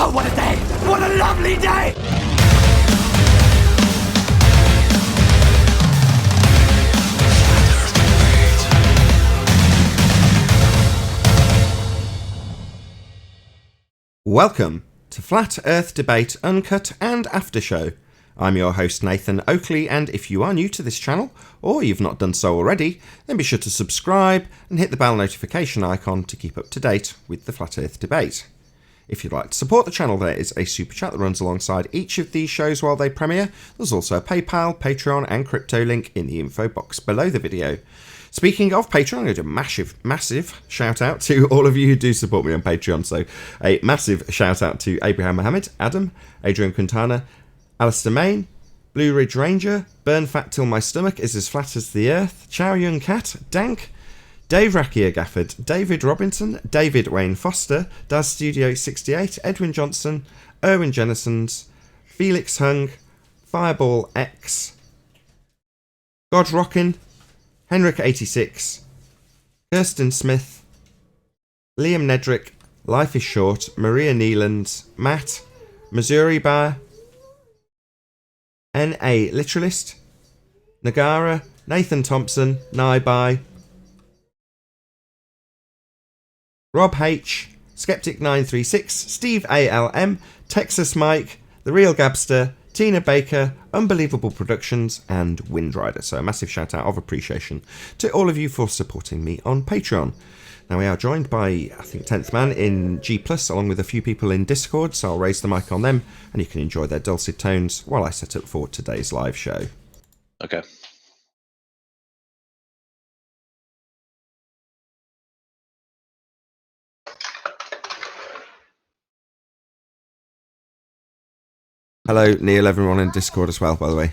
Oh, what a day! What a lovely day! Welcome to Flat Earth Debate Uncut and After Show. I'm your host Nathan Oakley, and if you are new to this channel, or you've not done so already, then be sure to subscribe and hit the bell notification icon to keep up to date with the Flat Earth Debate. If you'd like to support the channel, there is a super chat that runs alongside each of these shows while they premiere. There's also a PayPal, Patreon and crypto link in the info box below the video. Speaking of Patreon, I'm going to do a massive shout out to all of you who do support me on Patreon. So a massive shout out to Abraham Mohammed, Adam, Adrian Quintana, Alistair Main, Blue Ridge Ranger, Burn Fat Till My Stomach Is As Flat As The Earth, Chow Young Cat, Dank, Dave Rakia Gafford, David Robinson, David Wayne Foster, Daz Studio 68, Edwin Johnson, Erwin Jennisons, Felix Hung, Fireball X, God Rockin', Henrik86, Kirsten Smith, Liam Nedrick, Life is Short, Maria Neeland, Matt, Missouri Bar, N.A. Literalist, Nagara, Nathan Thompson, Naibai, Rob H, Skeptic936, Steve ALM, Texas Mike, The Real Gabster, Tina Baker, Unbelievable Productions, and Windrider. So a massive shout out of appreciation to all of you for supporting me on Patreon. Now we are joined by, I think, 10th man in G+, along with a few people in Discord, so I'll raise the mic on them, and you can enjoy their dulcet tones while I set up for today's live show. Okay. Hello, Neil, everyone in Discord as well, by the way.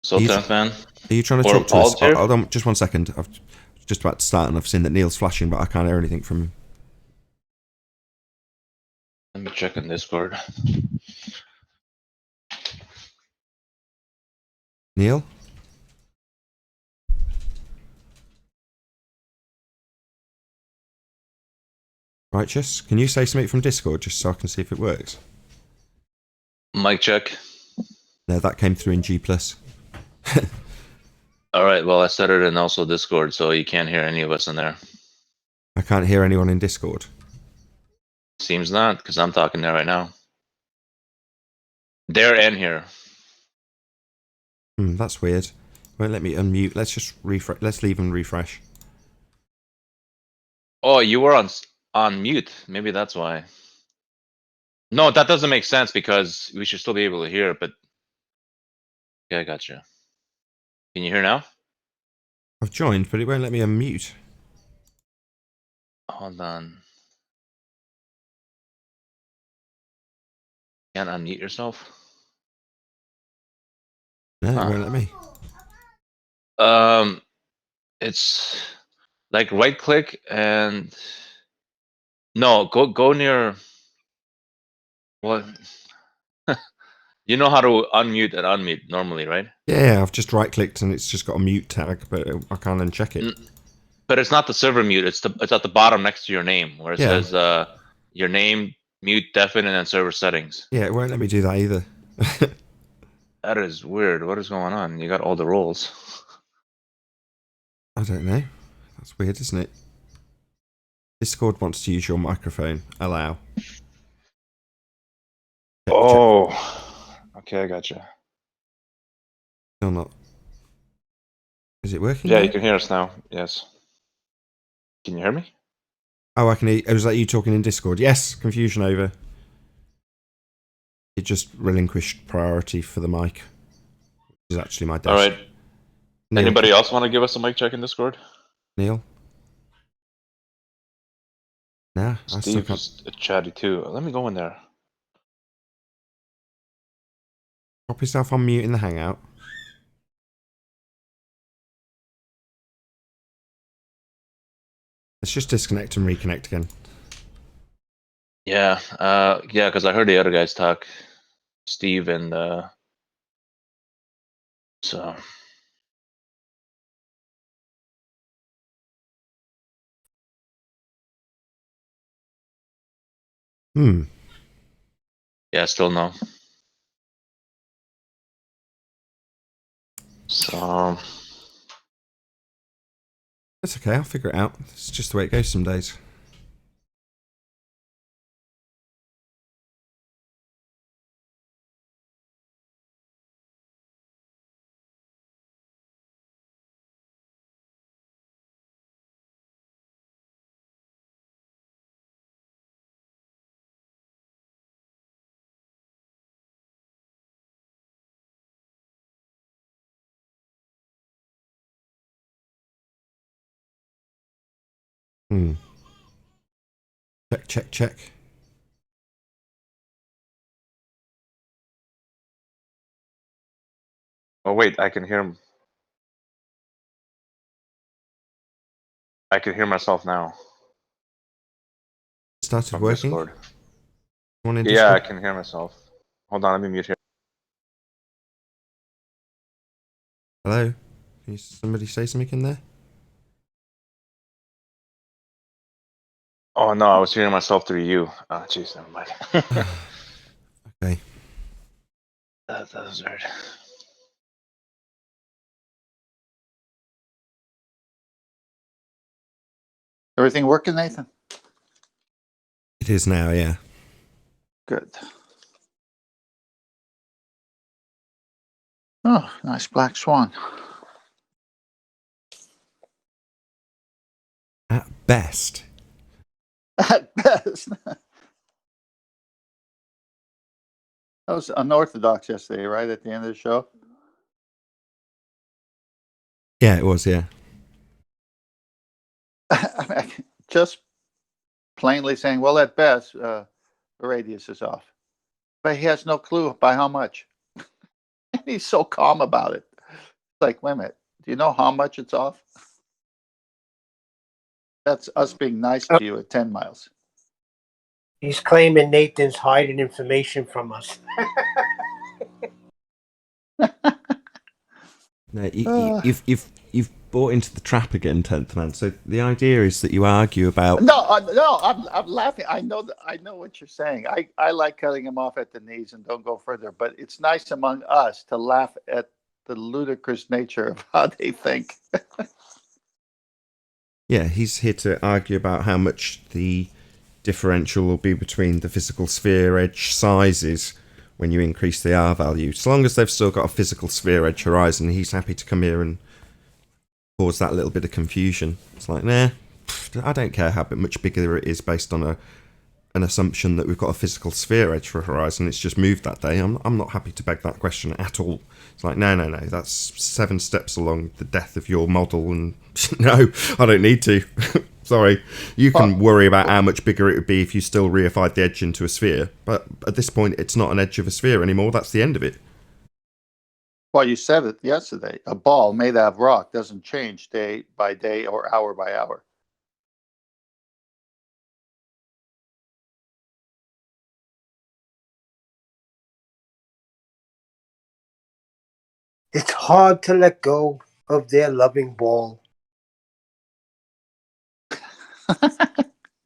So, 10th man. Are you trying to Or talk to us? Paul's here? Hold on, just 1 second. I've just about to start and I've seen that Neil's flashing, but I can't hear anything from him. Let me check in Discord. Neil? Righteous, can you say something from Discord just so I can see if it works? Mic check. No, that came through in G+. All right. Well, I set it in also Discord, so you can't hear any of us in there. I can't hear anyone in Discord. Seems not, because I'm talking there right now. There and here. That's weird. Won't let me unmute. Let's just refresh. Let's leave and refresh. Oh, you were on mute. Maybe that's why. No, that doesn't make sense because we should still be able to hear it, but yeah, I got you. Can you hear now? I've joined, but it won't let me unmute. Hold on. Can't unmute yourself? No, it won't let me. It's like right click and no, go near what? You know how to unmute and unmute normally, right? Yeah, I've just right clicked and it's just got a mute tag, but I can't uncheck it. But it's not the server mute. It's at the bottom next to your name where it says your name, mute, deafen, and then server settings. Yeah, it won't let me do that either. That is weird. What is going on? You got all the roles. I don't know. That's weird, isn't it? Discord wants to use your microphone. Allow. Oh, okay, I got you. Still not. Is it working? Yeah, now? you can hear us now. Yes. Can you hear me? Oh, I can hear. Was that you talking in Discord? Yes. Confusion over. It just relinquished priority for the mic, which is actually my desk. All right. Neil, Anybody else want to give us a mic check in Discord? Neil? Nah, I still Steve can't. is chatty too. Let me go in there. Pop yourself on mute in the Hangout. Let's just disconnect and reconnect again. Yeah, yeah, because I heard the other guys talk, Steve and So yeah, still no. So That's okay. I'll figure it out. It's just the way it goes some days. Check, check, check. oh wait, I can hear him. I can hear myself now Started from working. Discord. One in Yeah, I Discord. can hear myself. Hold on, let me mute here. Hello? Can somebody say something in there? Oh no, I was hearing myself through you. Oh jeez, never mind. Okay. That was weird. Everything working, Nathan? It is now, yeah. Good. Oh, nice black swan. At best. At best. That was unorthodox yesterday, right? At the end of the show. Yeah, it was, yeah. I mean, just plainly saying, well, at best, the radius is off. But he has no clue by how much. And he's so calm about it. It's like, wait a minute, do you know how much it's off? That's us being nice to you at 10 miles. He's claiming Nathan's hiding information from us. No, you've bought into the trap again, 10th man. So the idea is that you argue about... No, I'm laughing. I know what you're saying. I like cutting him off at the knees and don't go further. But it's nice among us to laugh at the ludicrous nature of how they think. Yeah, he's here to argue about how much the differential will be between the physical sphere edge sizes when you increase the R value. So long as they've still got a physical sphere edge horizon, he's happy to come here and cause that little bit of confusion. It's like, nah, I don't care how much bigger it is based on an assumption that we've got a physical sphere edge for horizon. It's just moved that day. I'm not happy to beg that question at all. It's like, no, that's 7 steps along the death of your model, and no, I don't need to. Sorry, you can worry about how much bigger it would be if you still reified the edge into a sphere, but at this point it's not an edge of a sphere anymore. That's the end of it. Well, you said it yesterday. A ball made out of rock doesn't change day by day or hour by hour. It's hard to let go of their loving ball.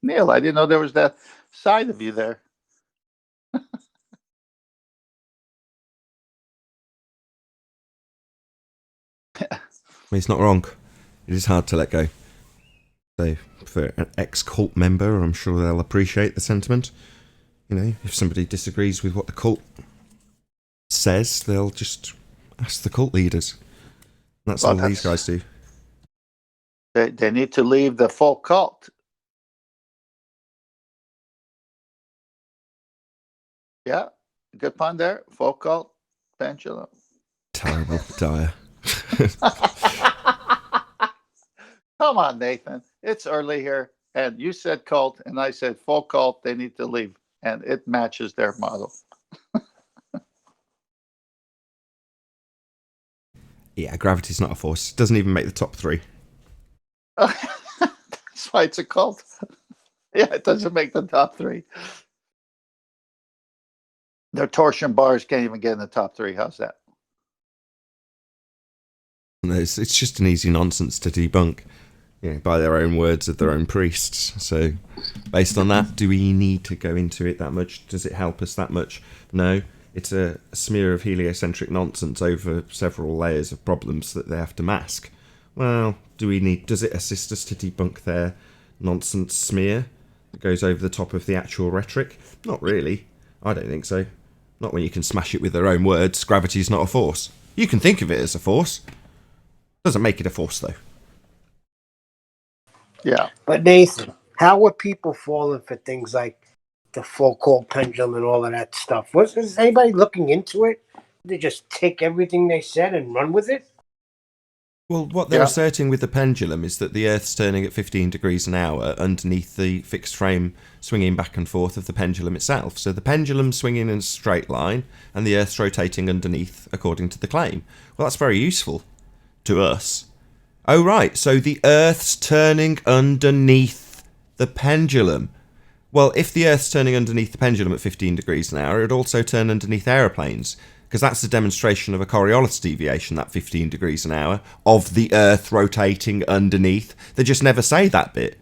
Neil, I didn't know there was that side of you there. He's not wrong. It is hard to let go. So for an ex-cult member, I'm sure they'll appreciate the sentiment. You know, if somebody disagrees with what the cult says, they'll just ask the cult leaders. That's all these guys do. They need to leave the full cult. Yeah, good pun there. Full cult, pendulum. Terrible, dire. Come on, Nathan. It's early here, and you said cult, and I said full cult. They need to leave, and it matches their model. Yeah, gravity's not a force. It doesn't even make the top 3. That's why it's a cult. Yeah, it doesn't make the top 3. Their torsion bars can't even get in the top 3. How's that? It's just an easy nonsense to debunk, by their own words of their own priests. So, based on that, do we need to go into it that much? Does it help us that much? No. It's a smear of heliocentric nonsense over several layers of problems that they have to mask. Well, does it assist us to debunk their nonsense smear that goes over the top of the actual rhetoric? Not really. I don't think so. Not when you can smash it with their own words. Gravity's not a force. You can think of it as a force. Doesn't make it a force, though. Yeah. But Nathan, how are people falling for things like the Foucault pendulum and all of that stuff? Is anybody looking into it? They just take everything they said and run with it? Well, what they're asserting with the pendulum is that the Earth's turning at 15 degrees an hour underneath the fixed frame swinging back and forth of the pendulum itself. So the pendulum's swinging in a straight line and the Earth's rotating underneath, according to the claim. Well, that's very useful to us. Oh, right, so the Earth's turning underneath the pendulum. Well, if the Earth's turning underneath the pendulum at 15 degrees an hour, it would also turn underneath aeroplanes, because that's a demonstration of a Coriolis deviation, that 15 degrees an hour, of the Earth rotating underneath. They just never say that bit.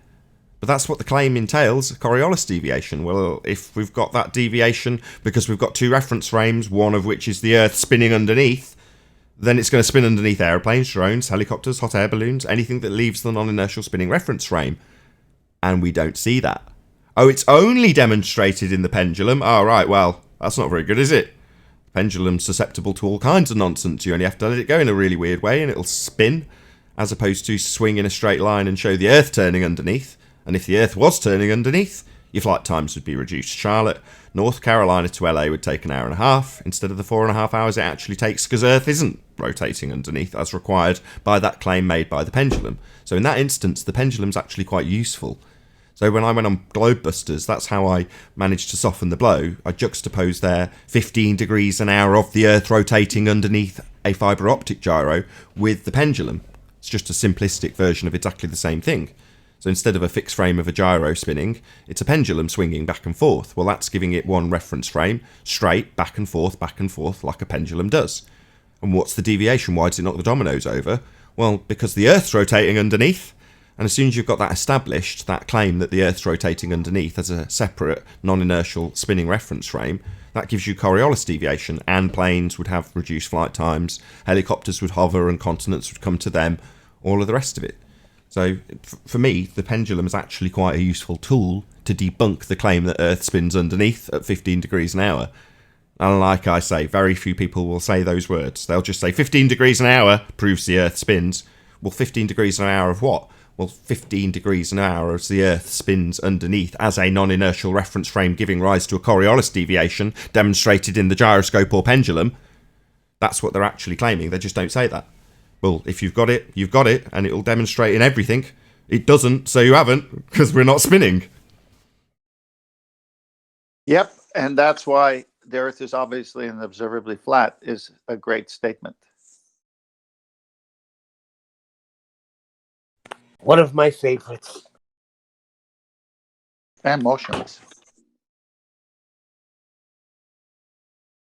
But that's what the claim entails, a Coriolis deviation. Well, if we've got that deviation because we've got two reference frames, one of which is the Earth spinning underneath, then it's going to spin underneath aeroplanes, drones, helicopters, hot air balloons, anything that leaves the non-inertial spinning reference frame. And we don't see that. Oh, it's only demonstrated in the pendulum? Oh, right, well, that's not very good, is it? Pendulum's susceptible to all kinds of nonsense. You only have to let it go in a really weird way and it'll spin, as opposed to swing in a straight line and show the Earth turning underneath. And if the Earth was turning underneath, your flight times would be reduced. Charlotte, North Carolina to LA would take an hour and a half instead of the 4.5 hours it actually takes, because Earth isn't rotating underneath as required by that claim made by the pendulum. So in that instance, the pendulum's actually quite useful. So when I went on Globebusters, that's how I managed to soften the blow. I juxtaposed their 15 degrees an hour of the Earth rotating underneath a fibre optic gyro with the pendulum. It's just a simplistic version of exactly the same thing. So instead of a fixed frame of a gyro spinning, it's a pendulum swinging back and forth. Well, that's giving it one reference frame, straight, back and forth, like a pendulum does. And what's the deviation? Why does it knock the dominoes over? Well, because the Earth's rotating underneath. And as soon as you've got that established, that claim that the Earth's rotating underneath as a separate non-inertial spinning reference frame, that gives you Coriolis deviation, and planes would have reduced flight times, helicopters would hover and continents would come to them, all of the rest of it. So for me, the pendulum is actually quite a useful tool to debunk the claim that Earth spins underneath at 15 degrees an hour. And like I say, very few people will say those words. They'll just say 15 degrees an hour proves the Earth spins. Well, 15 degrees an hour of what? Well, 15 degrees an hour as the Earth spins underneath as a non-inertial reference frame, giving rise to a Coriolis deviation demonstrated in the gyroscope or pendulum. That's what they're actually claiming. They just don't say that. Well, if you've got it, you've got it, and it'll demonstrate in everything. It doesn't, so you haven't, because we're not spinning. Yep, and that's why the Earth is obviously and observably flat is a great statement. One of my favorites. And motionless.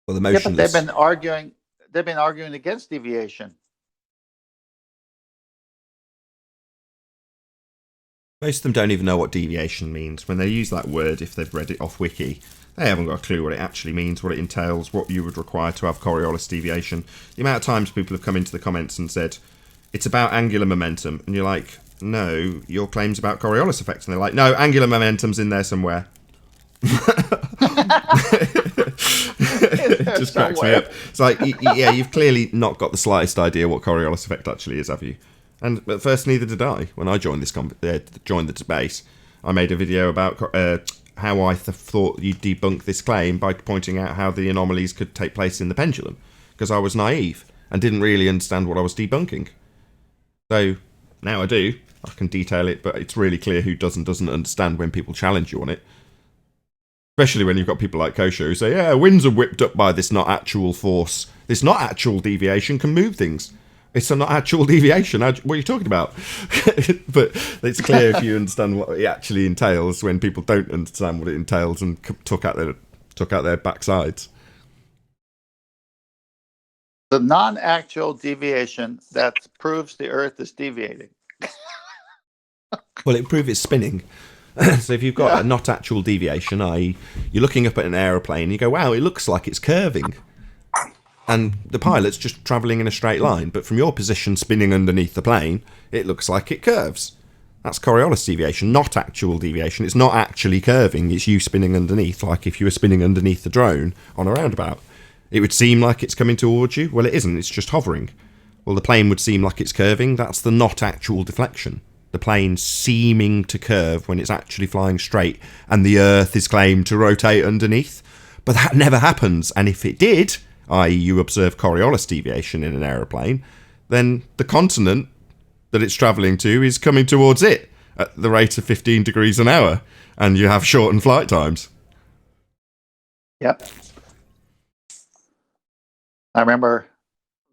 Well, the Yeah, but motionless. they've been arguing against deviation. Most of them don't even know what deviation means. When they use that word, if they've read it off Wiki, they haven't got a clue what it actually means, what it entails, what you would require to have Coriolis deviation. The amount of times people have come into the comments and said, it's about angular momentum, and you're like, no, your claim's about Coriolis effect. And they're like, no, angular momentum's in there somewhere. It just cracks me up. It's like, yeah, you've clearly not got the slightest idea what Coriolis effect actually is, have you? And at first, neither did I. When I joined joined the debate, I made a video about how I thought you'd debunk this claim by pointing out how the anomalies could take place in the pendulum, because I was naive and didn't really understand what I was debunking. So now I do. I can detail it, but it's really clear who doesn't understand when people challenge you on it. Especially when you've got people like Kosho who say, yeah, winds are whipped up by this not actual force. This not actual deviation can move things. It's a not actual deviation. What are you talking about? But it's clear if you understand what it actually entails when people don't understand what it entails and took out their backsides. The non-actual deviation that proves the Earth is deviating. Well, it proves it's spinning. So if you've got a not actual deviation, i.e. you're looking up at an aeroplane, you go, wow, it looks like it's curving. And the pilot's just travelling in a straight line, but from your position spinning underneath the plane, it looks like it curves. That's Coriolis deviation, not actual deviation. It's not actually curving, it's you spinning underneath, like if you were spinning underneath the drone on a roundabout. It would seem like it's coming towards you. Well, it isn't, it's just hovering. Well, the plane would seem like it's curving. That's the not actual deflection. The plane seeming to curve when it's actually flying straight, and the Earth is claimed to rotate underneath. But that never happens, and if it did, i.e. you observe Coriolis deviation in an aeroplane, then the continent that it's travelling to is coming towards it at the rate of 15 degrees an hour, and you have shortened flight times. Yep. I remember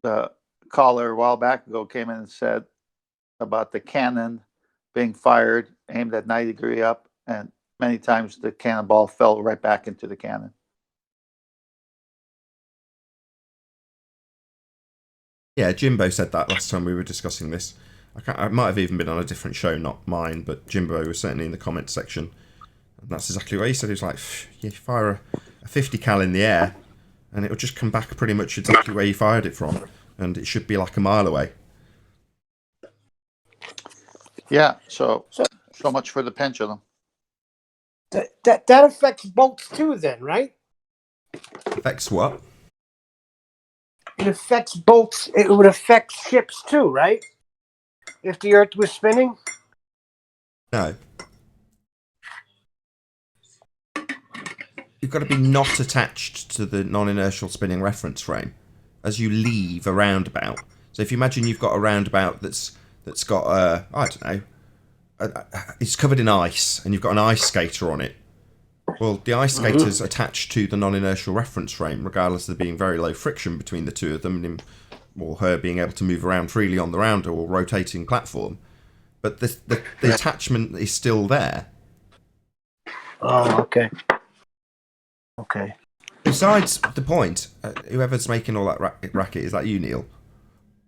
the caller a while back ago came in and said about the cannon being fired, aimed at 90 degree up, and many times the cannonball fell right back into the cannon. Yeah, Jimbo said that last time we were discussing this. I might have even been on a different show, not mine, but Jimbo was certainly in the comments section. And that's exactly what he said. He was like, you fire a 50 cal in the air, and it'll just come back pretty much exactly where you fired it from. And it should be like a mile away. Yeah, so much for the pendulum. That affects boats too, then, right? Affects what? It affects boats. It would affect ships too, right? If the Earth was spinning? No. You've got to be not attached to the non-inertial spinning reference frame as you leave a roundabout. So if you imagine you've got a roundabout that's got I don't know, it's covered in ice, and you've got an ice skater on it. Well, the ice skater's attached to the non-inertial reference frame, regardless of there being very low friction between the two of them, and him or her being able to move around freely on the round or rotating platform. But the attachment is still there. Oh, okay. Okay. Besides the point, whoever's making all that racket, is that you, Neil?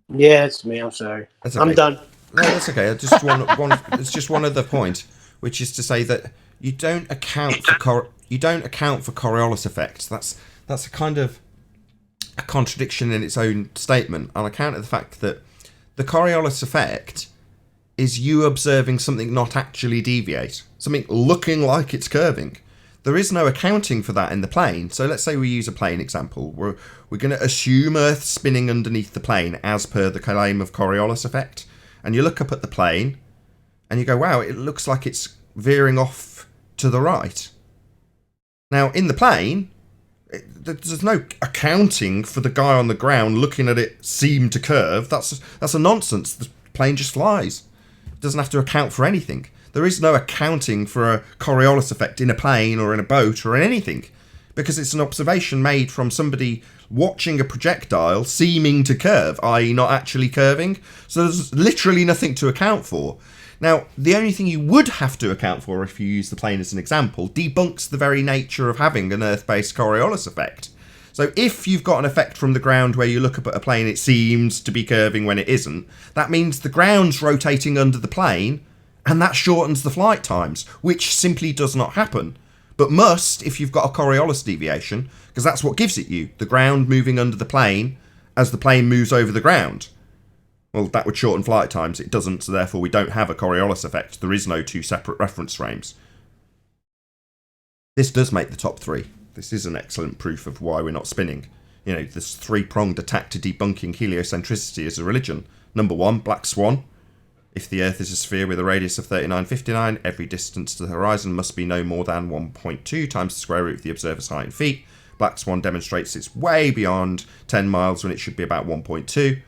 Yeah, it's me. I'm sorry. That's okay. I'm done. No, that's okay. It's just one other point, which is to say that you don't account for Coriolis effects. That's a kind of a contradiction in its own statement, on account of the fact that the Coriolis effect is you observing something not actually deviate, something looking like it's curving. There is no accounting for that in the plane. So let's say we use a plane example. We're going to assume Earth spinning underneath the plane as per the claim of Coriolis effect. And you look up at the plane and you go, wow, it looks like it's veering off to the right. Now, in the plane, there's no accounting for the guy on the ground looking at it seem to curve. That's a nonsense. The plane just flies. It doesn't have to account for anything. There is no accounting for a Coriolis effect in a plane or in a boat or in anything, because it's an observation made from somebody watching a projectile seeming to curve, i.e. not actually curving. So there's literally nothing to account for. Now, the only thing you would have to account for, if you use the plane as an example, debunks the very nature of having an Earth-based Coriolis effect. So if you've got an effect from the ground where you look up at a plane, it seems to be curving when it isn't, that means the ground's rotating under the plane, and that shortens the flight times, which simply does not happen, but must if you've got a Coriolis deviation, because that's what gives it you, the ground moving under the plane as the plane moves over the ground. Well, that would shorten flight times. It doesn't, so therefore we don't have a Coriolis effect. There is no two separate reference frames. This does make the top three. This is an excellent proof of why we're not spinning. You know, this three-pronged attack to debunking heliocentricity as a religion. Number one, Black Swan. If the Earth is a sphere with a radius of 3959, every distance to the horizon must be no more than 1.2 times the square root of the observer's height in feet. Black Swan demonstrates it's way beyond 10 miles when it should be about 1.2.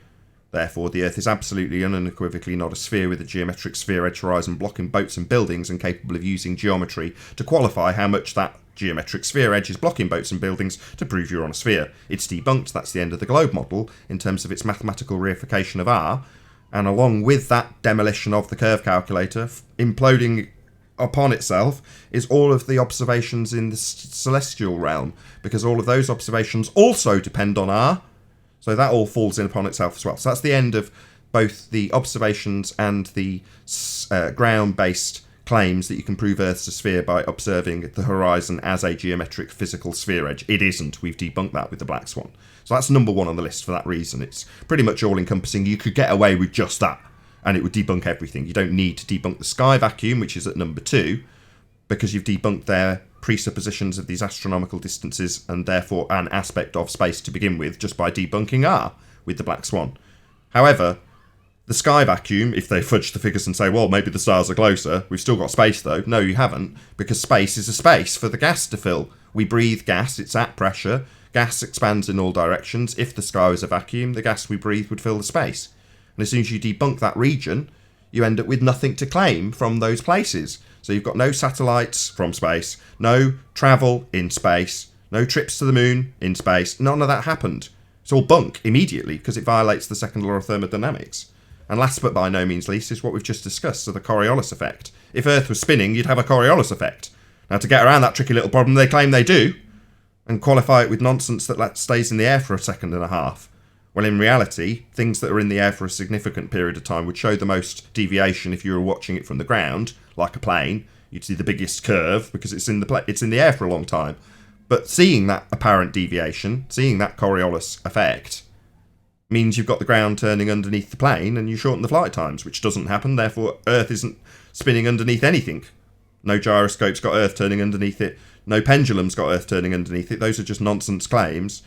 Therefore, the Earth is absolutely and unequivocally not a sphere with a geometric sphere edge horizon blocking boats and buildings, and capable of using geometry to qualify how much that geometric sphere edge is blocking boats and buildings to prove you're on a sphere. It's debunked. That's the end of the globe model in terms of its mathematical reification of R. And along with that demolition of the curve calculator, imploding upon itself, is all of the observations in the celestial realm, because all of those observations also depend on R. So that all falls in upon itself as well. So that's the end of both the observations and the ground-based claims that you can prove Earth's a sphere by observing the horizon as a geometric physical sphere edge. It isn't. We've debunked that with the black swan. So that's number one on the list for that reason. It's pretty much all-encompassing. You could get away with just that, and it would debunk everything. You don't need to debunk the sky vacuum, which is at number 2, because you've debunked their presuppositions of these astronomical distances and therefore an aspect of space to begin with just by debunking R with the black swan. However, the sky vacuum, if they fudge the figures and say, well, maybe the stars are closer, we've still got space though. No, you haven't, because space is a space for the gas to fill. We breathe gas, it's at pressure, gas expands in all directions. If the sky was a vacuum, the gas we breathe would fill the space. And as soon as you debunk that region, you end up with nothing to claim from those places. So you've got no satellites from space, no travel in space, no trips to the moon in space. None of that happened. It's all bunk immediately because it violates the second law of thermodynamics. And last but by no means least is what we've just discussed, so the Coriolis effect. If Earth was spinning, you'd have a Coriolis effect. Now, to get around that tricky little problem, they claim they do, and qualify it with nonsense that stays in the air for a second and a half. Well, in reality, things that are in the air for a significant period of time would show the most deviation if you were watching it from the ground, like a plane. You'd see the biggest curve because it's in the air for a long time. But seeing that apparent deviation, seeing that Coriolis effect, means you've got the ground turning underneath the plane and you shorten the flight times, which doesn't happen. Therefore, Earth isn't spinning underneath anything. No gyroscope's got Earth turning underneath it. No pendulum's got Earth turning underneath it. Those are just nonsense claims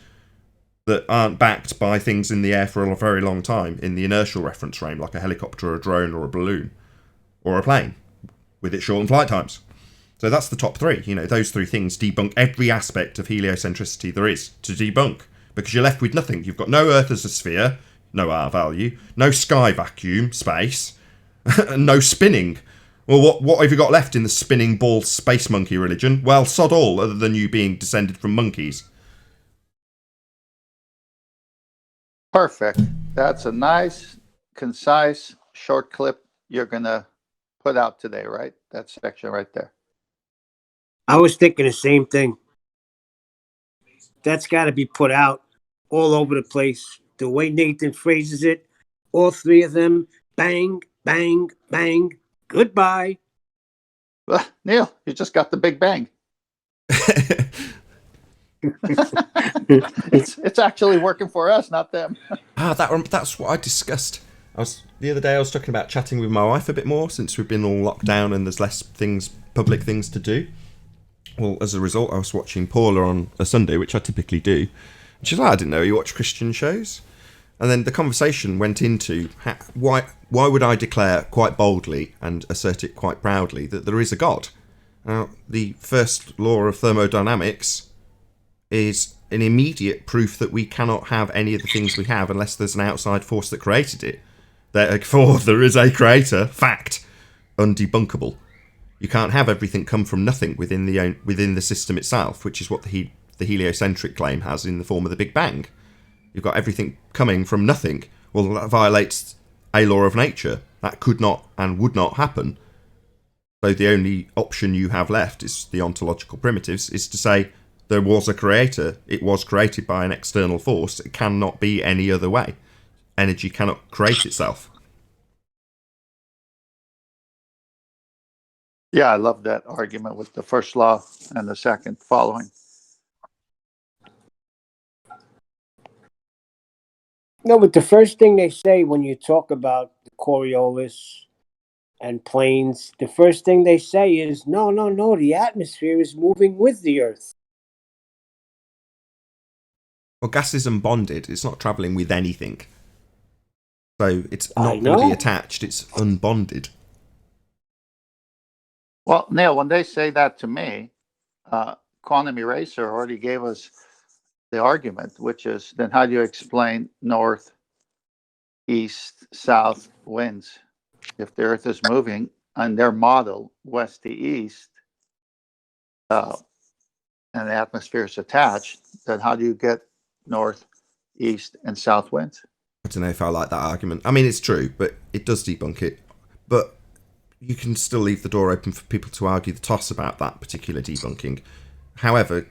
that aren't backed by things in the air for a very long time in the inertial reference frame, like a helicopter or a drone or a balloon or a plane with its shortened flight times. So that's the top 3. Those 3 things debunk every aspect of heliocentricity there is to debunk, because you're left with nothing. You've got no Earth as a sphere, no R value, no sky vacuum, space, and no spinning. Well, what have you got left in the spinning ball space monkey religion? Well, sod all, other than you being descended from monkeys. Perfect. That's a nice, concise, short clip you're going to put out today, right? That section right there. I was thinking the same thing. That's got to be put out all over the place. The way Nathan phrases it, all 3 of them, bang, bang, bang, goodbye. Well, Neil, you just got the big bang. It's actually working for us, not them. That's what I discussed. The other day I was talking about chatting with my wife a bit more since we've been all locked down and there's less public things to do. Well, as a result, I was watching Paula on a Sunday, which I typically do. And she's like, I didn't know you watch Christian shows. And then the conversation went into why would I declare quite boldly and assert it quite proudly that there is a God? Now, the first law of thermodynamics is an immediate proof that we cannot have any of the things we have unless there's an outside force that created it. Therefore, there is a creator, fact, undebunkable. You can't have everything come from nothing within the system itself, which is what the heliocentric claim has in the form of the Big Bang. You've got everything coming from nothing. Well, that violates a law of nature. That could not and would not happen. So the only option you have left is the ontological primitives, is to say there was a creator. It was created by an external force. It cannot be any other way. Energy cannot create itself. Yeah, I love that argument with the first law and the second following. No, but the first thing they say when you talk about the Coriolis and planes, the first thing they say is, no, the atmosphere is moving with the Earth. Well, gas is unbonded. It's not travelling with anything. So it's not going to be attached. It's unbonded. Well, Neil, when they say that to me, Quantum Eraser already gave us the argument, which is, then how do you explain north, east, south winds? If the Earth is moving on their model, west to east, and the atmosphere is attached, then how do you get north, east, and south winds? I don't know if I like that argument. I mean, it's true, but it does debunk it. But you can still leave the door open for people to argue the toss about that particular debunking. However,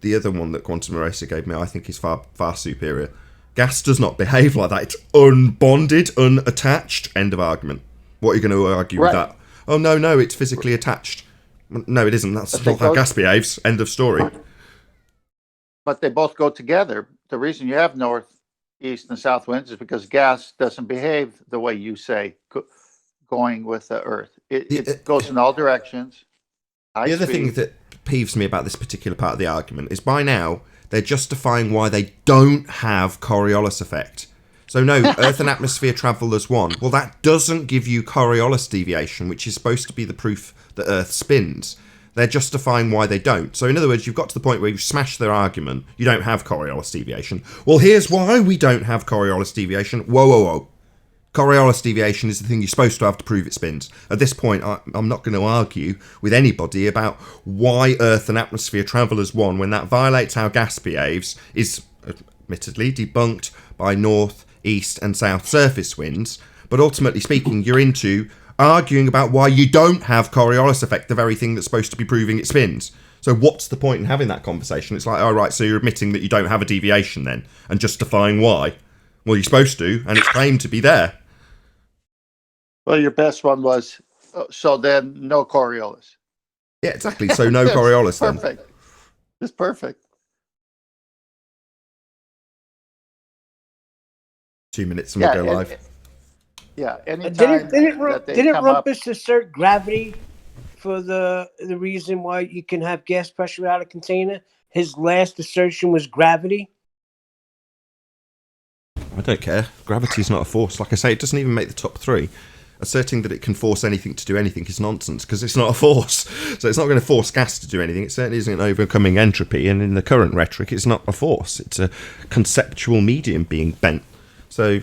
the other one that Quantum Eraser gave me, I think, is far superior. Gas does not behave like that. It's unbonded, unattached. End of argument. What are you going to argue with that? Oh, no, it's physically attached. No, it isn't. That's not how gas behaves. End of story. But they both go together. The reason you have north, east, and south winds is because gas doesn't behave the way you say, going with the Earth. It goes in all directions. The other thing that peeves me about this particular part of the argument is by now they're justifying why they don't have Coriolis effect. So no, Earth and atmosphere travel as one. Well, that doesn't give you Coriolis deviation, which is supposed to be the proof that Earth spins. They're justifying why they don't. So in other words, you've got to the point where you've smashed their argument. You don't have Coriolis deviation. Well, here's why we don't have Coriolis deviation. Whoa. Coriolis deviation is the thing you're supposed to have to prove it spins. At this point, I'm not going to argue with anybody about why Earth and atmosphere travel as one when that violates how gas behaves, is admittedly debunked by north, east and south surface winds. But ultimately speaking, you're into arguing about why you don't have Coriolis effect, the very thing that's supposed to be proving it spins. So what's the point in having that conversation? It's like, all right, so you're admitting that you don't have a deviation then, and justifying why. Well, you're supposed to, and it's claimed to be there. Well, your best one was, so then no Coriolis. Yeah, exactly. So no Coriolis then. Perfect. It's perfect. 2 minutes and we'll go live. Anytime didn't Rumpus assert gravity for the reason why you can have gas pressure out of a container? His last assertion was gravity. I don't care. Gravity's not a force. Like I say, it doesn't even make the top three. Asserting that it can force anything to do anything is nonsense because it's not a force. So it's not going to force gas to do anything. It certainly isn't overcoming entropy. And in the current rhetoric, it's not a force. It's a conceptual medium being bent. So,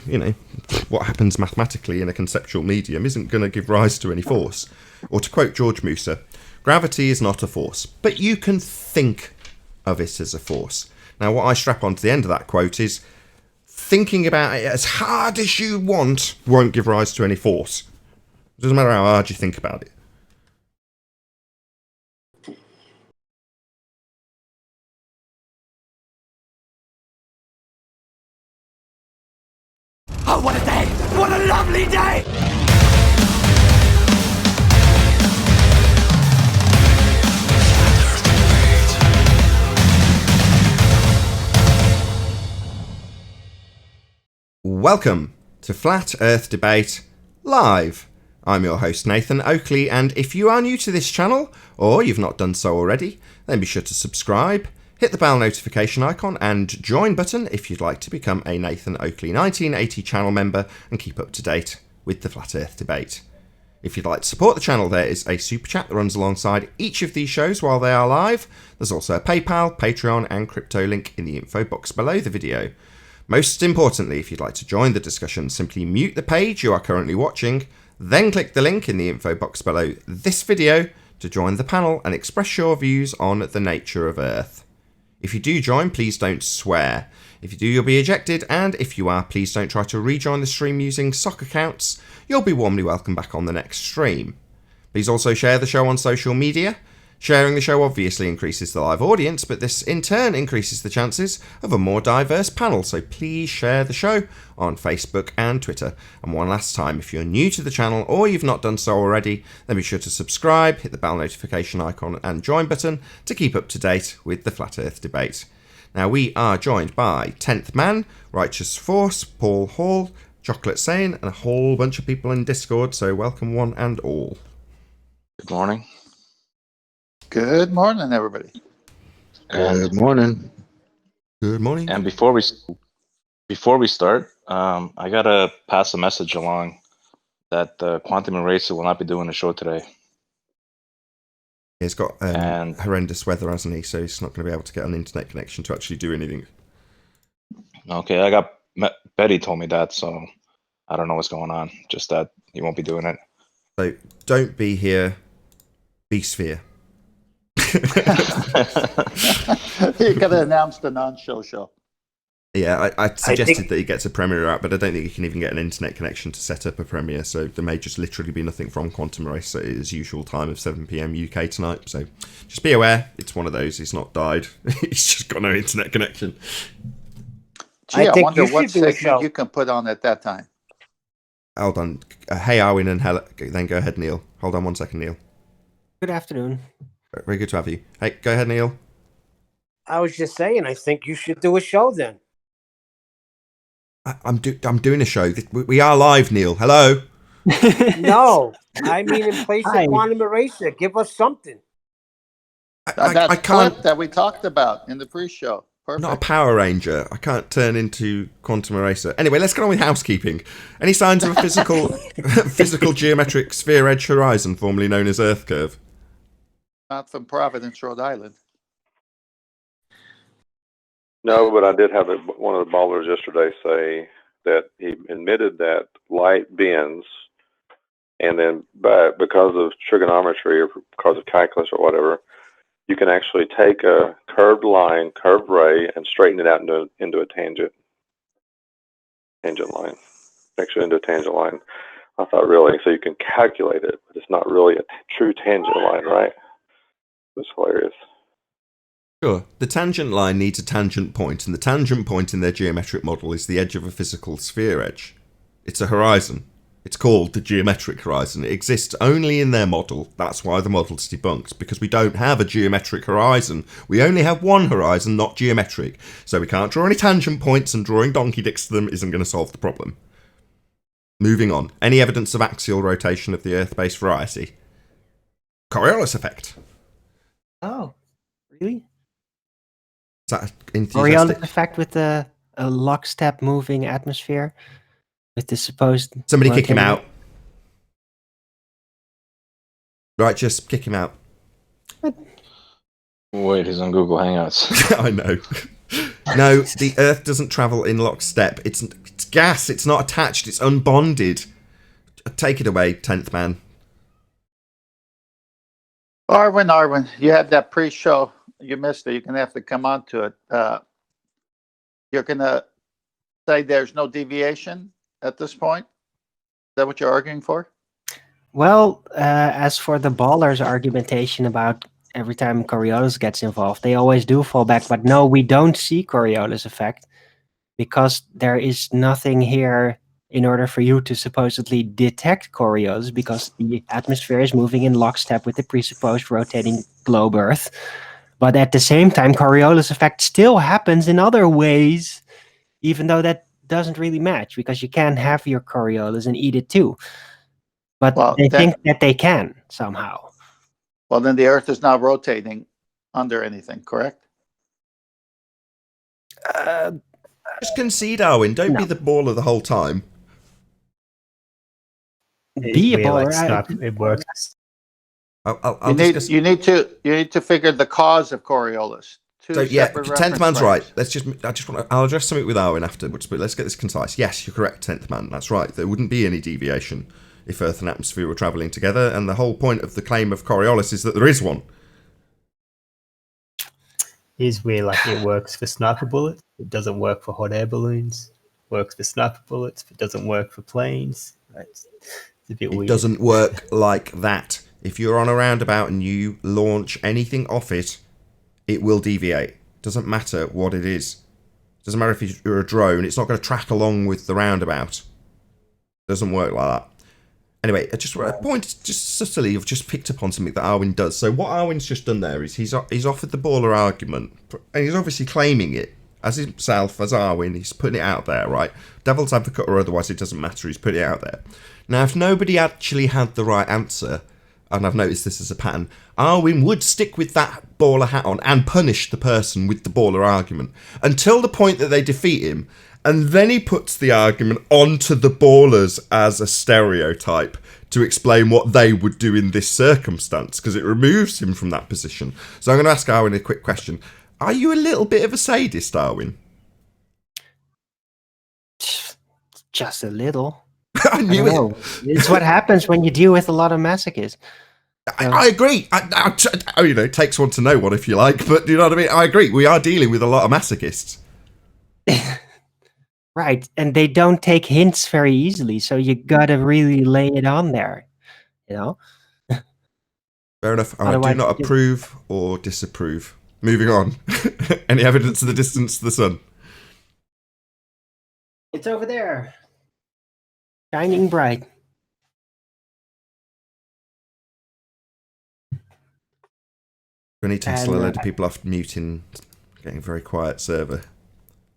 what happens mathematically in a conceptual medium isn't going to give rise to any force. Or to quote George Musa, gravity is not a force, but you can think of it as a force. Now, what I strap onto the end of that quote is, thinking about it as hard as you want won't give rise to any force. It doesn't matter how hard you think about it. Oh, what a day! What a lovely day! Welcome to Flat Earth Debate Live. I'm your host Nathan Oakley, and if you are new to this channel, or you've not done so already, then be sure to subscribe, hit the bell notification icon and join button if you'd like to become a Nathan Oakley 1980 channel member and keep up to date with the Flat Earth Debate. If you'd like to support the channel, there is a super chat that runs alongside each of these shows while they are live. There's also a PayPal, Patreon and crypto link in the info box below the video. Most importantly, if you'd like to join the discussion, simply mute the page you are currently watching, then click the link in the info box below this video to join the panel and express your views on the nature of Earth. If you do join, please don't swear. If you do, you'll be ejected, and if you are, please don't try to rejoin the stream using sock accounts. You'll be warmly welcome back on the next stream. Please also share the show on social media. Sharing the show obviously increases the live audience, but this in turn increases the chances of a more diverse panel, so please share the show on Facebook and Twitter. And one last time, if you're new to the channel or you've not done so already, then be sure to subscribe, hit the bell notification icon and join button to keep up to date with the Flat Earth Debate. Now we are joined by 10th Man, Righteous Force, Paul Hall, Chocolate Sane, and a whole bunch of people in Discord, so welcome one and all. Good morning. Good morning, everybody. Good morning. Good morning. And before we start, I gotta pass a message along that Quantum Eraser will not be doing the show today. He's got horrendous weather, hasn't he? So he's not going to be able to get an internet connection to actually do anything. Okay, Betty told me that, so I don't know what's going on. Just that he won't be doing it. So don't be here. Be Sphere. You could have announced a non-show. Yeah, I suggested that he gets a Premiere out, but I don't think he can even get an internet connection to set up a Premiere, so there may just literally be nothing from Quantum Eraser at his usual time of 7 PM UK tonight. So just be aware, it's one of those. He's not died. He's just got no internet connection. Gee, I think wonder you what should do a segment show. you can put on at that time. Hold on. Hey, Arwin and Helen. Then go ahead, Neil. Hold on 1 second, Neil. Good afternoon. Very good to have you. Hey, go ahead, Neil. I was just saying, I think you should do a show then. I'm doing a show. We are live, Neil. Hello. No, I mean in place Hi. of Quantum Eraser, give us something. That I can't. clip that we talked about in the pre-show. I'm Perfect. not a Power Ranger. I can't turn into Quantum Eraser. Anyway, let's get on with housekeeping. Any signs of a physical geometric sphere edge horizon, formerly known as Earth curve? Not from Providence, Rhode Island. No, but I did have one of the ballers yesterday say that he admitted that light bends, and then because of trigonometry or because of calculus or whatever, you can actually take a curved line, curved ray, and straighten it out into a tangent line. Actually, into a tangent line. I thought, really? So you can calculate it, but it's not really a true tangent line, right? It's hilarious. Sure. The tangent line needs a tangent point, and the tangent point in their geometric model is the edge of a physical sphere edge. It's a horizon. It's called the geometric horizon. It exists only in their model. That's why the model's debunked, because we don't have a geometric horizon. We only have one horizon, not geometric. So we can't draw any tangent points, and drawing donkey dicks to them isn't going to solve the problem. Moving on. Any evidence of axial rotation of the Earth-based variety? Coriolis effect. Oh, really? Is that enthusiastic? Coriolis effect with a lockstep moving atmosphere with the supposed. Somebody kick him rotating- out. Right, just kick him out. Wait, he's on Google Hangouts. I know. No, the Earth doesn't travel in lockstep. It's gas. It's not attached. It's unbonded. Take it away, 10th man. Arwin, you had that pre-show. You missed it. You're going to have to come on to it. You're going to say there's no deviation at this point? Is that what you're arguing for? Well, as for the ballers' argumentation about every time Coriolis gets involved, they always do fall back. But no, we don't see Coriolis effect because there is nothing here in order for you to supposedly detect Coriolis, because the atmosphere is moving in lockstep with the presupposed rotating globe Earth. But at the same time, Coriolis effect still happens in other ways, even though that doesn't really match, because you can't have your Coriolis and eat it too. But they think that they can somehow. Well, then the Earth is not rotating under anything, correct? Just concede, Arwin. Don't be the baller the whole time. Be a baller. It works. You need to figure the cause of Coriolis. So yeah, 10th man's right. I'll address something with Arwin afterwards, but let's get this concise. Yes, you're correct, 10th man. That's right. There wouldn't be any deviation if Earth and atmosphere were travelling together, and the whole point of the claim of Coriolis is that there is one. Is where like it works for sniper bullets, it doesn't work for hot air balloons. Works for sniper bullets, but doesn't work for planes. Right? It's a bit weird. It doesn't work like that. If you're on a roundabout and you launch anything off it, it will deviate. Doesn't matter what it is. Doesn't matter if you're a drone. It's not going to track along with the roundabout. Doesn't work like that. Anyway, a point just subtly, you've just picked up on something that Arwin does. So what Arwin's just done there is he's offered the baller argument, and he's obviously claiming it as himself, as Arwin. He's putting it out there, right? Devil's advocate or otherwise, it doesn't matter. He's putting it out there. Now, if nobody actually had the right answer, and I've noticed this as a pattern, Arwin would stick with that baller hat on and punish the person with the baller argument until the point that they defeat him, and then he puts the argument onto the ballers as a stereotype to explain what they would do in this circumstance, because it removes him from that position. So I'm going to ask Arwin a quick question. Are you a little bit of a sadist, Arwin? Just a little. I knew it. It's what happens when you deal with a lot of masochists. I agree. It takes one to know one, if you like, but you know what I mean? I agree. We are dealing with a lot of masochists. Right, and they don't take hints very easily, so you gotta really lay it on there, you know? Fair enough. I Otherwise do not approve or disapprove. Moving on. Any evidence of the distance to the sun? It's over there. Shining bright. We need to And, hustle a load of people off mute in getting a very quiet server.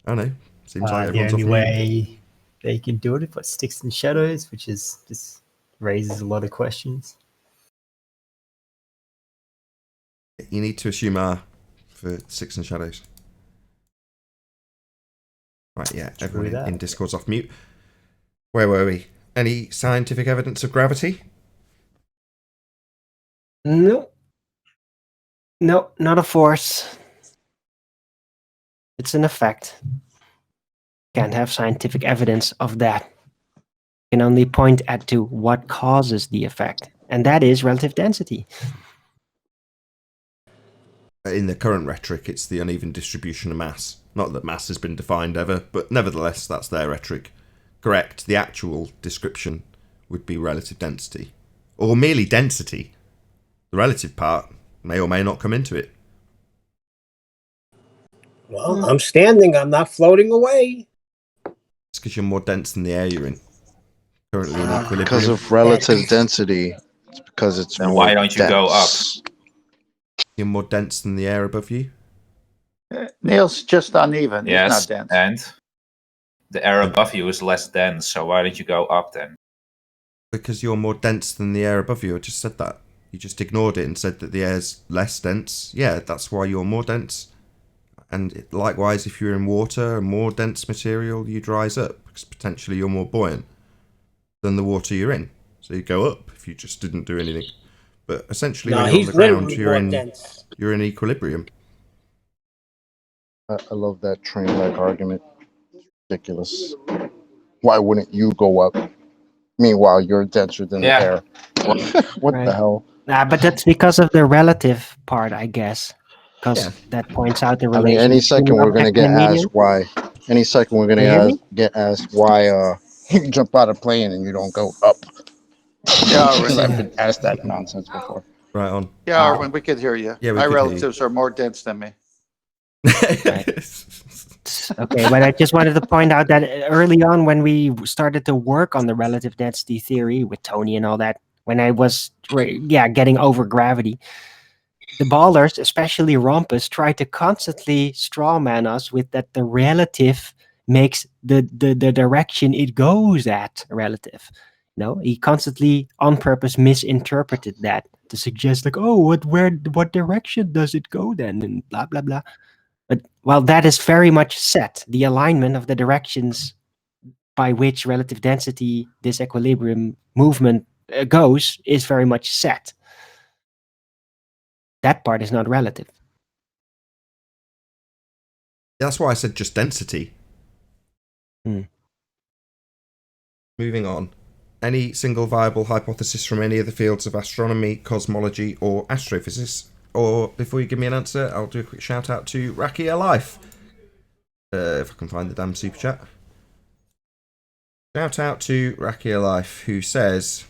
Oh no, seems like The everyone's off only mute. way they can do it is put sticks and shadows, which is just raises a lot of questions. You need to assume R for Six and Shadows. Right, yeah, everyone in Discord's off mute. Where were we? Any scientific evidence of gravity? No. No, not a force. It's an effect. Can't have scientific evidence of that. Can only point at to what causes the effect, and that is relative density. In the current rhetoric, it's the uneven distribution of mass. Not that mass has been defined ever, but nevertheless, that's their rhetoric. Correct, the actual description would be relative density. Or merely density. The relative part may or may not come into it. Well, I'm standing. I'm not floating away. It's because you're more dense than the air you're in. Currently in equilibrium. Because of relative density. It's because it's Then more why don't you go up? dense. You're more dense than the air above you. Neil's just uneven. Yes, He's not dense. and the air above you is less dense, so why don't you go up then? Because you're more dense than the air above you. I just said that. You just ignored it and said that the air's less dense. Yeah, that's why you're more dense. And likewise, if you're in water, a more dense material, you dries up because potentially you're more buoyant than the water you're in. So you go up if you just didn't do anything. But essentially, when you're on the ground, you're in equilibrium. I love that train wreck argument. Ridiculous. Why wouldn't you go up? Meanwhile, you're denser than the air. What the hell? But that's because of the relative part, I guess. Because that points out the I relation. mean, any second we're gonna get asked why. Any second we're gonna get asked why you jump out of a plane and you don't go up. Yeah, Because I've been asked that nonsense before. Right on. Yeah, Arwen, we could hear you. Yeah, My relatives are more dense than me. Okay, but I just wanted to point out that early on when we started to work on the relative density theory with Tony and all that, when I was getting over gravity, the ballers, especially Rompus, try to constantly strawman us with that the relative makes the direction it goes at relative. No, he constantly on purpose misinterpreted that to suggest like, oh, what direction does it go then, and blah blah blah. But while that is very much set, the alignment of the directions by which relative density, this equilibrium movement goes is very much set. That part is not relative. That's why I said just density. Moving on. Any single viable hypothesis from any of the fields of astronomy, cosmology, or astrophysics? Or before you give me an answer, I'll do a quick shout out to Rakia Life. If I can find the damn super chat. Shout out to Rakia Life, who says,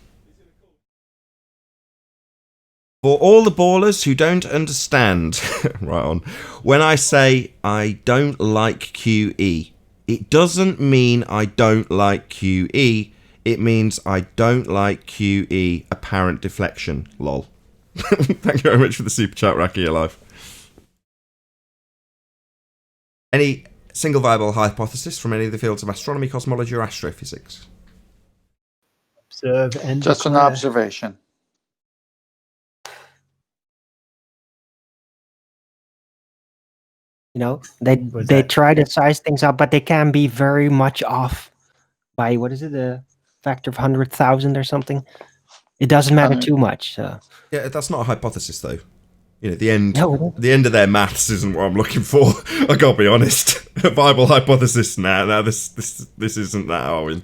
for all the ballers who don't understand, right on, when I say I don't like QE, it doesn't mean I don't like QE, it means I don't like QE apparent deflection, lol. Thank you very much for the super chat, Rakia Life. Any single viable hypothesis from any of the fields of astronomy, cosmology, or astrophysics? Observe and just an observation. You know, they try to size things up, but they can be very much off by what is it, a factor of 100,000 or something. It doesn't matter too much. So. Yeah, that's not a hypothesis, though. You know, the end of their maths isn't what I'm looking for. I gotta be honest. A viable hypothesis. Nah, this isn't that, are we?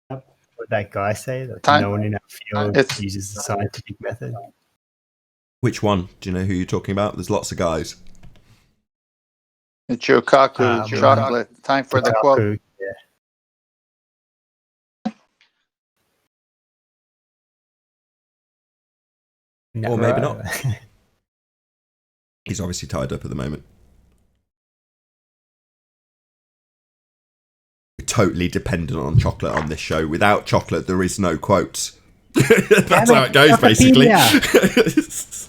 What that guy say? That no one in our field uses the scientific method. Which one? Do you know who you're talking about? There's lots of guys. It's your Kaku chocolate. Time for the quote. Yeah. Or maybe not. He's obviously tied up at the moment. totally dependent on chocolate on this show. Without chocolate, there is no quotes. That's how it goes, basically.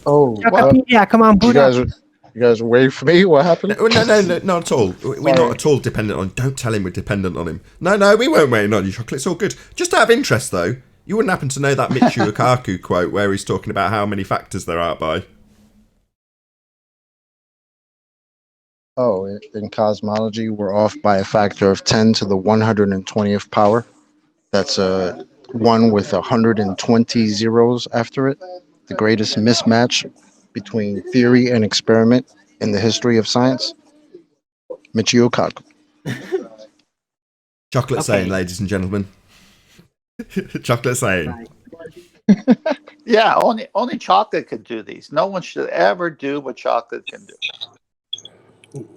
Oh, Chocopedia, come on, Buddha. you guys wait for me? What happened? No, not at all. We're not at all dependent on. Don't tell him we're dependent on him. No, we weren't waiting on you, chocolate. It's all good. Just out of interest, though, you wouldn't happen to know that Michio Kaku quote where he's talking about how many factors there are by. Oh, in cosmology, we're off by a factor of 10 to the 120th power. That's a 1 with 120 zeros after it. The greatest mismatch between theory and experiment in the history of science. Michio Kaku. Chocolate saying, ladies and gentlemen. Chocolate saying. Yeah, only chocolate could do these. No one should ever do what chocolate can do.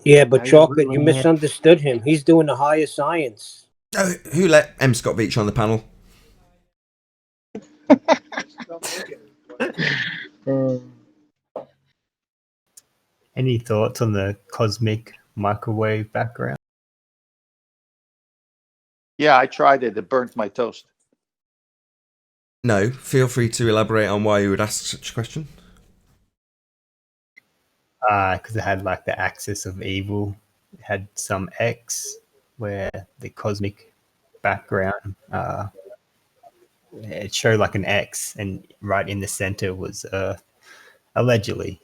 Yeah, but Chocolate, you misunderstood him. He's doing the higher science. Who let M. Scott Veach on the panel? Any thoughts on the cosmic microwave background? Yeah, I tried it. It burnt my toast. No, feel free to elaborate on why you would ask such a question. Because it had like the axis of evil. It had some X where the cosmic background, it showed like an X, and right in the center was Earth. Allegedly.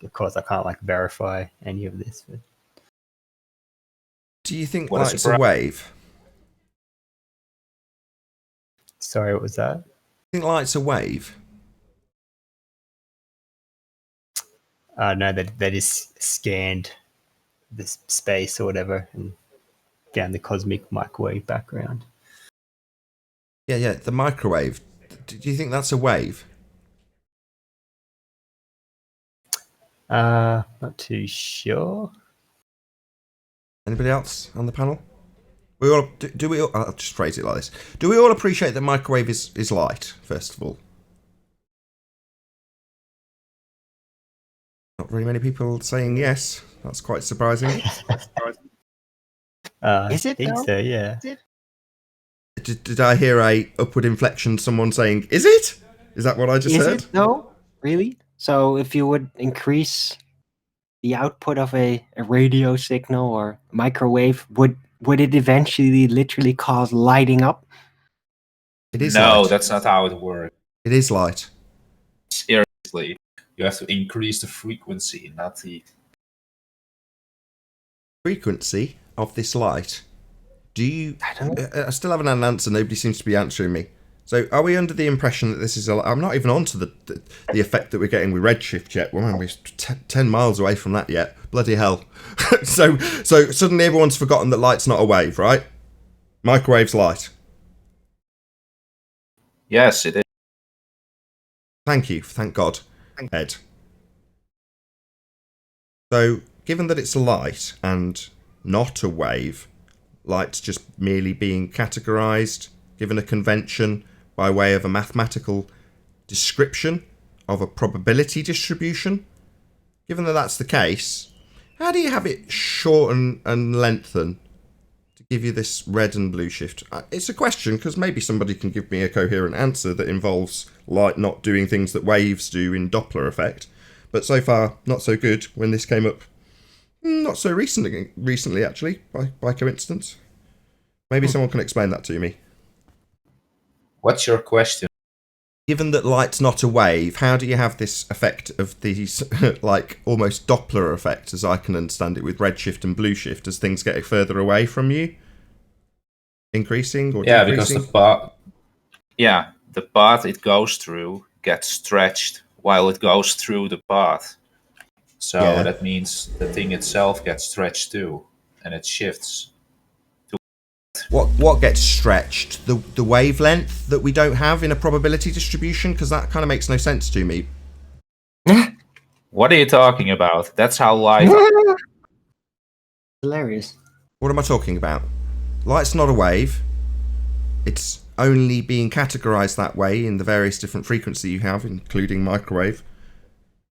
Of course, I can't like verify any of this. But... Do you think light's a wave? Sorry, what was that? Do you think light's a wave? No, that is scanned this space or whatever and found the cosmic microwave background. Yeah, the microwave. Do you think that's a wave? Not too sure. Anybody else on the panel? We all do we all? I'll just phrase it like this: do we all appreciate that microwave is light? First of all, not very many people saying yes. That's quite surprising. Is it? I think so. Yeah. Did I hear a upward inflection? Someone saying, "Is it?" Is that what I just heard? Is it? No, really. So if you would increase the output of a radio signal or microwave, would it eventually literally cause lighting up? It is No, light. that's not how it works. It is light. Seriously, you have to increase the frequency, not the Frequency of this light. Do you? I still haven't had an answer. Nobody seems to be answering me. So, are we under the impression that this is I'm not even on to the effect that we're getting with redshift yet. Well, we're 10 miles away from that yet. Bloody hell. so suddenly everyone's forgotten that light's not a wave, right? Microwave's light. Yes, it is. Thank you. Thank God, Ed. So, given that it's a light and not a wave, light's just merely being categorized, given a convention, by way of a mathematical description of a probability distribution. Given that that's the case, how do you have it shorten and lengthen to give you this red and blue shift? It's a question, because maybe somebody can give me a coherent answer that involves light not doing things that waves do in Doppler effect. But so far, not so good when this came up not so recently actually, by coincidence. Maybe someone can explain that to me. What's your question? Given that light's not a wave, how do you have this effect of these, like, almost Doppler effect, as I can understand it, with redshift and blue shift, as things get further away from you? Increasing or Yeah, decreasing? because the path it goes through gets stretched while it goes through the path. So that means the thing itself gets stretched too, and it shifts. What gets stretched? The wavelength that we don't have in a probability distribution? Because that kind of makes no sense to me. What are you talking about? That's how light... Hilarious. What am I talking about? Light's not a wave. It's only being categorized that way in the various different frequencies you have, including microwave,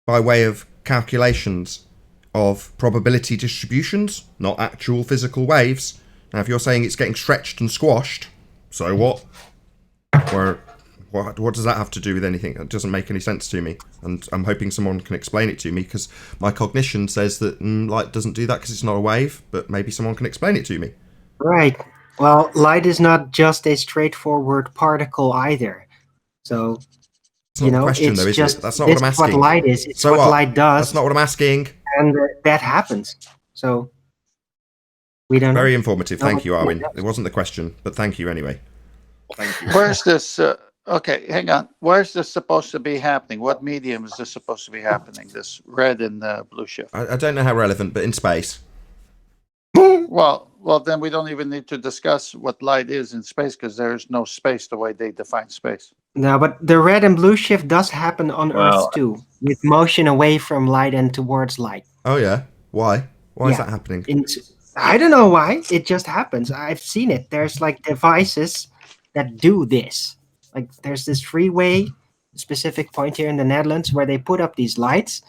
by way of calculations of probability distributions, not actual physical waves. Now, if you're saying it's getting stretched and squashed, so what? What does that have to do with anything? It doesn't make any sense to me. And I'm hoping someone can explain it to me, because my cognition says that light doesn't do that because it's not a wave, but maybe someone can explain it to me. Right. Well, light is not just a straightforward particle either. So, It's not the question, though, is it? That's not what I'm asking. What light is. It's so what light does. That's not what I'm asking. And that happens. So, we don't know. Very informative. Thank you, Arwin. It wasn't the question, but thank you anyway. Thank you. Where's this? Okay, hang on. Where's this supposed to be happening? What medium is this supposed to be happening? This red and blue shift. I don't know how relevant, but in space. Well, then we don't even need to discuss what light is in space, because there is no space the way they define space. No, but the red and blue shift does happen on Earth too, with motion away from light and towards light. Oh yeah, why? Why is that happening? I don't know why. It just happens. I've seen it. There's like devices that do this. Like there's this freeway specific point here in the Netherlands where they put up these lights,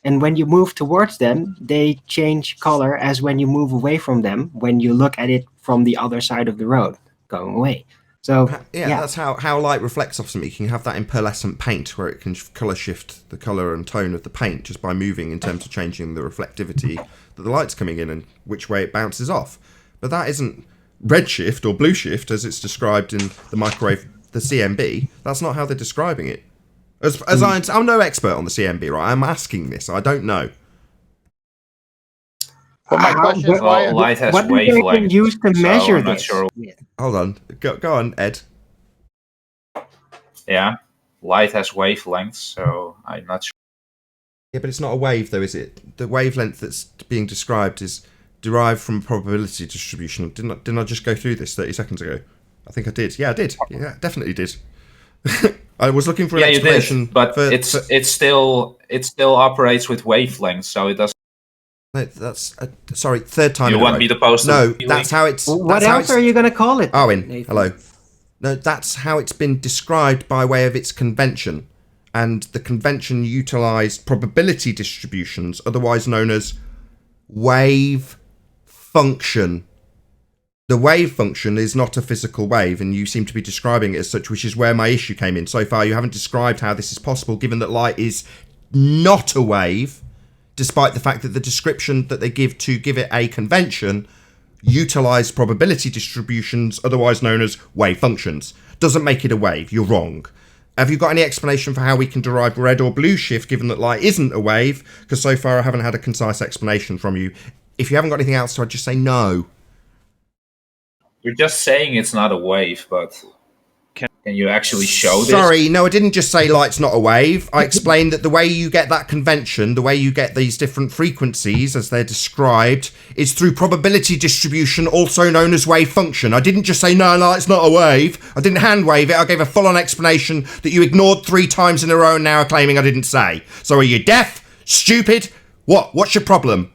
and when you move towards them, they change color as when you move away from them, when you look at it from the other side of the road, going away. So yeah, that's how light reflects off something. You can have that in pearlescent paint, where it can color shift the color and tone of the paint just by moving in terms of changing the reflectivity that the light's coming in and which way it bounces off. But that isn't redshift or blue shift as it's described in the microwave, the CMB. That's not how they're describing it. I'm no expert on the CMB, right? I'm asking this. I don't know. But my question is, why light has what wavelength. Can use to measure I'm not this? sure. Hold on. Go on, Ed. Yeah, light has wavelengths, so I'm not sure. Yeah, but it's not a wave, though, is it? The wavelength that's being described is derived from probability distribution. Didn't I just go through this 30 seconds ago? I think I did. Yeah, I did. Yeah, definitely did. I was looking for an explanation. You did, but it still operates with wavelengths, so it doesn't. That's sorry, third time. You want me to post? No, that's how it's. What else are you going to call it? Arwin, Nathan? hello. No, that's how it's been described by way of its convention, and the convention utilised probability distributions, otherwise known as wave function. The wave function is not a physical wave, and you seem to be describing it as such, which is where my issue came in. So far, you haven't described how this is possible, given that light is not a wave, despite the fact that the description that they give to give it a convention utilise probability distributions, otherwise known as wave functions. Doesn't make it a wave. You're wrong. Have you got any explanation for how we can derive red or blue shift, given that light isn't a wave? Because so far, I haven't had a concise explanation from you. If you haven't got anything else, so I'd just say no. You're just saying it's not a wave, but can you actually show this? Sorry, no, I didn't just say light's not a wave. I explained that the way you get that convention, the way you get these different frequencies as they're described, is through probability distribution, also known as wave function. I didn't just say, no, light's not a wave. I didn't hand wave it. I gave a full-on explanation that you ignored 3 times in a row and now are claiming I didn't say. So are you deaf? Stupid? What? What's your problem?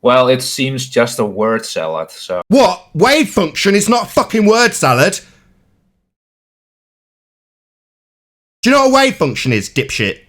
Well, it seems just a word salad, so... What? Wave function is not fucking word salad? Do you know what a wave function is, dipshit?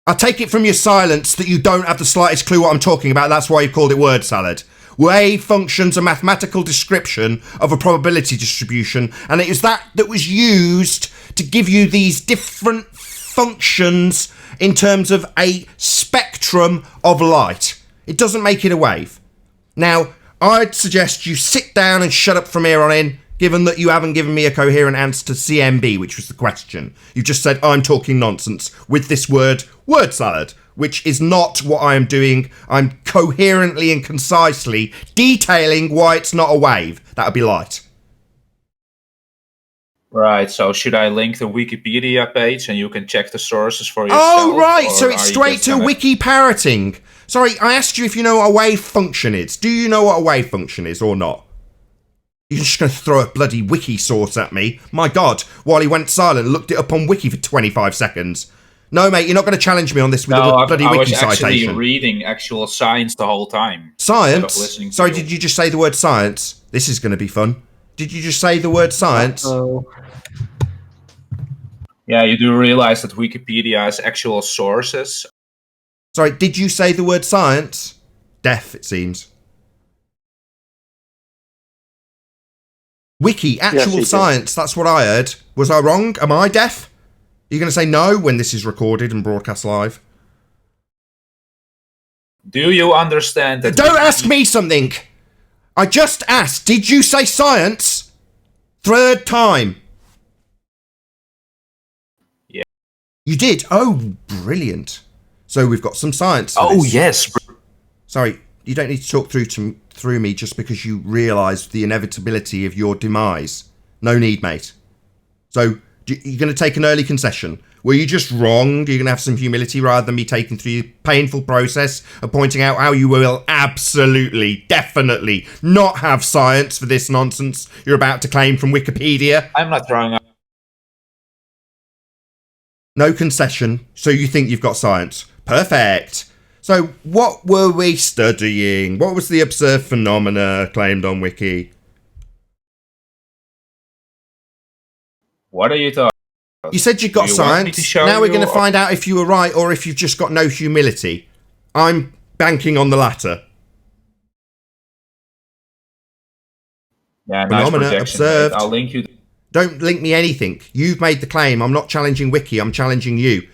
I take it from your silence that you don't have the slightest clue what I'm talking about. That's why you called it word salad. Wave function's a mathematical description of a probability distribution, and it is that was used to give you these different functions in terms of a spectrum of light. It doesn't make it a wave. Now, I'd suggest you sit down and shut up from here on in, given that you haven't given me a coherent answer to CMB, which was the question. You just said, I'm talking nonsense with this word salad, which is not what I am doing. I'm coherently and concisely detailing why it's not a wave. That would be light. Right, so should I link the Wikipedia page and you can check the sources for yourself? Oh, right, so it's straight to wiki parroting. Sorry, I asked you if you know what a wave function is. Do you know what a wave function is or not? You're just going to throw a bloody wiki source at me? My God, while he went silent, looked it up on wiki for 25 seconds. No, mate, you're not going to challenge me on this with a bloody wiki citation. I was actually reading actual science the whole time. Science? Sorry, did you just say the word science? This is going to be fun. Did you just say the word science? Yeah, you do realize that Wikipedia has actual sources. Sorry, did you say the word science? Deaf, it seems. Wiki, actual he science, that's what I heard. Was I wrong? Am I deaf? Are you going to say no when this is recorded and broadcast live? Do you understand that? Don't ask me something! I just asked, did you say science? Third time. Yeah. You did? Oh, brilliant. So we've got some science. Oh, yes. Sorry, you don't need to talk through me just because you realise the inevitability of your demise. No need, mate. So, you're going to take an early concession. Were you just wrong? You're going to have some humility rather than me taking through the painful process of pointing out how you will absolutely, definitely not have science for this nonsense you're about to claim from Wikipedia. I'm not throwing up. No concession, so you think you've got science. Perfect. So, what were we studying? What was the observed phenomena claimed on Wiki? What are you talking about? You said you got Do you want me science. to show Now we're you going to or- find out if you were right or if you've just got no humility. I'm banking on the latter. Yeah, nice Phenomena projection, observed. mate. I'll link you. Don't link me anything. You've made the claim. I'm not challenging Wiki. I'm challenging you.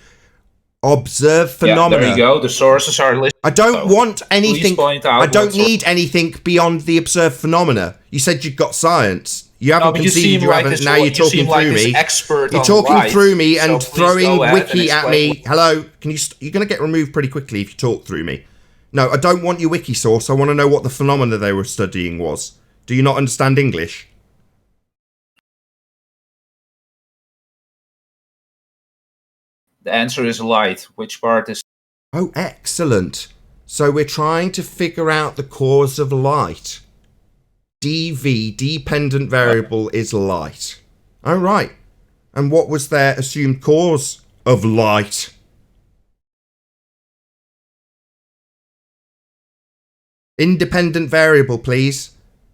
Observe phenomena. Yeah, there you go. The sources are listed. I don't want anything. point out I don't what sort- need anything beyond the observed phenomena. You said you got science. You haven't but you conceded. seem You like haven't. this- Now you're you talking seem like through this me. expert You're on talking Lite, through me so and please throwing go ahead and Wiki at explain me. Hello. Can you? You're going to get removed pretty quickly if you talk through me. No, I don't want your Wiki source. I want to know what the phenomena they were studying was. Do you not understand English? The answer is light. Which part is? Oh, excellent. So we're trying to figure out the cause of light. DV, dependent variable, is light. Oh, right. And what was their assumed cause of light? Independent variable, please.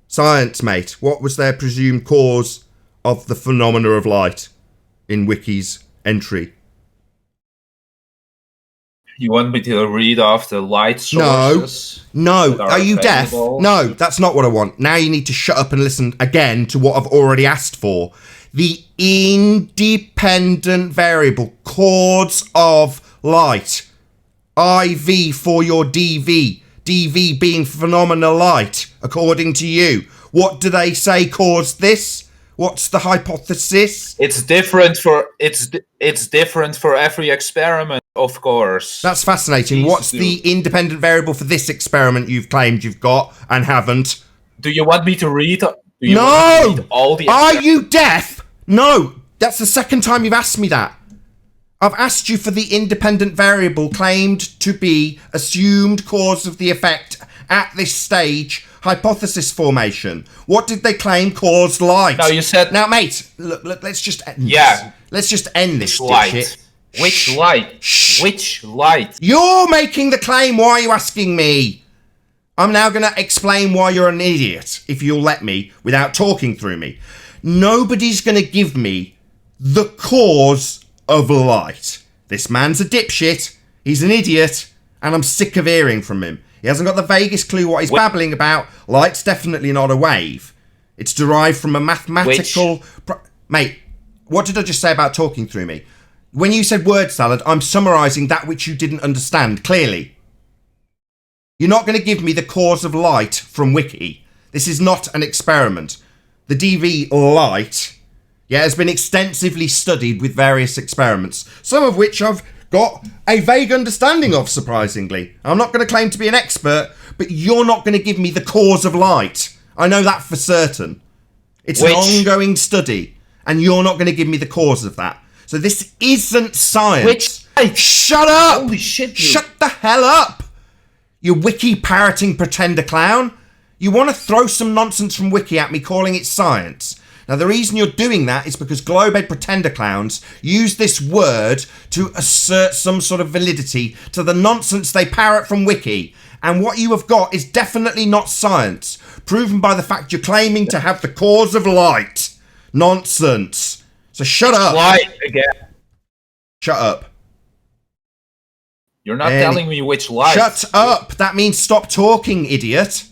Science, mate. What was their presumed cause of the phenomena of light in Wiki's entry? You want me to read off the light sources? No. that Are you deaf? available? No, that's not what I want. Now you need to shut up and listen again to what I've already asked for. The independent variable, cause of light. IV for your DV. DV being phenomenal light, according to you. What do they say caused this? What's the hypothesis? It's different for it's different for every experiment, of course. That's fascinating. Please What's do. the independent variable for this experiment you've claimed you've got and haven't? Do you want me to read? Do you No! want me to read all the Are you deaf? No! That's the second time you've asked me that. I've asked you for the independent variable claimed to be assumed cause of the effect at this stage, hypothesis formation. What did they claim caused light? No, you said... Now, mate, look, let's just end Yeah. this. Let's just end this light. shit. Which light? Shh. Which light? You're making the claim. Why are you asking me? I'm now going to explain why you're an idiot, if you'll let me, without talking through me. Nobody's going to give me the cause of light. This man's a dipshit. He's an idiot. And I'm sick of hearing from him. He hasn't got the vaguest clue what he's babbling about. Light's definitely not a wave. It's derived from a mathematical... Mate, what did I just say about talking through me? When you said word salad, I'm summarising that which you didn't understand, clearly. You're not going to give me the cause of light from Wiki. This is not an experiment. The DV light, has been extensively studied with various experiments, some of which I've got a vague understanding of, surprisingly. I'm not going to claim to be an expert, but you're not going to give me the cause of light. I know that for certain. It's an ongoing study, and you're not going to give me the cause of that. So this isn't science. Shut up! Holy shit, Shut the hell up! You wiki parroting pretender clown. You want to throw some nonsense from Wiki at me calling it science. Now the reason you're doing that is because globe-head pretender clowns use this word to assert some sort of validity to the nonsense they parrot from Wiki. And what you have got is definitely not science, proven by the fact you're claiming to have the cause of light. Nonsense. So shut up. Light again. Shut up. You're not telling me which light. Shut up! That means stop talking, idiot!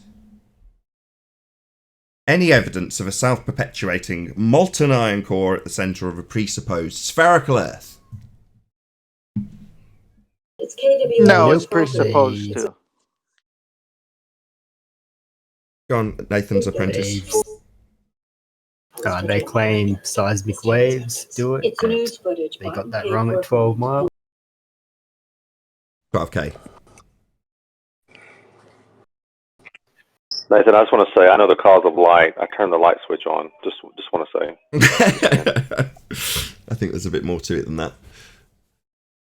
Any evidence of a self-perpetuating molten iron core at the centre of a presupposed spherical Earth? It's KW. No, it's presupposed to. Go on, Nathan's apprentice. They claim seismic waves do it. It's news footage. They got that wrong at 12 miles. 12k. Nathan, I just want to say, I know the cause of light. I turned the light switch on. Just want to say. I think there's a bit more to it than that.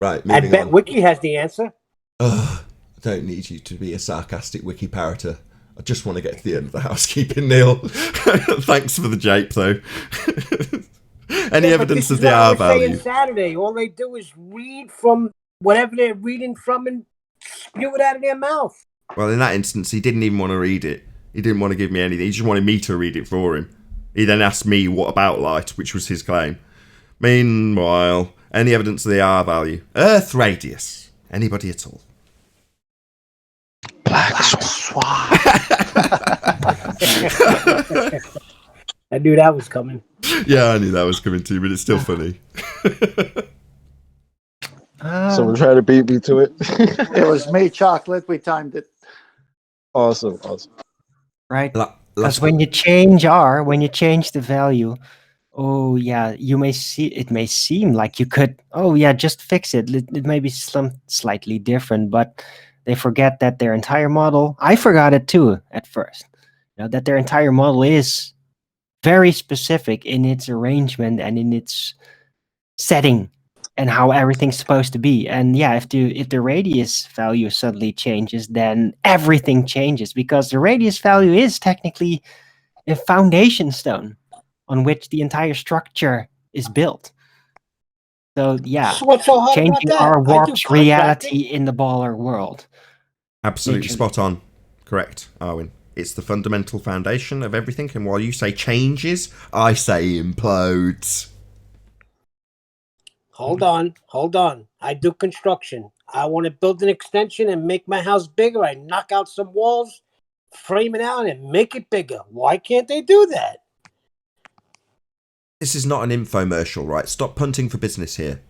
Right, I moving bet on. Wiki has the answer. I don't need you to be a sarcastic wiki parroter. I just want to get to the end of the housekeeping, Neil. Thanks for the jape, though. Any evidence of the R value? Saturday, all they do is read from whatever they're reading from and spew it out of their mouth. Well, in that instance, he didn't even want to read it. He didn't want to give me anything. He just wanted me to read it for him. He then asked me what about light, which was his claim. Meanwhile, any evidence of the R value? Earth radius. Anybody at all? Black Swan. I knew that was coming. Yeah, I knew that was coming too, but it's still funny. Someone tried to beat me to it. It was me, Chocolate. We timed it. Awesome. Right? Because when you change R, when you change the value, oh yeah, you may see it may seem like you could, oh yeah, just fix it. It may be some slightly different, but they forget that their entire model, I forgot it too at first, that their entire model is very specific in its arrangement and in its setting and how everything's supposed to be. And yeah, if the radius value suddenly changes, then everything changes, because the radius value is technically a foundation stone on which the entire structure is built. So yeah, So what's so hard changing about that? our I do warps contracting. reality in the baller world. Absolutely spot on. Correct, Arwin. It's the fundamental foundation of everything, and while you say changes, I say implodes. Hold on. I do construction. I want to build an extension and make my house bigger. I knock out some walls, frame it out, and make it bigger. Why can't they do that? This is not an infomercial, right? Stop punting for business here.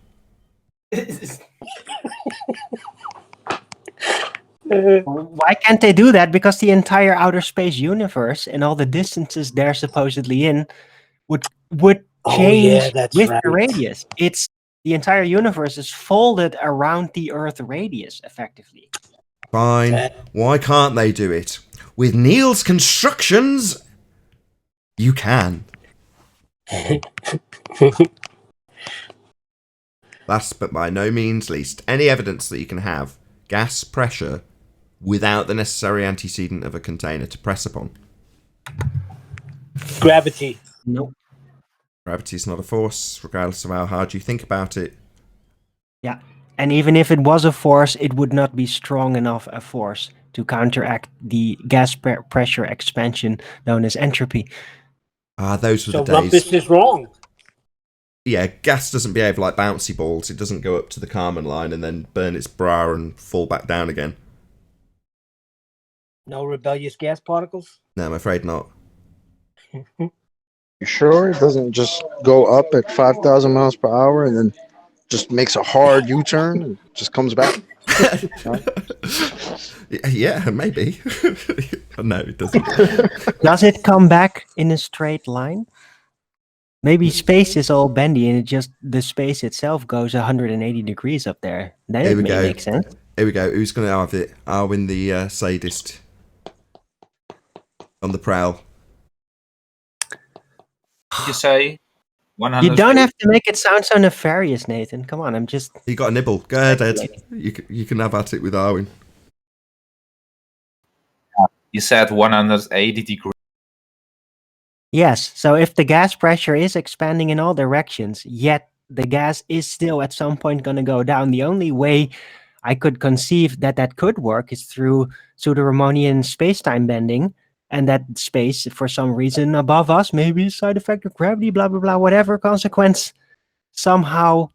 Why can't they do that? Because the entire outer space universe and all the distances they're supposedly in would change that's with right. the radius. It's the entire universe is folded around the Earth radius, effectively. Fine. Why can't they do it? With Neil's constructions, you can. Last but by no means least, any evidence that you can have gas pressure without the necessary antecedent of a container to press upon. Gravity. Nope. Gravity is not a force, regardless of how hard you think about it. Yeah. And even if it was a force, it would not be strong enough a force to counteract the gas pressure expansion known as entropy. Those were So the days. Rumpus is wrong. Yeah, gas doesn't behave like bouncy balls. It doesn't go up to the Kármán line and then burn its bra and fall back down again. No rebellious gas particles? No, I'm afraid not. You sure it doesn't just go up at 5,000 miles per hour and then just makes a hard U-turn and just comes back? Yeah, maybe. No, it doesn't. Does it come back in a straight line? Maybe space is all bendy and the space itself goes 180 degrees up there. Then it may make sense. Here we go. Who's going to have it? Arwin the sadist. On the prowl. You say 100. You don't have to make it sound so nefarious, Nathan. Come on, I'm just... You got a nibble. Go ahead, Ed. You can have at it with Arwin. You said 180 degrees. Yes, so if the gas pressure is expanding in all directions, yet the gas is still at some point going to go down, the only way I could conceive that could work is through pseudo-Riemannian space-time bending, and that space, for some reason above us, maybe a side effect of gravity, blah, blah, blah, whatever consequence, somehow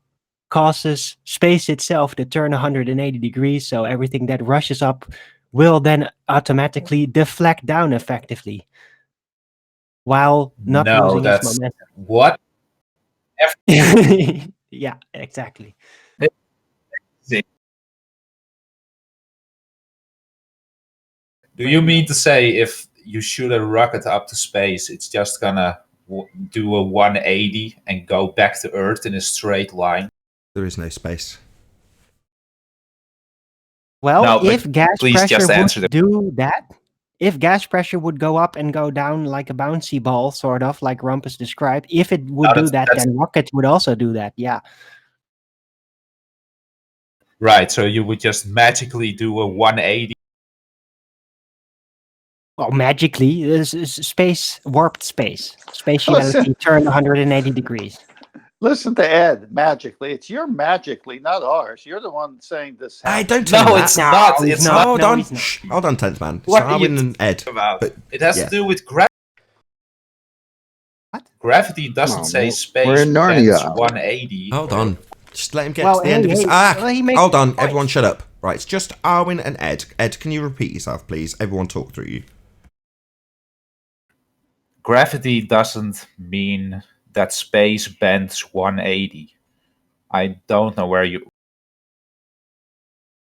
causes space itself to turn 180 degrees, so everything that rushes up will then automatically deflect down effectively while not No, losing its that's momentum. what? Yeah, exactly. Do you mean to say if you shoot a rocket up to space, it's just gonna do a 180 and go back to Earth in a straight line? There is no space. Well, No, but if gas please pressure just answer would do that, if gas pressure would go up and go down like a bouncy ball, sort of like Rumpus described, if it would do that, then rockets would also do that. Yeah. Right, so you would just magically do a 180. Well, magically, this is space, warped space. Spatiality turned 180 degrees. Listen to Ed, magically. It's your magically, not ours. You're the one saying this. Hey, happened. don't tell No, me it's that. not. It's not. Hold No, on. he's not. Shh. Hold on, 10th man. It's What are you Darwin and Ed. About? But, It has yeah. to do with gravity. What? Gravity doesn't Come on, say we're space in Narnia. bends 180. Hold on. Just let him get Well, to the end of his... well, he makes hold on. points. Everyone shut up. Right, it's just Arwin and Ed. Ed, can you repeat yourself, please? Everyone talk through you. Gravity doesn't mean that space bends 180. I don't know where you...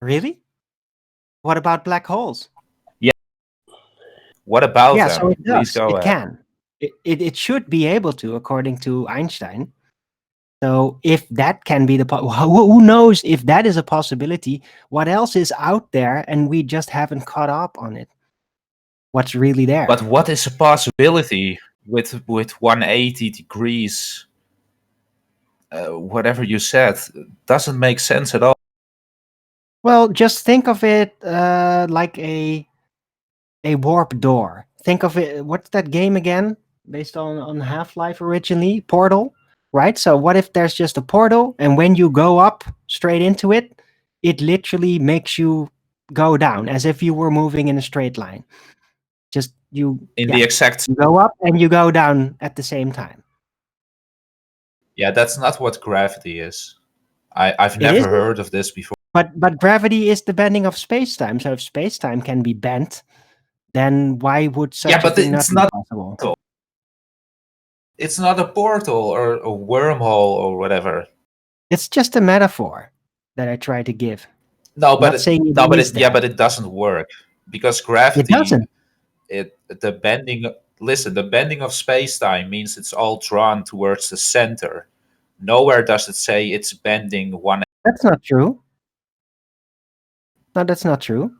Really? What about black holes? What about Yeah, them? so it Please does. go It ahead. can. It should be able to, according to Einstein. So if that can be the... Who knows if that is a possibility? What else is out there and we just haven't caught up on it? What's really there? But what is a possibility with 180 degrees? Whatever you said doesn't make sense at all. Well, just think of it like a warp door. Think of it. What's that game again? Based on Half-Life originally, Portal, right? So what if there's just a portal, and when you go up straight into it, it literally makes you go down as if you were moving in a straight line. Just you The exact... you go up and you go down at the same time. Yeah, that's not what gravity is. I've It never isn't? heard of this before. But gravity is the bending of space-time. So if space-time can be bent, then why would such Yeah, a but thing it's not be not possible? It's not a portal or a wormhole or whatever. It's just a metaphor that I try to give. No, but Not saying it but is it, yeah, that. but it doesn't work because It gravity. doesn't. The bending. Listen, the bending of space-time means it's all drawn towards the center. Nowhere does it say it's bending one. That's not true. No, that's not true.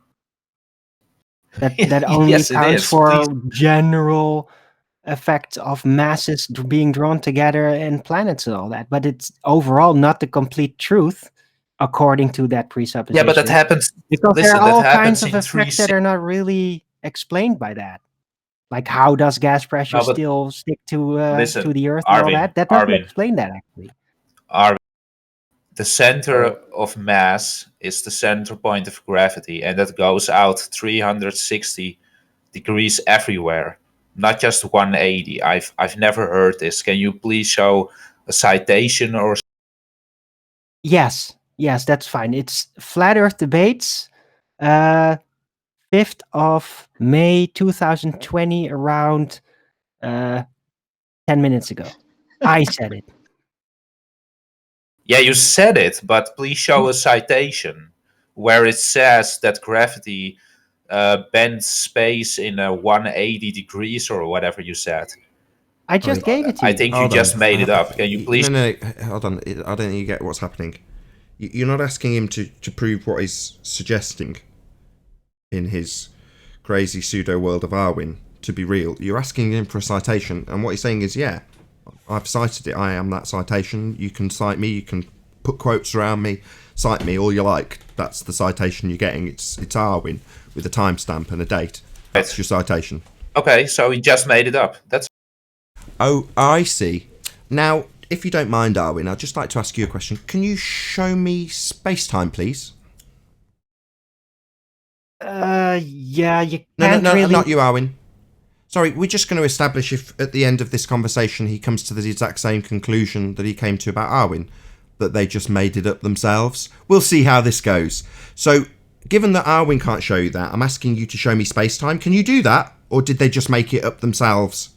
That only Yes, it counts is. for Please. general effects of masses being drawn together and planets and all that. But it's overall not the complete truth, according to that presupposition. Yeah, but that happens because listen, there are that all happens kinds of in three effects that are not really explained by that. Like how does gas pressure No, but still stick to listen, the Earth and all Arvin, that? That doesn't Arvin. explain that actually. The center of mass is the center point of gravity, and that goes out 360 degrees everywhere, not just 180. I've never heard this. Can you please show a citation or? Yes, that's fine. It's Flat Earth Debates, 5th of May 2020, around 10 minutes ago. I said it. Yeah, you said it, but please show a citation where it says that gravity bends space in a 180 degrees or whatever you said. I just gave it to you. I think you just made it up. Can you please? No, hold on. I don't think you get what's happening. You're not asking him to prove what he's suggesting in his crazy pseudo world of Arwin to be real. You're asking him for a citation, and what he's saying is, yeah, I've cited it. I am that citation. You can cite me. You can put quotes around me. Cite me all you like. That's the citation you're getting. It's Arwin with a timestamp and a date. That's your citation. Okay, so he just made it up. That's. Oh, I see. Now, if you don't mind, Arwin, I'd just like to ask you a question. Can you show me space-time, please? Yeah, you No, can't really... not you, Arwin. Sorry, we're just going to establish if at the end of this conversation he comes to the exact same conclusion that he came to about Arwin. that they just made it up themselves? We'll see how this goes. So, given that Arwin can't show you that, I'm asking you to show me space-time. Can you do that? Or did they just make it up themselves?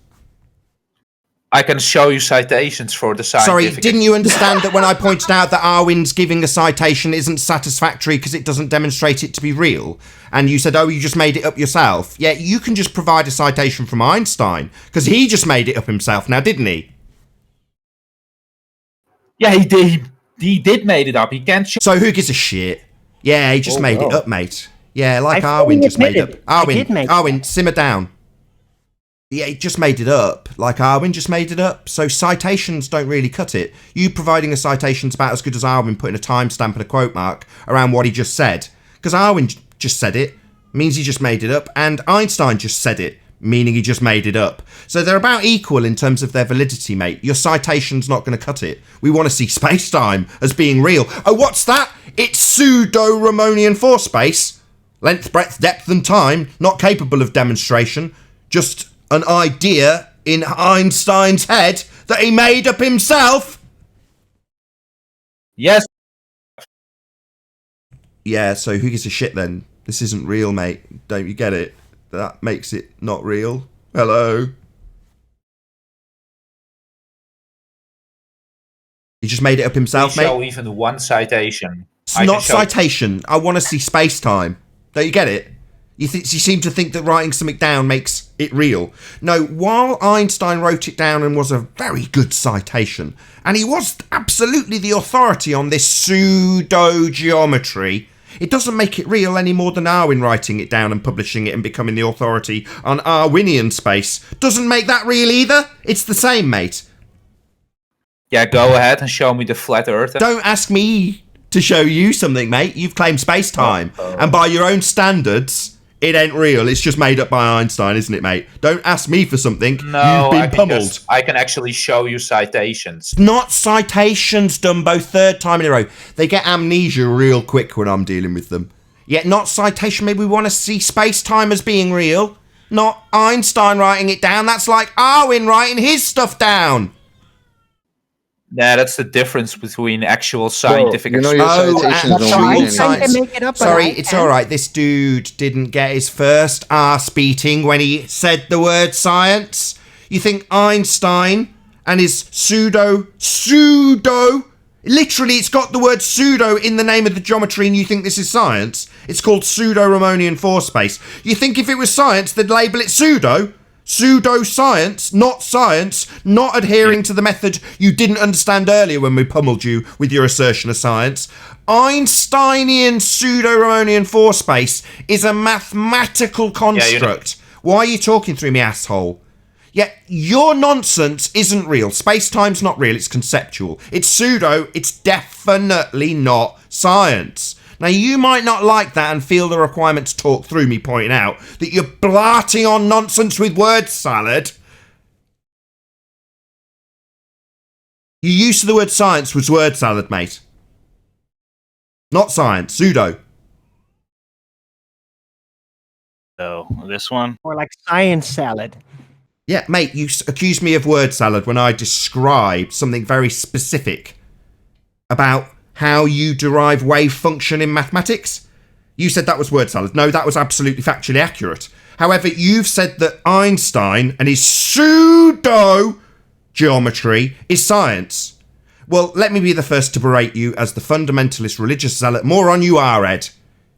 I can show you citations for the scientific... Sorry, didn't you understand that when I pointed out that Arwin's giving a citation isn't satisfactory because it doesn't demonstrate it to be real? And you said, oh, you just made it up yourself. Yeah, you can just provide a citation from Einstein because he just made it up himself now, didn't he? Yeah, he did made it up. He can't show... So who gives a shit? Yeah, he just made it up, mate. Yeah, like Arwin just made up. Arwin, simmer down. Yeah, he just made it up, like Arwin just made it up. So citations don't really cut it. You providing a citation's about as good as Arwin putting a timestamp and a quote mark around what he just said. Because Arwin just said it, means he just made it up, and Einstein just said it, meaning he just made it up. So they're about equal in terms of their validity, mate. Your citation's not going to cut it. We want to see space-time as being real. Oh, what's that? It's pseudo-Ramonian force space. Length, breadth, depth, and time, not capable of demonstration. Just an idea in Einstein's head that he made up himself. Yes. Yeah, so who gives a shit then? This isn't real, mate. Don't you get it? That makes it not real. Hello? He just made it up himself, mate? Show even one citation. It's not citation. I want to see space-time. Don't you get it? You seem to think that writing something down makes it real. No, while Einstein wrote it down and was a very good citation, and he was absolutely the authority on this pseudo-geometry, it doesn't make it real any more than Arwin writing it down and publishing it and becoming the authority on Arwinian space. Doesn't make that real either. It's the same, mate. Yeah, go ahead and show me the flat earth. Don't ask me to show you something, mate. You've claimed space-time. And by your own standards, it ain't real. It's just made up by Einstein, isn't it, mate? Don't ask me for something. No, you've been pummeled. I can actually show you citations. Not citations, Dumbo, third time in a row. They get amnesia real quick when I'm dealing with them. Yet not citation. Maybe we want to see space-time as being real. Not Einstein writing it down. That's like Arwin writing his stuff down. Yeah, that's the difference between actual scientific... Well, you know your citations don't mean anything. Sorry, it's alright. This dude didn't get his first arse beating when he said the word science. You think Einstein and his pseudo... Literally, it's got the word pseudo in the name of the geometry and you think this is science? It's called pseudo-Ramonian force space. You think if it was science, they'd label it pseudo? Pseudo-science, not adhering to the method you didn't understand earlier when we pummeled you with your assertion of science. Einsteinian pseudo-Ramonian force space is a mathematical construct. Why are you talking through me, asshole? Yet your nonsense isn't real. Space-time's not real, it's conceptual. It's pseudo, it's definitely not science. Now, you might not like that and feel the requirement to talk through me pointing out that you're blarting on nonsense with word salad. Your use of the word science was word salad, mate. Not science, pseudo. So, this one? Or like science salad. Yeah, mate, you accused me of word salad when I described something very specific about how you derive wave function in mathematics. You said that was word salad. No, that was absolutely factually accurate. However, you've said that Einstein and his pseudo-geometry is science. Well, let me be the first to berate you as the fundamentalist religious zealot moron you are, Ed.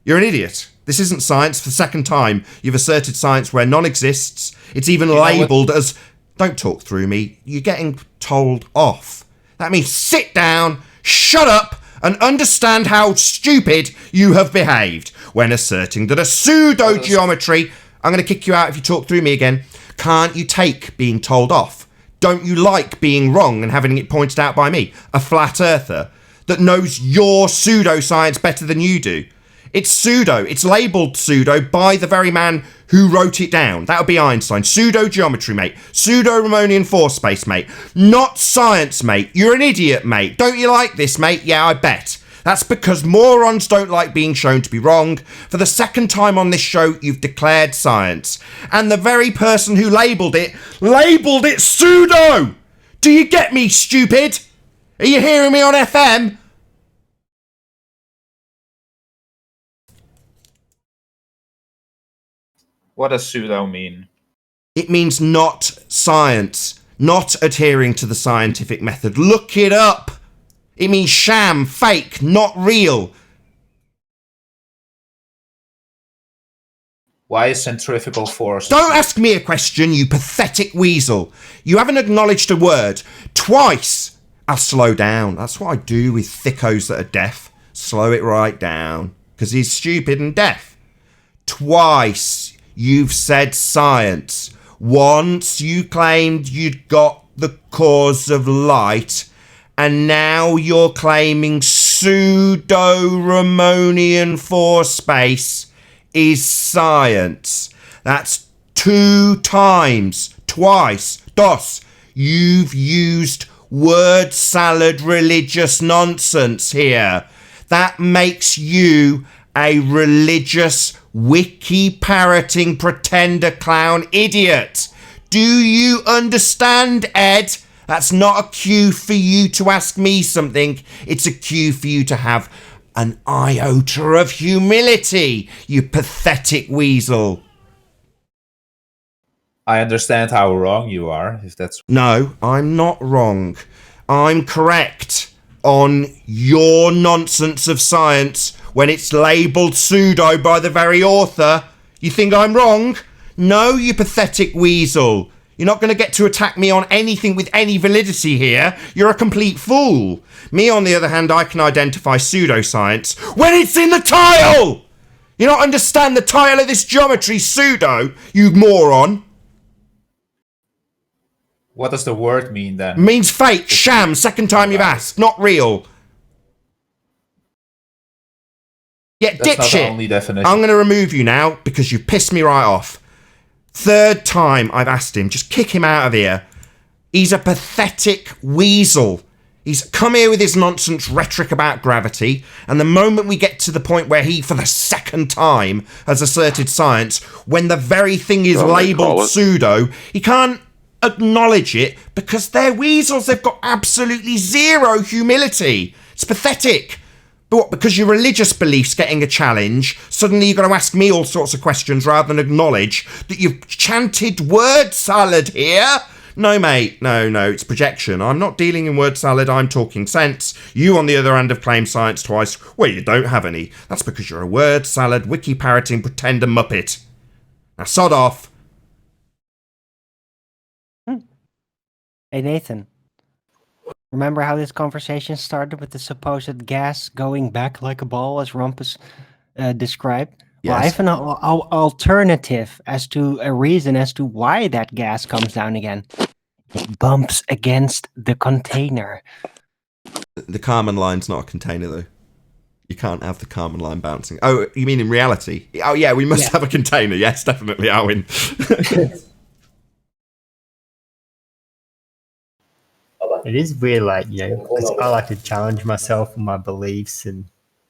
You're an idiot. This isn't science. For the second time, you've asserted science where none exists. It's even labelled as... Don't talk through me. You're getting told off. That means sit down, shut up, and understand how stupid you have behaved when asserting that a pseudo-geometry... I'm going to kick you out if you talk through me again. Can't you take being told off? Don't you like being wrong and having it pointed out by me, a flat earther, that knows your pseudoscience better than you do? It's pseudo. It's labelled pseudo by the very man who wrote it down. That would be Einstein. Pseudo-geometry, mate. Pseudo-Ramonian force space, mate. Not science, mate. You're an idiot, mate. Don't you like this, mate? Yeah, I bet. That's because morons don't like being shown to be wrong. For the second time on this show, you've declared science. And the very person who labelled it pseudo! Do you get me, stupid? Are you hearing me on FM? What does pseudo mean? It means not science, not adhering to the scientific method. Look it up. It means sham, fake, not real. Why is centrifugal force? Don't ask me a question, you pathetic weasel. You haven't acknowledged a word. Twice. I'll slow down. That's what I do with thickos that are deaf. Slow it right down. Because he's stupid and deaf. Twice you've said science. Once you claimed you'd got the cause of light. And now you're claiming pseudo-Ramonian force space is science. That's 2 times, twice, dos. You've used word salad religious nonsense here. That makes you a religious wiki parroting pretender clown idiot. Do you understand, Ed? That's not a cue for you to ask me something. It's a cue for you to have an iota of humility, you pathetic weasel. I understand how wrong you are, if that's... No, I'm not wrong. I'm correct on your nonsense of science when it's labelled pseudo by the very author. You think I'm wrong? No, you pathetic weasel. You're not going to get to attack me on anything with any validity here. You're a complete fool. Me, on the other hand, I can identify pseudoscience when it's in the tile! You don't understand the tile of this geometry, pseudo, you moron. What does the word mean then? It means fake, sham, second time you've asked, not real. Yeah, That's not the dipshit. only definition. I'm going to remove you now because you've pissed me right off. 3rd time I've asked him, just kick him out of here. He's a pathetic weasel. He's come here with his nonsense rhetoric about gravity, and the moment we get to the point where he, for the 2nd time, has asserted science, when the very thing is labelled pseudo, he can't acknowledge it because they're weasels. They've got absolutely zero humility. It's pathetic. But what, because your religious belief's getting a challenge, suddenly you're going to ask me all sorts of questions rather than acknowledge that you've chanted word salad here? No, mate. No, it's projection. I'm not dealing in word salad. I'm talking sense. You, on the other hand, have claimed science twice. Well, you don't have any. That's because you're a word salad, wiki parroting pretender muppet. Now, sod off. Hey, Nathan. Remember how this conversation started with the supposed gas going back like a ball, as Rumpus described? Yes. Well, I have an alternative as to a reason as to why that gas comes down again. It bumps against the container. The Kármán line's not a container, though. You can't have the Kármán line bouncing. Oh, you mean in reality? Oh, yeah, we must have a container. Yes, definitely, Alwyn. It is weird, like, because I like to challenge myself and my beliefs and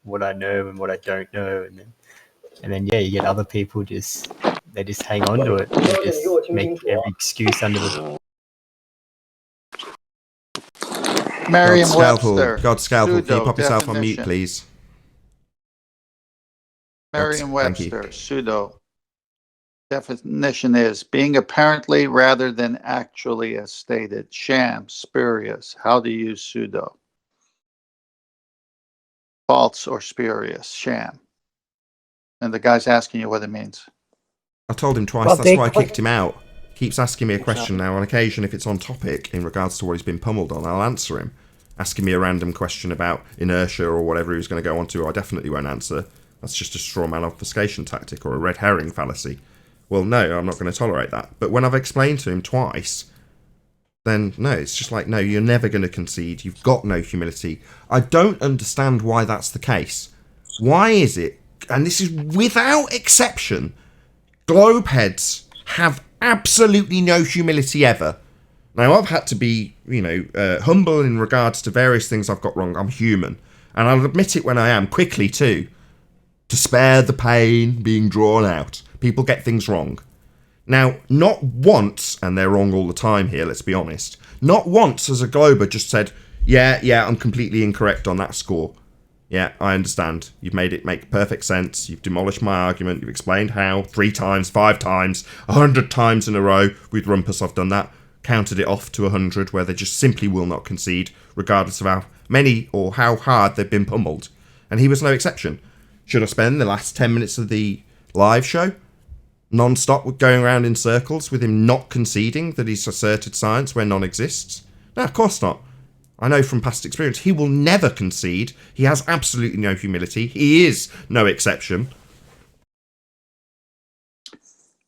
what I know and what I don't know, and then you get other people just hang on to it. They just make every excuse under the... Merriam-Webster. God Scalpel, can you pop yourself on Pseudo mute, please? Merriam-Webster, pseudo. Definition is being apparently rather than actually as stated. Sham, spurious. How to use pseudo. False or spurious, sham. And the guy's asking you what it means. I told him twice, that's why I kicked him out. He keeps asking me a question now on occasion if it's on topic in regards to what he's been pummeled on. I'll answer him. Asking me a random question about inertia or whatever he was going to go on to, I definitely won't answer. That's just a straw man obfuscation tactic or a red herring fallacy. Well, no, I'm not going to tolerate that. But when I've explained to him twice, then no, it's just like, no, you're never going to concede. You've got no humility. I don't understand why that's the case. Why is it, and this is without exception, globeheads have absolutely no humility ever. Now, I've had to be, humble in regards to various things I've got wrong. I'm human. And I'll admit it when I am, quickly too. To spare the pain being drawn out. People get things wrong. Now, not once, and they're wrong all the time here, let's be honest, not once has a glober just said, Yeah, I'm completely incorrect on that score. Yeah, I understand. You've made it make perfect sense. You've demolished my argument. You've explained how 3 times, 5 times, 100 times in a row. With Rumpus, I've done that. Counted it off to 100, where they just simply will not concede, regardless of how many or how hard they've been pummeled. And he was no exception. Should I spend the last 10 minutes of the live show non-stop going around in circles with him not conceding that he's asserted science where none exists? No, of course not. I know from past experience he will never concede. He has absolutely no humility. He is no exception.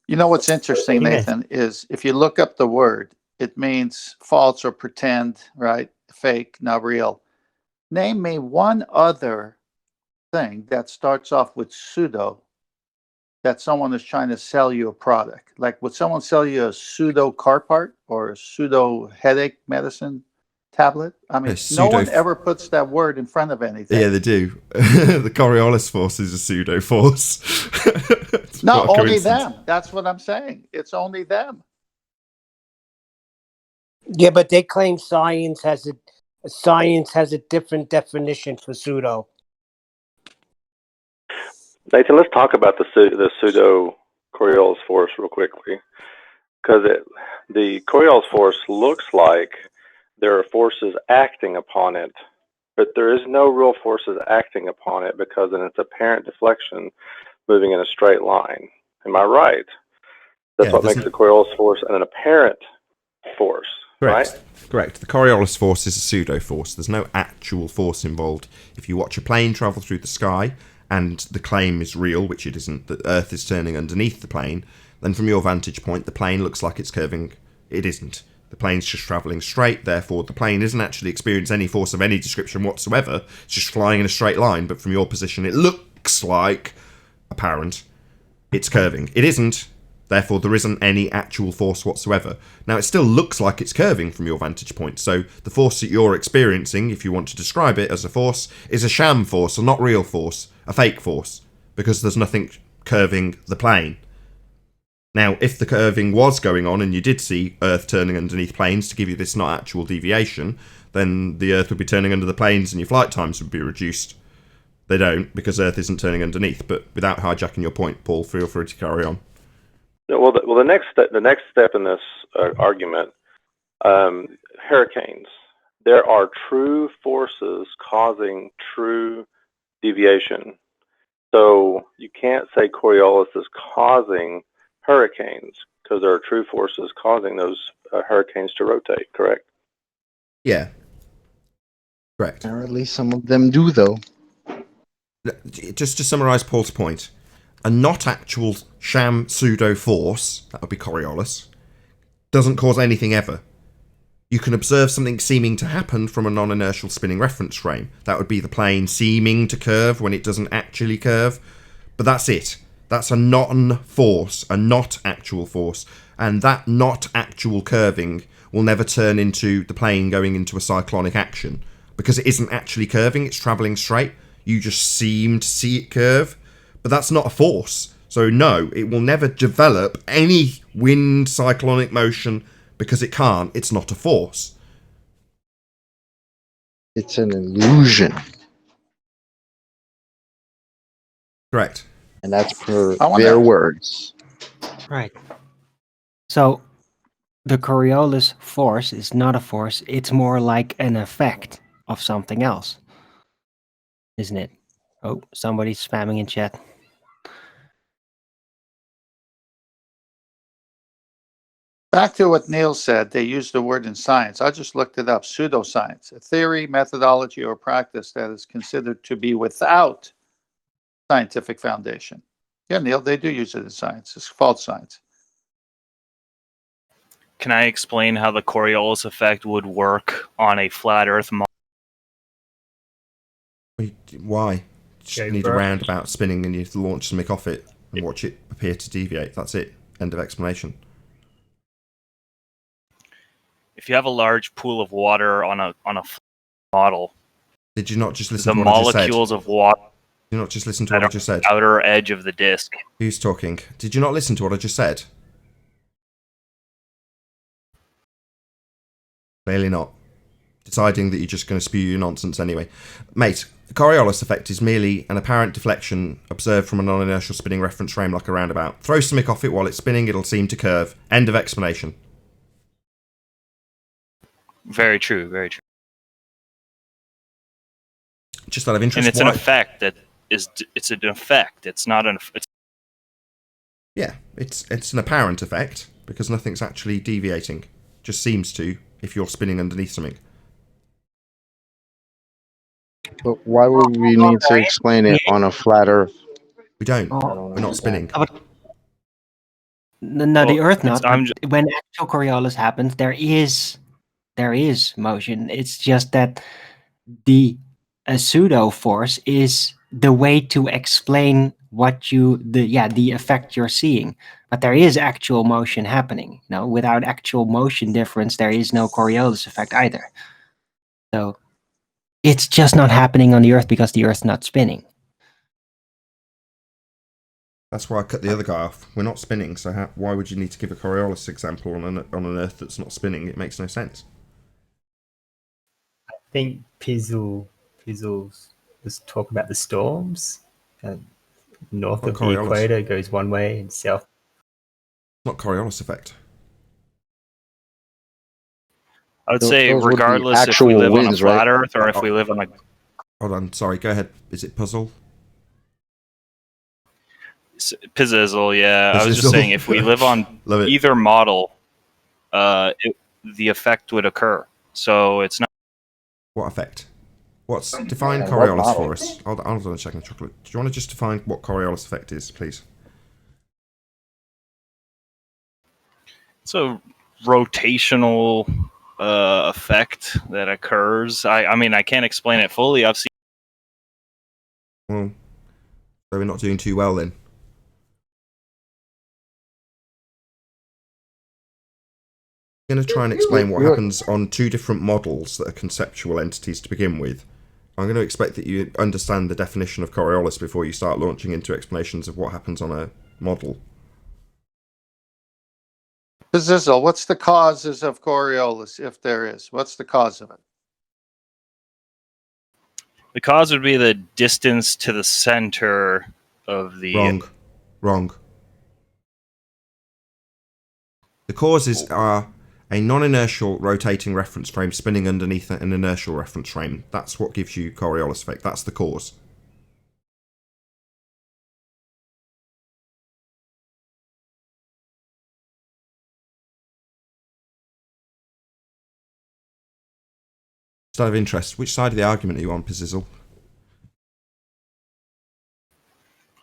You know what's interesting, Nathan, is if you look up the word, it means false or pretend, right? Fake, not real. Name me one other thing that starts off with pseudo that someone is trying to sell you a product. Like, would someone sell you a pseudo car part or a pseudo headache medicine tablet? I mean, no one ever puts that word in front of anything. Yeah, they do. The Coriolis force is a pseudo force. Not only them. That's what I'm saying. It's only them. Yeah, but they claim science has a different definition for pseudo. Nathan, let's talk about the pseudo Coriolis force real quickly, because the Coriolis force looks like there are forces acting upon it, but there is no real forces acting upon it because in its apparent deflection, moving in a straight line. Am I right? That's what makes the Coriolis force an apparent force, Correct. right? Correct. The Coriolis force is a pseudo force. There's no actual force involved. If you watch a plane travel through the sky and the claim is real, which it isn't, that Earth is turning underneath the plane, then from your vantage point, the plane looks like it's curving. It isn't. The plane's just travelling straight, therefore the plane isn't actually experiencing any force of any description whatsoever. It's just flying in a straight line, but from your position, it looks like apparent. It's curving. It isn't. Therefore, there isn't any actual force whatsoever. Now, it still looks like it's curving from your vantage point. So the force that you're experiencing, if you want to describe it as a force, is a sham force, a not real force, a fake force, because there's nothing curving the plane. Now, if the curving was going on and you did see Earth turning underneath planes to give you this not actual deviation, then the Earth would be turning under the planes and your flight times would be reduced. They don't, because Earth isn't turning underneath. But without hijacking your point, Paul, feel free to carry on. Well, the next step in this argument, hurricanes. There are true forces causing true deviation. So you can't say Coriolis is causing hurricanes because there are true forces causing those hurricanes to rotate. Correct? Yeah. Correct. Apparently, some of them do, though. Just to summarise Paul's point, a not actual sham pseudo force, that would be Coriolis, doesn't cause anything ever. You can observe something seeming to happen from a non-inertial spinning reference frame. That would be the plane seeming to curve when it doesn't actually curve. But that's it. That's a non-force, a not actual force. And that not actual curving will never turn into the plane going into a cyclonic action. Because it isn't actually curving, it's travelling straight. You just seem to see it curve. But that's not a force. So no, it will never develop any wind cyclonic motion because it can't. It's not a force. It's an illusion. Correct. And that's per their words. Right. So the Coriolis force is not a force. It's more like an effect of something else. Isn't it? Oh, somebody's spamming in chat. Back to what Neil said, they use the word in science. I just looked it up. Pseudoscience, a theory, methodology, or practice that is considered to be without scientific foundation. Yeah, Neil, they do use it in science. It's false science. Can I explain how the Coriolis effect would work on a flat Earth model? Why? Just need a roundabout spinning and you launch something off it and watch it appear to deviate. That's it. End of explanation. If you have a large pool of water on a model, did you not just listen to the what I just said? molecules of water. Did you not just listen to what I just said? Outer edge of the disk. Who's talking? Did you not listen to what I just said? Clearly not. deciding that you're just going to spew your nonsense anyway. Mate, the Coriolis effect is merely an apparent deflection observed from a non-inertial spinning reference frame like a roundabout. Throw something off it while it's spinning, it'll seem to curve. End of explanation. Very true. Very true. Just out of interest, And it's an effect that is. It's an effect. It's not an. Yeah, it's an apparent effect because nothing's actually deviating. Just seems to if you're spinning underneath something. But why would we need to explain it on a flat Earth? We don't. We're not spinning. No, the Earth not. I'm When actual Coriolis happens, there is motion. It's just that the pseudo force is the way to explain the effect you're seeing. But there is actual motion happening. Without actual motion difference, there is no Coriolis effect either. So it's just not happening on the Earth because the Earth's not spinning. That's why I cut the other guy off. We're not spinning, so why would you need to give a Coriolis example on an Earth that's not spinning? It makes no sense. I think Pizzle was talking about the storms. North of the equator goes one way and south. Not Coriolis effect. I would say Those would be regardless if we actual live on a winds, flat right? Earth or if we live on a. Hold on, sorry, go ahead. Is it puzzle? Pizzizzle, yeah. I was just Pizzizzle. saying if we live on Love it. either model, the effect would occur. So it's not. What effect? Define what Coriolis model? for us? Hold on a second, Chocolate. Do you want to just define what Coriolis effect is, please? It's a rotational effect that occurs. I mean, I can't explain it fully. I've seen. Well, so we're not doing too well then. I'm going to try and explain what happens on two different models that are conceptual entities to begin with. I'm going to expect that you understand the definition of Coriolis before you start launching into explanations of what happens on a model. Pizzizzle, what's the causes of Coriolis, if there is? What's the cause of it? The cause would be the distance to the center of the. Wrong. The causes are a non-inertial rotating reference frame spinning underneath an inertial reference frame. That's what gives you Coriolis effect. That's the cause. Just out of interest, which side of the argument are you on, Pizzizzle?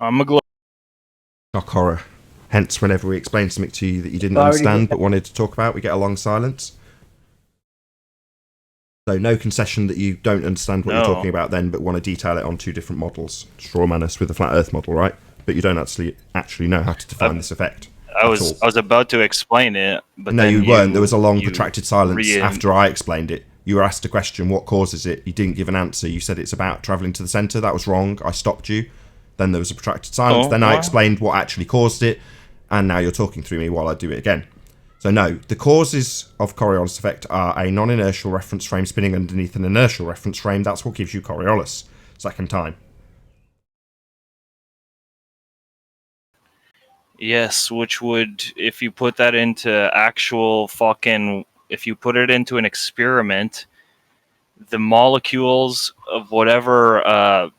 I'm a glow. Shock horror. Hence, whenever we explain something to you that you didn't understand but wanted to talk about, we get a long silence. So no concession that you don't understand what you're talking about then, but want to detail it on two different models. Straw man us with the flat Earth model, right? But you don't actually know how to define this effect. I was about to explain it, but no, then you weren't. There was a long, protracted silence re- after I explained it. You were asked a question, what causes it? You didn't give an answer. You said it's about travelling to the centre. That was wrong. I stopped you. Then there was a protracted silence. Then I explained what actually caused it. And now you're talking through me while I do it again. So no, the causes of Coriolis effect are a non-inertial reference frame spinning underneath an inertial reference frame. That's what gives you Coriolis. Second time. Yes, which would, if you put that into actual if you put it into an experiment, the molecules of whatever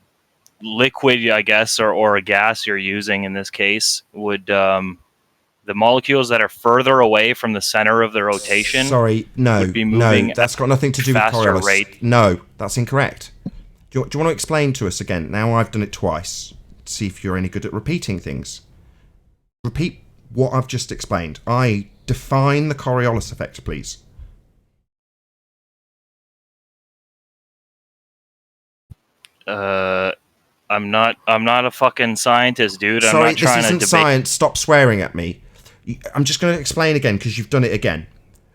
liquid, I guess, or a gas you're using in this case, would the molecules that are further away from the center of the rotation. Would be moving that's got nothing to do with Coriolis. Rate. No, that's incorrect. Do you want to explain to us again? Now I've done it twice. See if you're any good at repeating things. Repeat what I've just explained. Define the Coriolis effect, please. I'm not a fucking scientist, dude. Sorry, I'm not trying this isn't to debate. science. Stop swearing at me. I'm just going to explain again because you've done it again.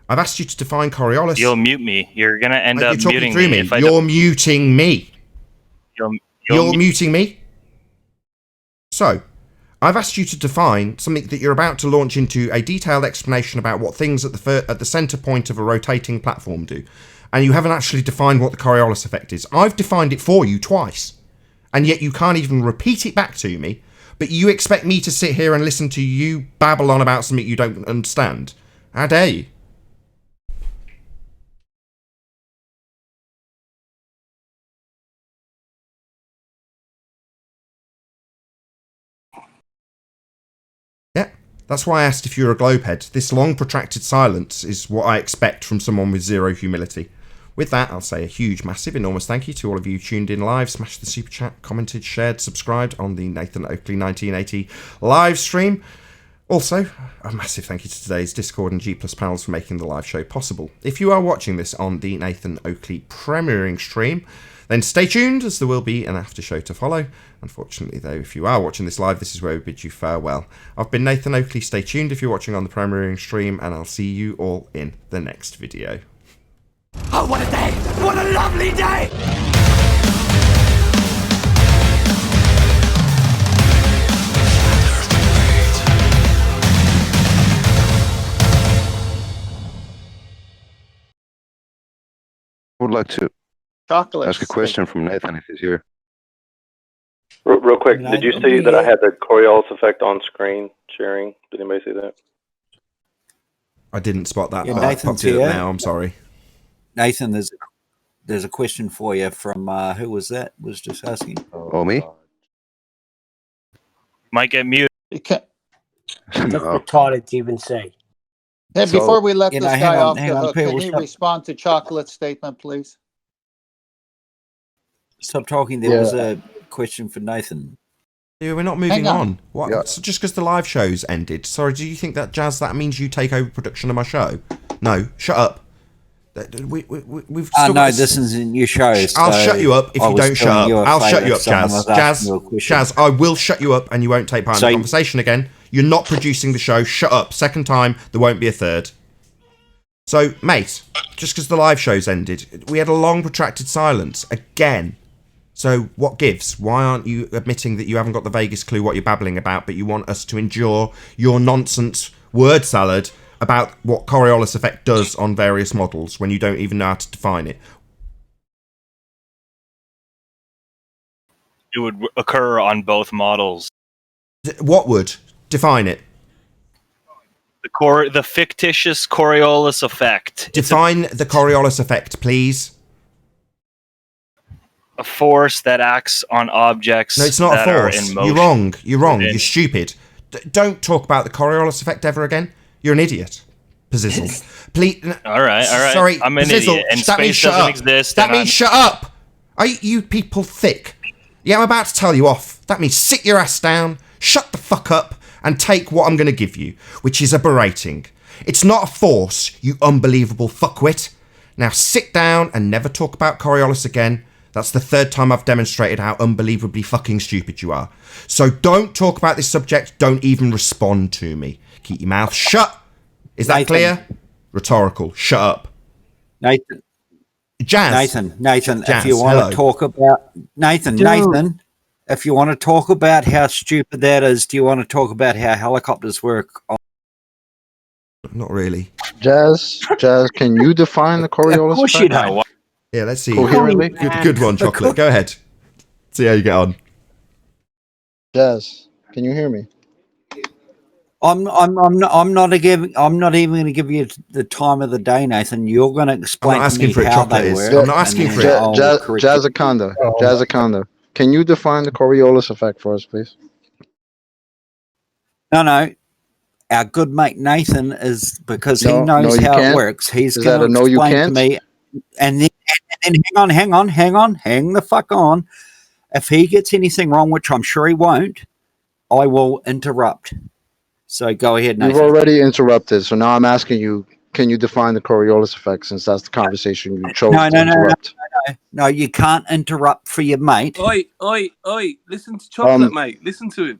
I've asked you to define Coriolis. You'll mute me. You're gonna end up muting through me. You're muting me. You're muting me. So, I've asked you to define something that you're about to launch into a detailed explanation about what things at the center point of a rotating platform do. and you haven't actually defined what the Coriolis effect is. I've defined it for you twice, and yet you can't even repeat it back to me, but you expect me to sit here and listen to you babble on about something you don't understand. How dare you? Yeah, that's why I asked if you're a globehead. This long protracted silence is what I expect from someone with zero humility. With that, I'll say a huge, massive, enormous thank you to all of you tuned in live, smashed the super chat, commented, shared, subscribed on the Nathan Oakley 1980 live stream. Also, a massive thank you to today's Discord and G Plus panels for making the live show possible. If you are watching this on the Nathan Oakley premiering stream, then stay tuned, as there will be an after show to follow. Unfortunately, though, if you are watching this live, this is where we bid you farewell. I've been Nathan Oakley. Stay tuned if you're watching on the premiering stream, and I'll see you all in the next video. Oh, what a day! What a lovely day! I would like to ask a question from Nathan if he's here. Real quick, did you see that I had the Coriolis effect on screen sharing? Did anybody see that? I didn't spot that. Yeah, I've popped it up now. I'm sorry. Nathan, there's a question for you from who was that? Was just asking. Oh, me? Might get muted. You can't. That's retarded to even say. Hey, So, before we let you this know, guy off hang the on, hook, Peter, can we'll he stop- respond to Chocolate's statement, please? Stop talking. There was a question for Nathan. Yeah, we're not moving Hang on. on. What? Yeah. So just because the live show's ended. Sorry, do you think that, Jazz, that means you take over production of my show? No, shut up. We've still No, got this isn't your show. I'll so shut you up if I you was don't shut doing up. you a I'll shut favour you if up, someone Jazz. was asking you a question. Jazz, I will shut you up and you won't take part in the conversation again. You're not producing the show. Shut up. Second time, there won't be a third. So, mate, just because the live show's ended, we had a long protracted silence again. So what gives? Why aren't you admitting that you haven't got the vaguest clue what you're babbling about, but you want us to endure your nonsense word salad about what Coriolis effect does on various models when you don't even know how to define it? It would occur on both models. What would? Define it. The fictitious Coriolis effect. Define the Coriolis effect, please. A force that acts on objects. No, it's not a that are force. in motion. You're wrong. You're wrong. Within- You're stupid. Don't talk about the Coriolis effect ever again. You're an idiot. Pazizzle. Please. All right. Sorry, I'm an Pazizzle, idiot, and that means space shut doesn't up. exist. That means shut up. Are you people thick? Yeah, I'm about to tell you off. That means sit your ass down, shut the fuck up, and take what I'm going to give you, which is a berating. It's not a force, you unbelievable fuckwit. Now sit down and never talk about Coriolis again. That's the third time I've demonstrated how unbelievably fucking stupid you are. So don't talk about this subject, don't even respond to me. Keep your mouth shut. Is that Nathan. clear? Rhetorical. Shut up. Nathan. Jazz. Nathan, Jazz, if you want hello. to talk about Nathan, if you want to talk about how stupid that is, do you want to talk about how helicopters work? Not really. Jazz, can you define the Coriolis Of course effect? you don't. Yeah, let's see. Coherently? Good one, Chocolate. Go ahead. See how you get on. Jazz, can you hear me? I'm not even going to give you the time of the day, Nathan. You're going to explain I'm not to asking me for it, how Chocolate they is. work. I'm not asking for it. Jazzaconda, can you define the Coriolis effect for us, please? No. Our good mate Nathan is because he No, knows you how can't. it works. He's Is going that to a no, you explain to can't? me. And then hang the fuck on. If he gets anything wrong, which I'm sure he won't, I will interrupt. So go ahead, Nathan. You've already interrupted, so now I'm asking you, can you define the Coriolis effect since that's the conversation you chose to interrupt? No, you can't interrupt for your mate. Oi! Listen to Chocolate, mate. Listen to him.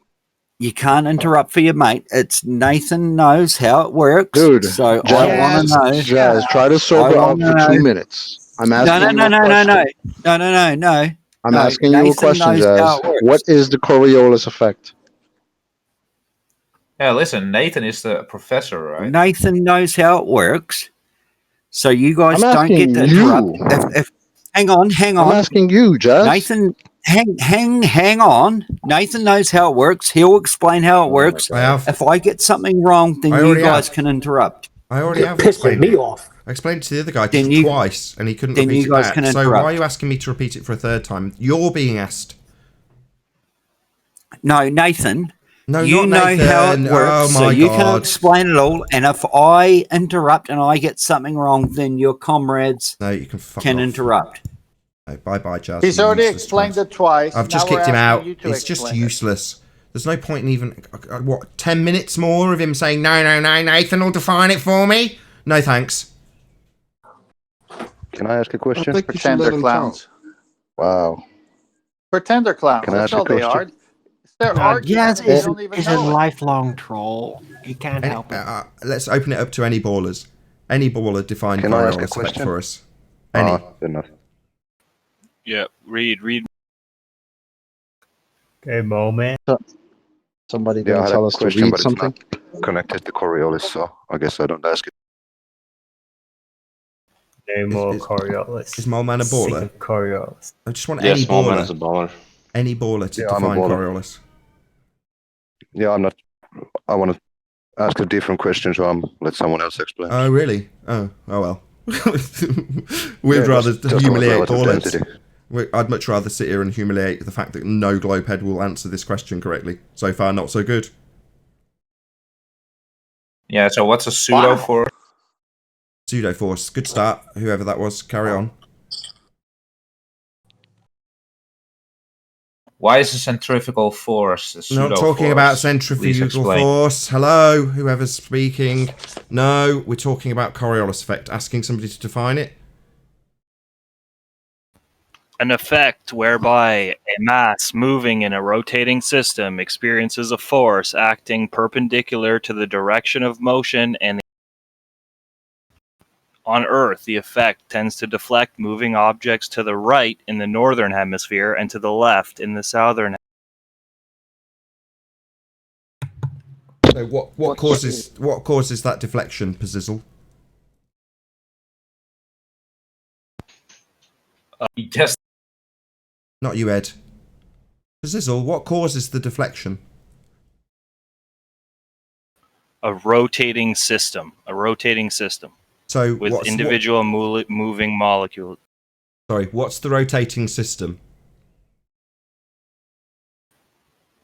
You can't interrupt for your mate. It's Nathan knows how it works. Dude, so Jazz, I want to know. Jazz, try to sober up for 2 minutes. I'm asking No. you a question. No. I'm asking you a Nathan question, knows Jazz. how it works. What is the Coriolis effect? Yeah, listen, Nathan is the professor, right? Nathan knows how it works. So you guys I'm don't get to asking interrupt. you. If hang on. I'm asking you, Jazz. Nathan, hang on. Nathan knows how it works. He'll explain how it works. If I get something wrong, then you guys can interrupt. I already have pissing explained me it. off. I explained it to the other guy Then you- twice, and he couldn't then repeat you it guys back. can So why interrupt. are you asking me to repeat it for a third time? You're being asked. No, Nathan. No, you not know Nathan. how it works, Oh so my you can God. explain it all. And if I interrupt and I get something wrong, then your comrades No, you can fuck can off. interrupt. No, bye-bye, Jazz. He's you already useless explained twat. it twice. I've just Now we're kicked him asking out. you to It's just explain it. useless. There's no point in even... What, 10 minutes more of him saying, no, Nathan will define it for me? No, thanks. Can I ask a question? I think you should Pretender let him clowns. talk. Wow. Pretender clowns. Can I That's ask a all they question? are. It's their No, argument. Jazz and they is don't even a know it. lifelong troll. You can't help it. Let's open it up to any ballers. Any baller define Can I ask a Coriolis effect question? for us. Any. Good enough. Yeah, read. Go, Mole Man. Somebody Yeah, I gonna had tell a us to question, read but it's something? not connected to Coriolis, so I guess I don't ask it. No more Coriolis. Is Mole Man a Sick baller? of Coriolis. I just want Yeah, any small man baller. is a baller. Any baller to Yeah, I'm a define baller. Coriolis. Yeah, I'm not. I want to ask a different question, so I'm let someone else explain. Oh, really? Oh well. We'd Yeah, rather just about humiliate relative ballers. density. I'd much rather sit here and humiliate the fact that no globehead will answer this question correctly. So far, not so good. Yeah, so what's a pseudo for? Pseudo force. Good start. Whoever that was, carry on. Why is a centrifugal force a pseudo Not talking force? about Please centrifugal explain. force. Hello, whoever's speaking. No, we're talking about Coriolis effect. Asking somebody to define it. An effect whereby a mass moving in a rotating system experiences a force acting perpendicular to the direction of motion, and on Earth, the effect tends to deflect moving objects to the right in the northern hemisphere and to the left in the southern. So what causes that deflection, Pazizzle? Just Not you, Ed. Pazizzle, what causes the deflection? A rotating system. So With individual moving molecules. Sorry, what's the rotating system?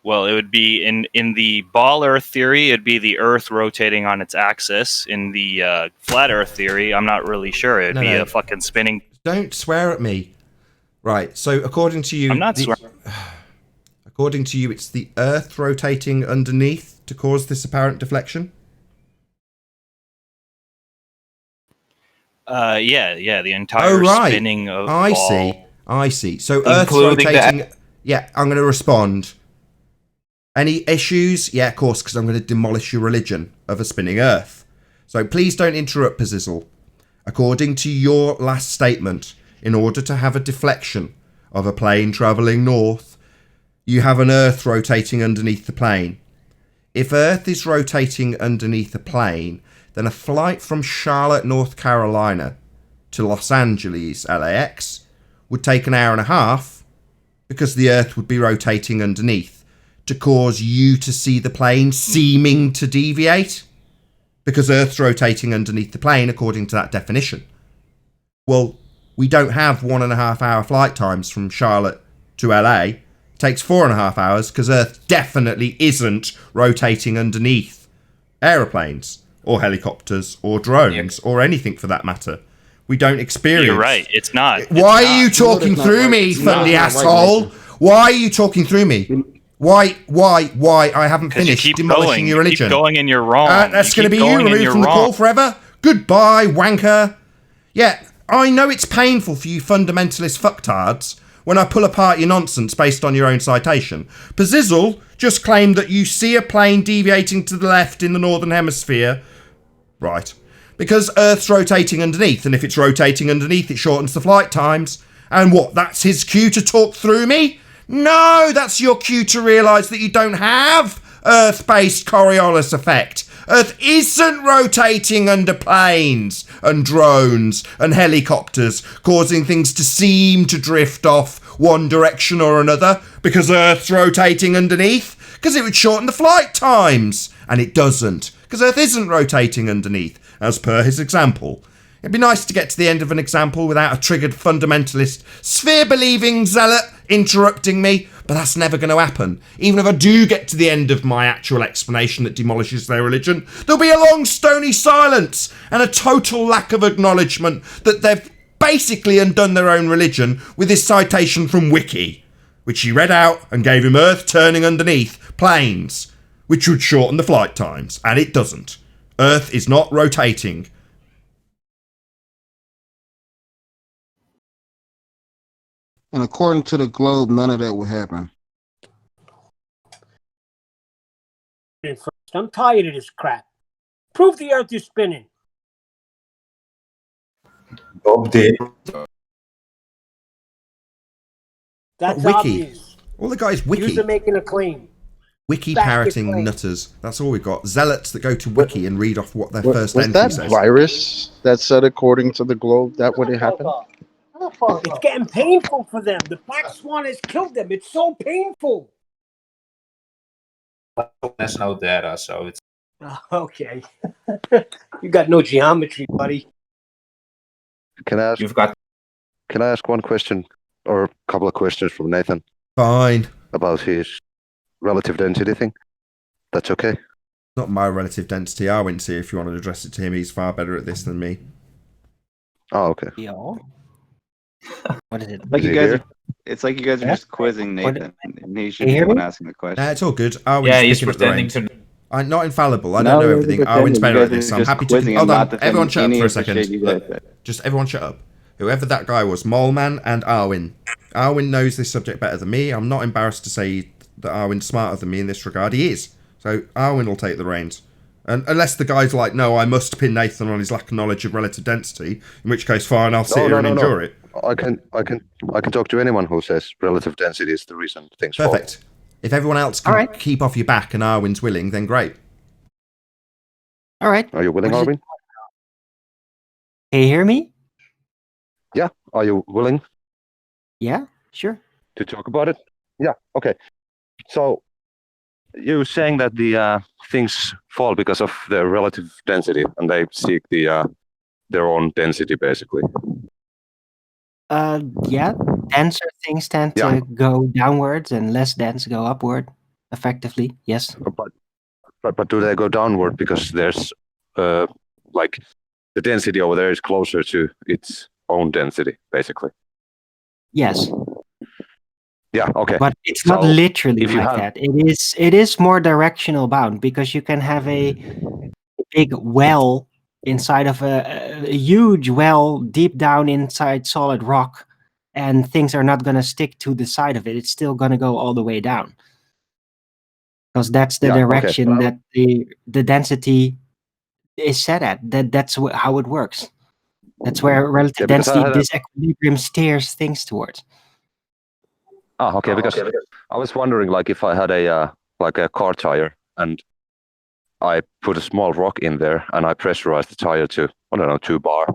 Well, it would be in the ball Earth theory, it'd be the Earth rotating on its axis. In the flat Earth theory, I'm not really sure. It'd be a fucking spinning. Don't swear at me. Right. So according to you, I'm not swearing. According to you, it's the Earth rotating underneath to cause this apparent deflection. Yeah, the entire spinning of I ball. see. So Earth's Including rotating. Yeah, I'm going to respond. Any issues? Yeah, of course, because I'm going to demolish your religion of a spinning Earth. So please don't interrupt, Pazizzle. According to your last statement, in order to have a deflection of a plane travelling north, you have an Earth rotating underneath the plane. If Earth is rotating underneath a plane, then a flight from Charlotte, North Carolina to Los Angeles, LAX, would take an hour and a half because the Earth would be rotating underneath to cause you to see the plane seeming to deviate because Earth's rotating underneath the plane according to that definition. Well, we don't have 1.5 hour flight times from Charlotte to LA. It takes 4.5 hours because Earth definitely isn't rotating underneath aeroplanes or helicopters or drones or anything for that matter. We don't experience. You're right. It's not. Why are you talking through me, funny asshole? Why are you talking through me? Why? I haven't finished demolishing your religion. You keep going and you're wrong. That's going to be you removed from the call forever. Goodbye, wanker. Yeah, I know it's painful for you fundamentalist fucktards when I pull apart your nonsense based on your own citation. Pazizzle just claimed that you see a plane deviating to the left in the northern hemisphere. Right. Because Earth's rotating underneath, and if it's rotating underneath, it shortens the flight times. And what, that's his cue to talk through me? No, that's your cue to realise that you don't have Earth-based Coriolis effect. Earth isn't rotating under planes and drones and helicopters, causing things to seem to drift off one direction or another because Earth's rotating underneath, because it would shorten the flight times. And it doesn't, because Earth isn't rotating underneath, as per his example. It'd be nice to get to the end of an example without a triggered fundamentalist, sphere-believing zealot interrupting me, but that's never going to happen. Even if I do get to the end of my actual explanation that demolishes their religion, there'll be a long stony silence and a total lack of acknowledgement that they've basically undone their own religion with this citation from Wiki, which he read out and gave him Earth turning underneath planes, which would shorten the flight times, and it doesn't. Earth is not rotating. And according to the globe, none of that would happen. I'm tired of this crap. Prove the Earth is spinning. Bob did. That's Wiki. obvious. All the guys Wiki. User making a claim. Wiki Back parroting your claim. nutters. That's all we've got. Zealots that go to Wiki and read off what their first Was entry that says. virus that said according to the globe that would happen? It's getting painful for them. The black swan has killed them. It's so painful. There's no data, so it's Okay. You got no geometry, buddy. Can I ask? you've got Can I ask one question or a couple of questions from Nathan Fine. about his relative density thing? That's okay. Not my relative density. I went to see if you want to address it to him. He's far better at this than me. Oh, okay. Yeah. What is it? Like Is you he guys here? are, it's like you guys are Yeah? just quizzing What- Nathan, and he should you be hear the one me? asking the question. It's all good. Arwen's yeah, he's picking up the pretending reins. to. I'm not infallible. I No, don't know you're everything. pretending. Arwen's You better guys at are this. I'm just happy to. quizzing him, Hold not on. defending Everyone shut up any for a of the second. shit you guys Look, said. just everyone shut up. Whoever that guy was, Moleman and Arwen. Arwen knows this subject better than me. I'm not embarrassed to say that Arwen's smarter than me in this regard. He is. So Arwen will take the reins. And unless the guy's like, no, I must pin Nathan on his lack of knowledge of relative density, in which case, fine, I'll sit here and endure it. I can talk to anyone who says relative density is the reason things fall. Perfect. If everyone else can keep off your back and Arwen's willing, then great. All right. Are you willing, What is it? Arwen? Can you hear me? Yeah. Are you willing Yeah, sure. to talk about it? Yeah. Okay. So you're saying that the things fall because of their relative density, and they seek the their own density, basically. Yeah, denser things tend to go downwards and less dense go upward, effectively, yes. But do they go downward because there's like the density over there is closer to its own density, basically? Yes. Yeah. Okay. But it's not literally if you like have- that. It is more directional bound because you can have a big well inside of a huge well deep down inside solid rock, and things are not going to stick to the side of it. It's still going to go all the way down because that's the direction that the density is set at. That's how it works. That's where relative because I density, had a- this equilibrium steers things towards. Oh, okay. Because I was wondering, like, if I had a like a car tire and I put a small rock in there and I pressurized the tire to, I don't know, 2 bar,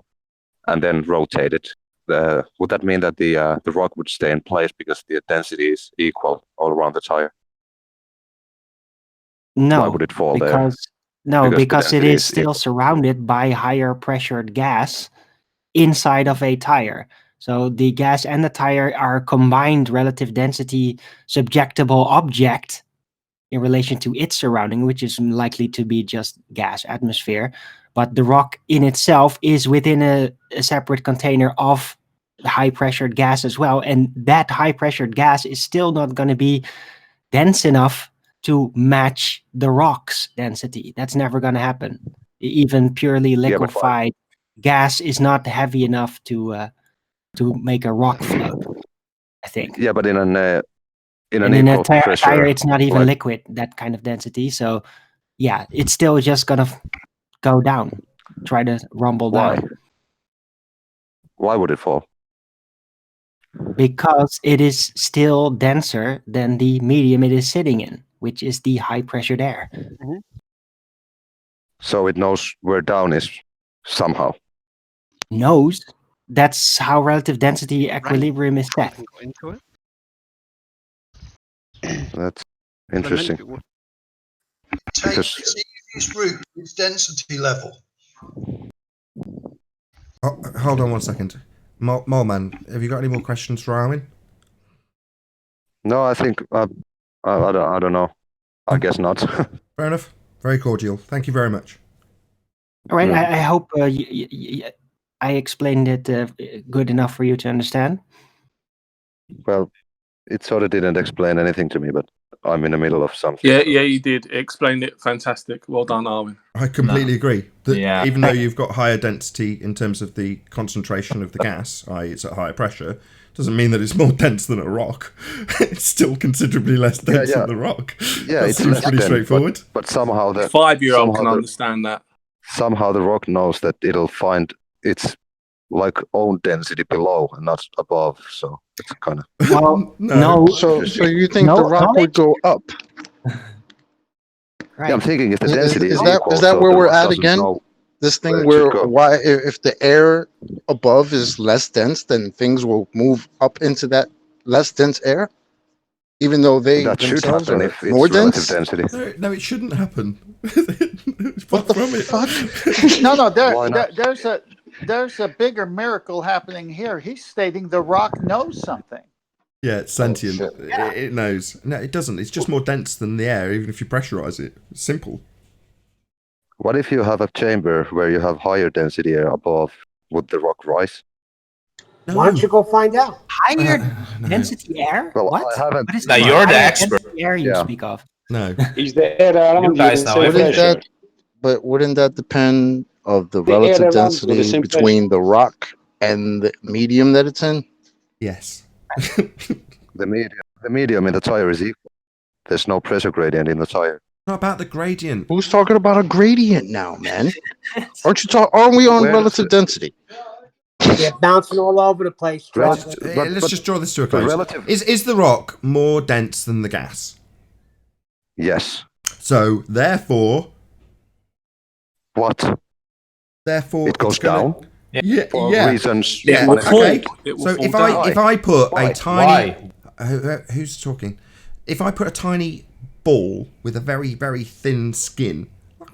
and then rotate it. Would that mean that the rock would stay in place because the density is equal all around the tire? No, Why would it fall there? because it density is still surrounded by higher pressured gas inside of a tire. So the gas and the tire are combined relative density subjectable object in relation to its surrounding, which is likely to be just gas atmosphere. But the rock in itself is within a separate container of high pressured gas as well. And that high pressured gas is still not going to be dense enough to match the rock's density. That's never going to happen. Even purely liquefied gas is not heavy enough to make a rock float, I think. Yeah, but in an In equal a tire, pressure, it's not even like- liquid, that kind of density. So, yeah, it's still just going to go down, try to rumble down. Why would it fall? Because it is still denser than the medium it is sitting in, which is the high pressured air. So it knows where down is somehow. Knows. That's how relative density equilibrium is set. Into it. That's interesting. Take Because- its easiest route to its density level. Oh, hold on one second. Moleman, have you got any more questions for Armin? No, I think I don't know. I guess not. Fair enough. Very cordial. Thank you very much. All right. Yeah. I hope I explained it good enough for you to understand. Well, it sort of didn't explain anything to me, but I'm in the middle of something. Yeah, yeah, you did. Explained it. Fantastic. Well done, Armin. I completely agree. That Yeah. even though you've got higher density in terms of the concentration of the gas, i.e. it's at higher pressure, doesn't mean that it's more dense than a rock. It's still considerably less dense than the rock. Yeah, that it's seems less pretty dense, straightforward. But somehow the 5-year-old can somehow the- understand that. somehow the rock knows that it'll find its like own density below and not above. So it's kind of Well, no. So you think the rock would go up? Right. Yeah, I'm thinking if the density is that equal, is that so where the we're rock at doesn't again? know This thing where it should where go. why if the air above is less dense, then things will move up into that less dense air, even though they That should themselves happen are if it's more relative dense. density. No, it shouldn't happen. What the fuck? No, Why not? there's a bigger miracle happening here. He's stating the rock knows something. Yeah, it's sentient. It knows. No, it doesn't. It's just more dense than the air, even if you pressurize it. It's simple. What if you have a chamber where you have higher density air above? Would the rock rise? Why don't you go find out? Higher density air? Well, What? I haven't. What is Now this you're the higher expert. density air you Yeah. speak of? No. Is the air around You guys know the same Wouldn't pressure? that? But wouldn't that depend of the The air relative around with the density same between the rock and the medium that it's in? Yes. The medium in the tire is equal. There's no pressure gradient in the tire. Not about the gradient. Who's talking about a gradient now, man? Aren't we on Where relative density? They're bouncing all over the place. Let's, dropping. let's just draw this to a the close. relative- Is the rock more dense than the gas? Yes. So therefore, What? therefore It goes it's gonna- down? Yeah, For yeah. reasons. Yeah, It will okay. fall. It will So fall if down. I put Why? a tiny Why? who's talking? If I put a tiny ball with a very, very thin skin,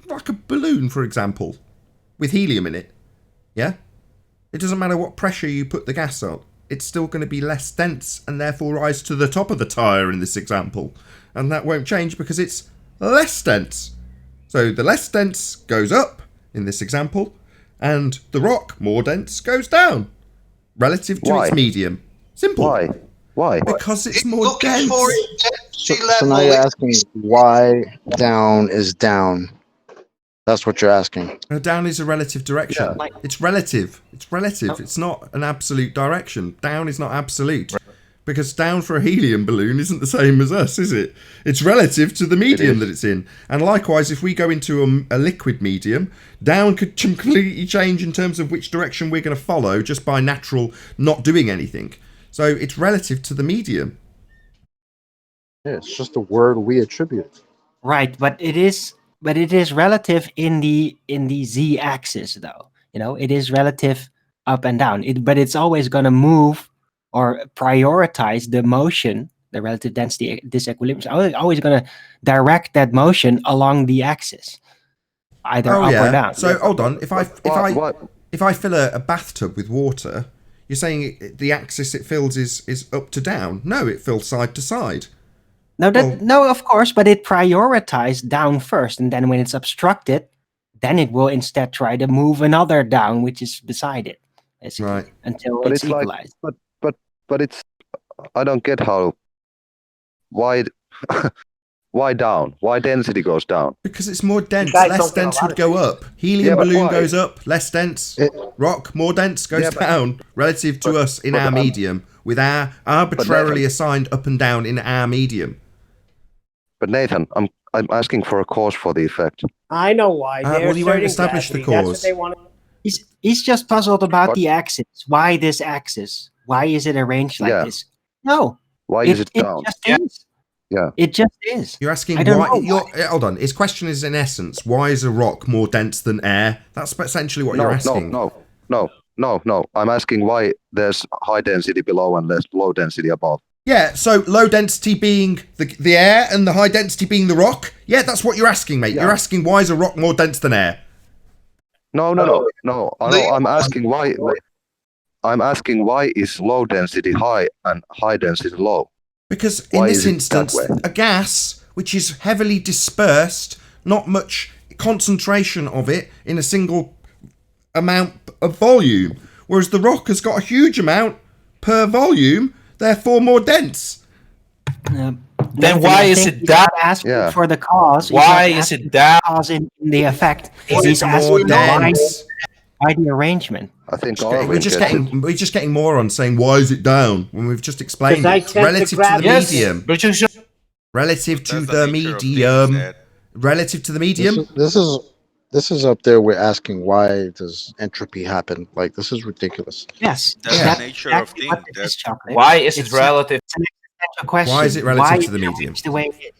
like a balloon, for example, with helium in it, yeah? It doesn't matter what pressure you put the gas on. It's still going to be less dense and therefore rise to the top of the tyre in this example. And that won't change because it's less dense. So the less dense goes up in this example, and the rock, more dense, goes down relative to Why? its medium. Simple. Why? Why? Because it's more Looking dense. for its density So now level. you're asking why down is down. That's what you're asking. Down is a relative direction. Yeah. It's relative. It's relative. It's not an absolute direction. Down is not absolute. Because down for a helium balloon isn't the same as us, is it? It's relative to the medium that it's in. And likewise, if we go into a liquid medium, down could completely change in terms of which direction we're going to follow just by natural not doing anything. So it's relative to the medium. Yeah, it's just a word we attribute. Right, but it is relative in the z-axis though. You know, it is relative up and down. But it's always going to move or prioritize the motion, the relative density disequilibrium. It's always going to direct that motion along the axis, either up or down. So hold on, if I fill a bathtub with water, you're saying the axis it fills is up to down? No, it fills side to side. No, of course, but it prioritized down first, and then when it's obstructed, then it will instead try to move another down, which is beside it, basically, right? Until But it's it's like, equalized. but it's. I don't get how. Why? Why down? Why density goes down? Because it's more dense. guys Less don't get a dense lot would of go up. Helium Yeah, but balloon why? goes up. Less dense. Rock, more dense, goes Yeah, but- down relative to us in our medium, with our arbitrarily assigned up and down in our medium. But Nathan, I'm asking for a cause for the effect. I know why. They're well, you won't asserting establish the gravity. That's cause. what they want. He's just puzzled about What? the axis. Why this axis? Why is it arranged like Yeah. this? No. Why is it down? Just is. Yeah. It just is. You're asking I don't why. know Hold on. His question is in essence, why is a rock more dense than air? That's essentially what you're asking. No. I'm asking why there's high density below and there's low density above. Yeah, so low density being the air and the high density being the rock. Yeah, that's what you're asking, mate. Yeah. You're asking why is a rock more dense than air? No. I'm asking why. I'm asking why is low density high and high density low? Because in this instance, a gas which is heavily dispersed, not much concentration of it in a single amount of volume, whereas the rock has got a huge amount per volume, therefore more dense. Then why is it down? Asking for the cause. Why is it down? Cause in the effect. It's He's more asking dense. why the arrangement. I think We're just getting morons saying why is it down when we've just explained it. Relative to the medium. Relative to the medium. Relative to the medium. This is up there. We're asking why does entropy happen? Like, this is ridiculous. Yes, That's the nature of things. Why is it relative? It's an existential question. Why is it relative to the medium? It's the way it is.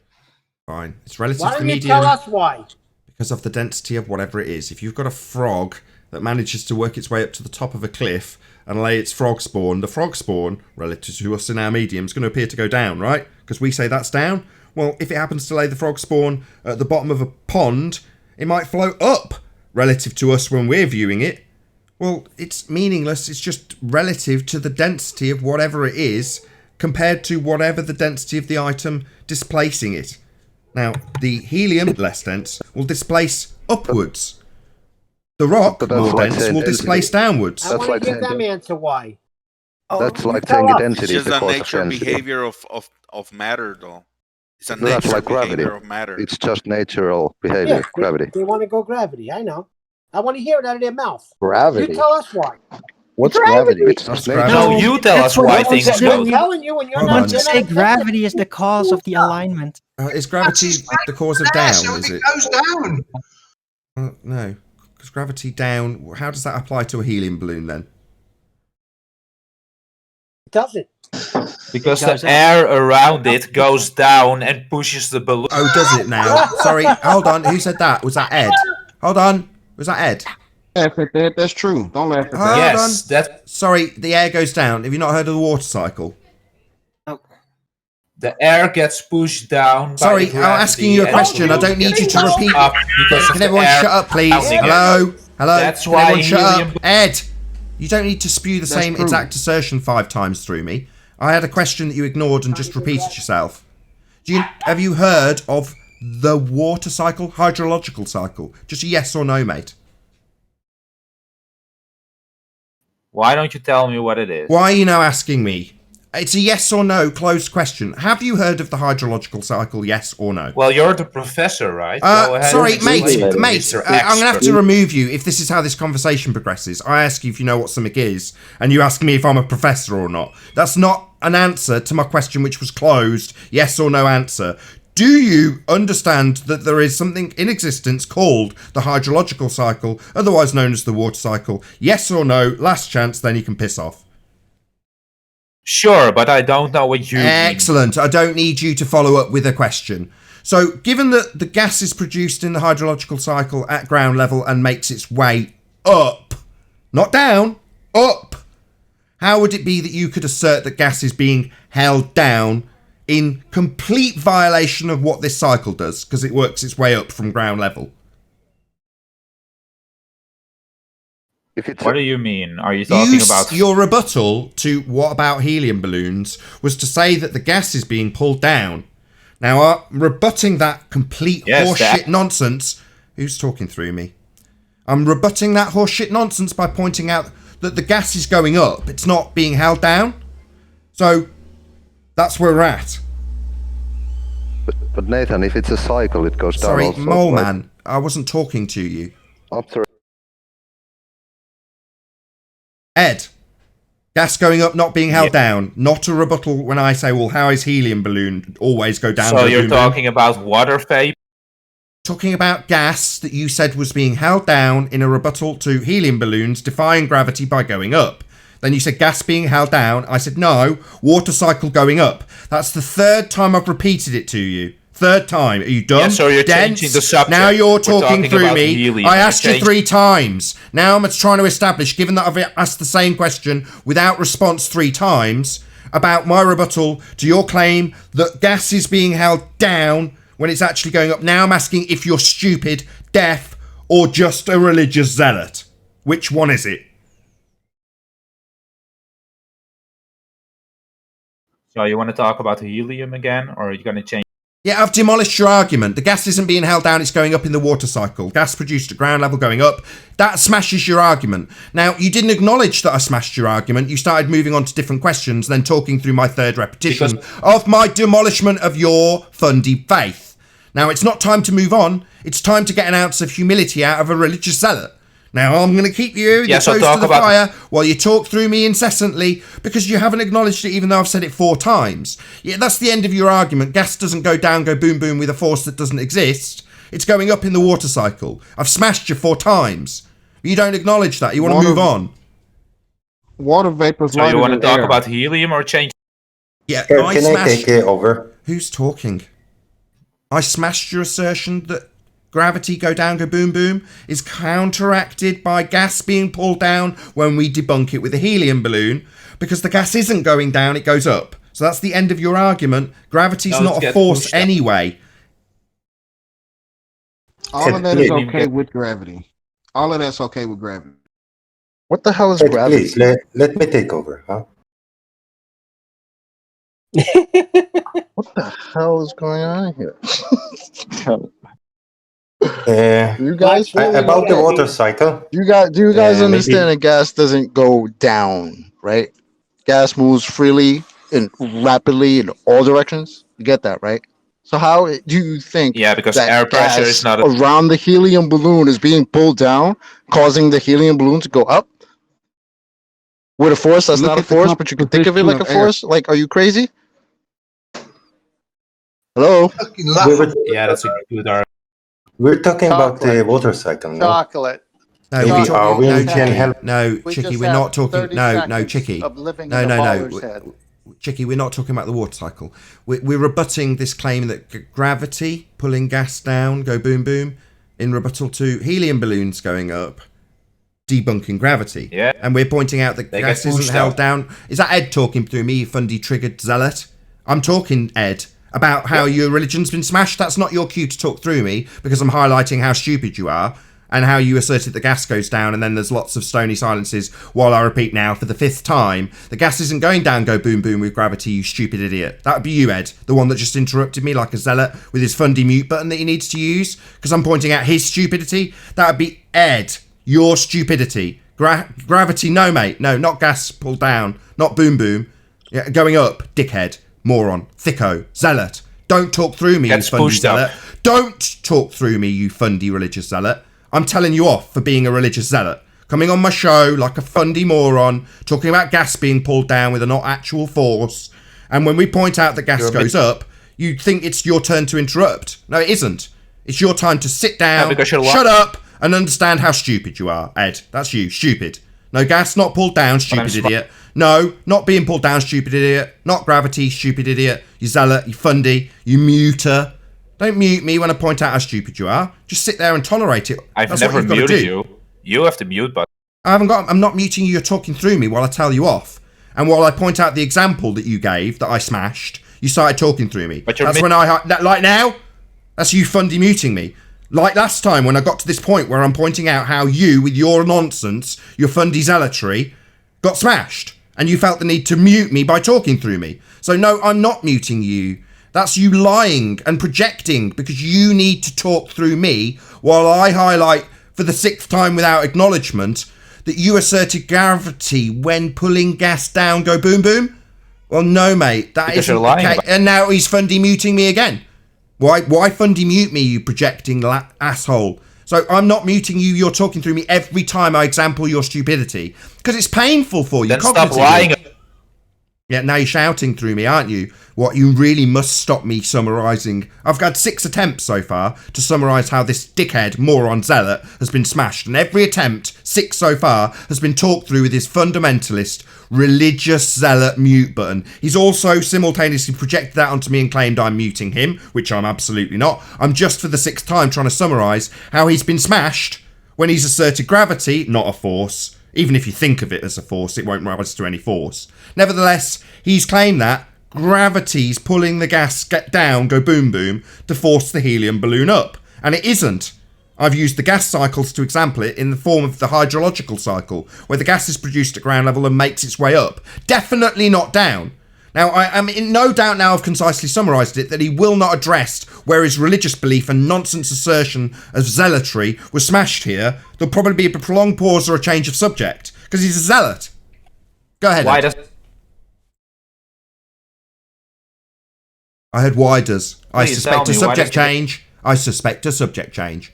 Fine. It's relative Why to the don't you medium. tell us why? Because of the density of whatever it is. If you've got a frog that manages to work its way up to the top of a cliff and lay its frog spawn, the frog spawn, relative to us in our medium, is going to appear to go down, right? Because we say that's down. Well, if it happens to lay the frog spawn at the bottom of a pond, it might float up relative to us when we're viewing it. Well, it's meaningless. It's just relative to the density of whatever it is compared to whatever the density of the item displacing it. Now, the helium, less dense, will displace upwards. The rock, more dense, will displace downwards. I want to give them answer why. That's like saying the It's density is just the the cause of nature density. behavior of matter, though. It's a That's nature like gravity. behavior of matter. It's just natural behavior, Yeah, gravity. They want to go gravity. I know. I want to hear it out of their mouth. Gravity. You tell us why. What's gravity? It's just nature. No, you tell us why things I'm go. telling you, and you're Hold not. on. To say gravity is the cause of the alignment. Is gravity the cause of down, So is if it? it goes down. No. Because gravity down, how does that apply to a helium balloon then? It doesn't. Because the air around it goes down and pushes the balloon. Oh, does it now? Sorry, hold on. Who said that? Was that Ed? Hold on. Was that Ed? Laugh at that. That's true. Don't laugh at that. Hold Yes, on. that Sorry, the air goes down. Have you not heard of the water cycle? the air gets pushed down. Sorry, by I'm asking you a gravity question. I don't need you to repeat. up because of Can the everyone air shut up, please? bouncing it. Hello? Hello? That's Can why everyone shut helium- up? Ed, you don't need to spew the same true. exact assertion 5 times through me. I had a question that you ignored and just repeated yourself. Have you heard of the water cycle, hydrological cycle? Just a yes or no, mate. Why don't you tell me what it is? Why are you now asking me? It's a yes or no closed question. Have you heard of the hydrological cycle, yes or no? Well, you're the professor, right? Go ahead Sorry, and explain mate, it, mate, Mr. I'm going to have Expert. to remove you if this is how this conversation progresses. I ask you if you know what something is, and you ask me if I'm a professor or not. That's not an answer to my question, which was closed, yes or no answer. Do you understand that there is something in existence called the hydrological cycle, otherwise known as the water cycle? Yes or no, last chance, then you can piss off. Sure, but I don't know what you mean. Excellent. I don't need you to follow up with a question. So, given that the gas is produced in the hydrological cycle at ground level and makes its way up, not down, up, how would it be that you could assert that gas is being held down in complete violation of what this cycle does, because it works its way up from ground level? What do you mean? Are you talking about... Your rebuttal to what about helium balloons was to say that the gas is being pulled down. Now, I'm rebutting that complete horseshit nonsense. Who's talking through me? I'm rebutting that horseshit nonsense by pointing out that the gas is going up. It's not being held down. So, that's where we're at. But Nathan, if it's a cycle, it goes down Sorry, also. Mole right? Man, I wasn't talking to you. I'm sorry. Ed, gas going up, not being held down. Not a rebuttal when I say, well, how is helium balloon always go down? So you're talking about water vapor? Talking about gas that you said was being held down in a rebuttal to helium balloons defying gravity by going up. Then you said gas being held down. I said no, water cycle going up. That's the third time I've repeated it to you. Third time. Are you done? Yeah, so you're Dense? changing the subject. Now you're We're talking through about me. helium. I asked you Change- 3 times. Now I'm trying to establish, given that I've asked the same question without response 3 times, about my rebuttal to your claim that gas is being held down when it's actually going up. Now I'm asking if you're stupid, deaf, or just a religious zealot. Which one is it? So you want to talk about helium again, or are you going to change? Yeah, I've demolished your argument. The gas isn't being held down, it's going up in the water cycle. Gas produced at ground level going up. That smashes your argument. Now, you didn't acknowledge that I smashed your argument. You started moving on to different questions, then talking through my third repetition of my demolishment of your fundy faith. Now, it's not time to move on. It's time to get an ounce of humility out of a religious zealot. Now, I'm going to keep you close to the fire while you talk through me incessantly because you haven't acknowledged it even though I've said it 4 times. Yeah, that's the end of your argument. Gas doesn't go down, go boom, boom with a force that doesn't exist. It's going up in the water cycle. I've smashed you 4 times. You don't acknowledge that. You want to move on. Water vapor is So you want to talk about helium or change? Yeah, Can I take it over? Who's talking? I smashed your assertion that gravity go down, go boom, boom is counteracted by gas being pulled down when we debunk it with a helium balloon because the gas isn't going down, it goes up. So that's the end of your argument. Gravity's not a force anyway. All of that is okay with gravity. All of that's okay with gravity. What the hell is gravity? Please, let me take over, huh? What the hell is going on here? You guys about the water cycle? Do you guys understand maybe- that gas doesn't go down, right? Gas moves freely and rapidly in all directions. You get that, right? So how do you think because that air pressure gas is not around the helium balloon is being pulled down, causing the helium balloon to go up? With a force that's Look not a at the force, but you can think of it like a composition of air. force? Like, are you crazy? Hello? Yeah, that's a good argument. We're talking about the Chocolate. water cycle, no? Chocolate. No, Maybe we're talking, Arwin no, can Chicky, help. no, We Chicky, just we're have not talking. 30 No, seconds Chicky, of living no, in a no, baller's no, head. Chicky, we're not talking about the water cycle. We're rebutting this claim that gravity pulling gas down, go boom, boom, in rebuttal to helium balloons going up, debunking gravity. Yeah, and we're pointing out that They gas get isn't pushed held out. down. Is that Ed talking through me, you fundy triggered zealot? I'm talking, Ed, about how your religion's been smashed. That's not your cue to talk through me because I'm highlighting how stupid you are and how you asserted the gas goes down and then there's lots of stony silences while I repeat now for the 5th time, the gas isn't going down, go boom, boom with gravity, you stupid idiot. That would be you, Ed, the one that just interrupted me like a zealot with his fundy mute button that he needs to use because I'm pointing out his stupidity. That would be Ed, your stupidity. Gravity, no, mate. No, not gas pulled down. Not boom, boom. Yeah, going up, dickhead, moron, thicko, zealot. Don't talk through me, Gets you fundy pushed zealot. up. Don't talk through me, you fundy religious zealot. I'm telling you off for being a religious zealot. Coming on my show like a fundy moron, talking about gas being pulled down with a not actual force. And when we point out that gas goes up, you think it's your turn to interrupt. No, it isn't. It's your time to sit down, because you're shut up, and understand how stupid you are, Ed. That's you, stupid. No, gas not pulled down, stupid idiot. No, not being pulled down, stupid idiot. Not gravity, stupid idiot. You zealot, you fundy, you muter. Don't mute me when I point out how stupid you are. Just sit there and tolerate it. I've That's never what you've got to muted do. you. You have the mute button. I'm not muting you, you're talking through me while I tell you off. And while I point out the example that you gave, that I smashed, you started talking through me. But you're That's when like now, that's you fundy muting me. Like last time when I got to this point where I'm pointing out how you, with your nonsense, your fundy zealotry, got smashed. And you felt the need to mute me by talking through me. So no, I'm not muting you. That's you lying and projecting because you need to talk through me while I highlight for the 6th time without acknowledgement that you asserted gravity when pulling gas down go boom boom. Well, no, mate, that Because isn't you're lying the case. about- And now he's fundy muting me again. Why fundy mute me, you projecting asshole? So I'm not muting you. You're talking through me every time I example your stupidity because it's painful for you. Then stop cognitively. lying. Yeah, now you're shouting through me, aren't you? What, you really must stop me summarising. I've had 6 attempts so far to summarise how this dickhead, moron, zealot has been smashed. And every attempt, 6 so far, has been talked through with his fundamentalist, religious zealot mute button. He's also simultaneously projected that onto me and claimed I'm muting him, which I'm absolutely not. I'm just for the 6th time trying to summarise how he's been smashed when he's asserted gravity, not a force. Even if you think of it as a force, it won't rise to any force. Nevertheless, he's claimed that gravity's pulling the gas down, go boom boom, to force the helium balloon up. And it isn't. I've used the gas cycles to example it in the form of the hydrological cycle, where the gas is produced at ground level and makes its way up. Definitely not down. Now, I am in no doubt now I've concisely summarised it that he will not address where his religious belief and nonsense assertion of zealotry was smashed here. There'll probably be a prolonged pause or a change of subject, because he's a zealot. Go ahead. Why Ed. does I heard why does. I Please suspect tell a me, why subject does the- change. I suspect a subject change.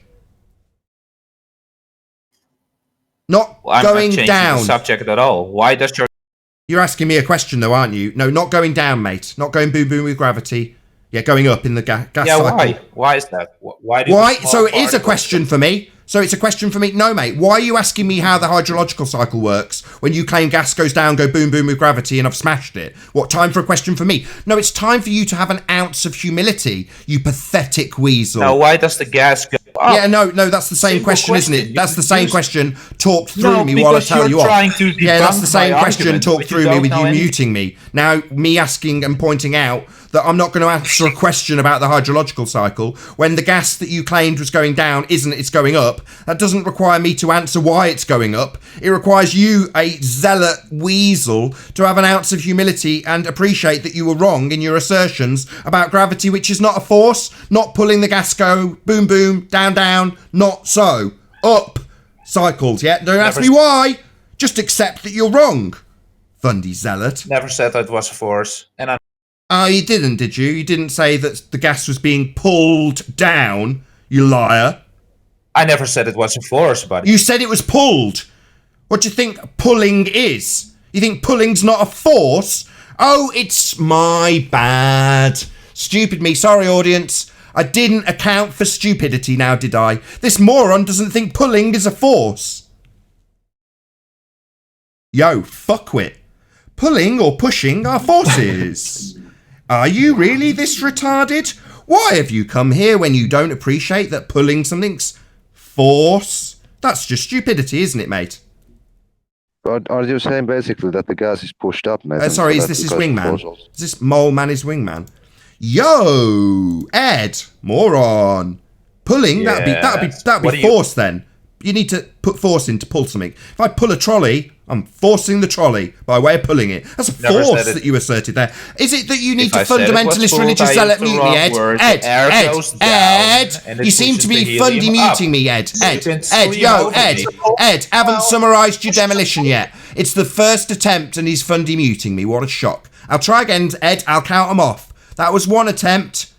Not I'm going not changing down. the subject at all. Why does your You're asking me a question though, aren't you? No, not going down, mate. Not going boom boom with gravity. Yeah, going up in the gas yeah? cycle. Why? Why is that? Why? Do Why? the small So it is a particles- question for me. So it's a question for me. No, mate. Why are you asking me how the hydrological cycle works when you claim gas goes down, go boom boom with gravity, and I've smashed it? What, time for a question for me? No, it's time for you to have an ounce of humility, you pathetic weasel. No, why does the gas go up? Yeah, no, that's the same Simple question, isn't question. it? That's the same question talked through No, me while I because tell you you're off. trying to Yeah, that's the debunk same my question argument, talked but you through me don't with know you anything. muting me. Now, me asking and pointing out that I'm not going to answer a question about the hydrological cycle when the gas that you claimed was going down isn't, it's going up. That doesn't require me to answer why it's going up. It requires you, a zealot weasel, to have an ounce of humility and appreciate that you were wrong in your assertions about gravity, which is not a force, not pulling the gas go boom boom, down down, not so. Up cycles, yeah? Don't ask me why. Just accept that you're wrong. Fundy zealot. Never said that was a force, and I. Oh, you didn't, did you? You didn't say that the gas was being pulled down, you liar. I never said it was a force, buddy. You said it was pulled. What do you think pulling is? You think pulling's not a force? Oh, it's my bad. Stupid me. Sorry, audience. I didn't account for stupidity now, did I? This moron doesn't think pulling is a force. Yo, fuckwit. Pulling or pushing are forces. Are you really this retarded? Why have you come here when you don't appreciate that pulling something's force? That's just stupidity, isn't it, mate? But are you saying basically that the gas is pushed up, Nathan? Sorry, is this his wingman? Is this mole man his wingman? Yo, Ed, moron. Pulling, that'd be force then. You need to put force in to pull something. If I pull a trolley, I'm forcing the trolley by way of pulling it. That's a Never force said it. that you asserted there. Is it that you need If to I said it was fundamentalist pulled, religious I zealot used the mute me, wrong Ed? word. Ed, The air Ed, goes down, Ed. and it You seem pushes to be the fundy helium up. muting me, Ed. Ed, You've been Ed, yo, Ed, sleeping. Ed, haven't summarised your demolition yet. It's the first attempt and he's fundy muting me. What a shock. I'll try again, Ed. I'll count them off. That was one attempt.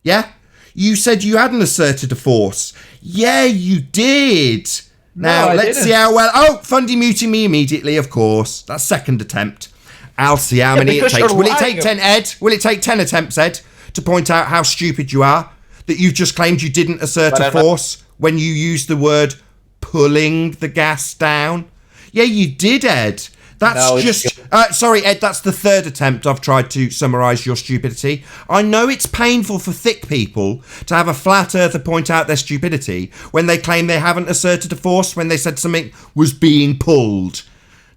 Yeah? You said you hadn't asserted a force. Yeah, you did. Now, I let's didn't. see how well... Oh, fundy muting me immediately, of course. That's second attempt. I'll see how many it because takes. you're Will it lying. take 10, Ed? Will it take 10 attempts, Ed, to point out how stupid you are? That you've just claimed you didn't assert But a I'm not- force when you used the word pulling the gas down? Yeah, you did, Ed. That's No, it's just... sorry, Ed, that's the third attempt I've tried to summarise your stupidity. I know it's painful for thick people to have a flat earther point out their stupidity when they claim they haven't asserted a force when they said something was being pulled.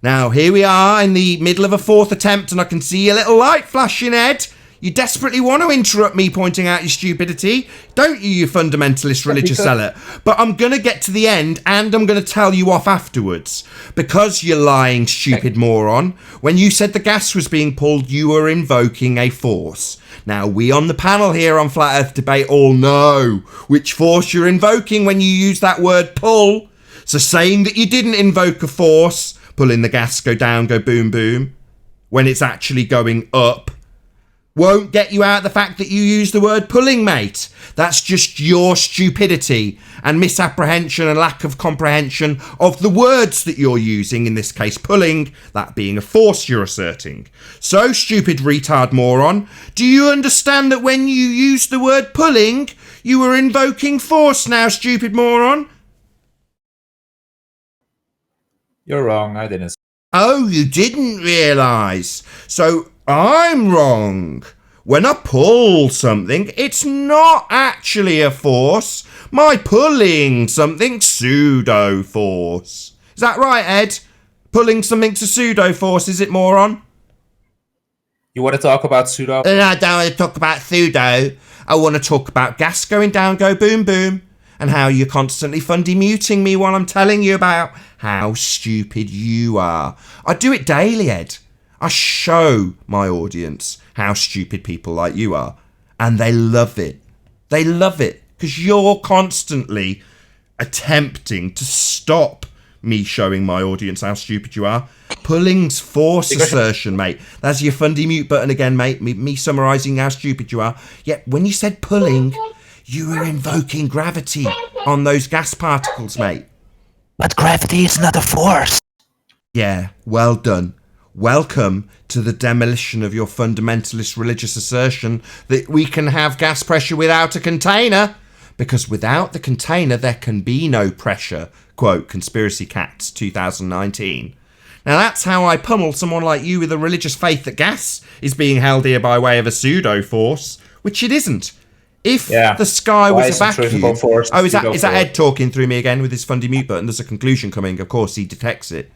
Now, here we are in the middle of a fourth attempt and I can see a little light flashing, Ed. You desperately want to interrupt me pointing out your stupidity, don't you, you fundamentalist religious zealot? But I'm going to get to the end and I'm going to tell you off afterwards. Because, you lying, stupid moron, when you said the gas was being pulled, you were invoking a force. Now, we on the panel here on Flat Earth Debate all know which force you're invoking when you use that word pull. So saying that you didn't invoke a force, pulling the gas, go down, go boom, boom, when it's actually going up, won't get you out the fact that you use the word pulling, mate. That's just your stupidity and misapprehension and lack of comprehension of the words that you're using, in this case pulling, that being a force you're asserting. So, stupid retard moron, do you understand that when you use the word pulling, you were invoking force now, stupid moron? You're wrong, I didn't. Oh, you didn't realise. So I'm wrong. When I pull something, it's not actually a force. My pulling something pseudo force. Is that right, Ed? Pulling something's a pseudo force, is it, moron? You want to talk about pseudo? I don't want to talk about pseudo. I want to talk about gas going down, go boom boom, and how you're constantly fundy muting me while I'm telling you about how stupid you are. I do it daily, Ed. I show my audience how stupid people like you are, and they love it. They love it because you're constantly attempting to stop me showing my audience how stupid you are. Pulling's force assertion, mate. That's your fundy mute button again, mate. Me summarising how stupid you are. Yet when you said pulling, you were invoking gravity on those gas particles, mate. But gravity is not a force. Yeah, well done. Welcome to the demolition of your fundamentalist religious assertion that we can have gas pressure without a container. Because without the container, there can be no pressure. Quote, Conspiracy Cats 2019. Now that's how I pummel someone like you with a religious faith that gas is being held here by way of a pseudo force, which it isn't. If the sky was a vacuum... Force, is that Ed talking through me again with his fundy mute button? There's a conclusion coming. Of course, he detects it.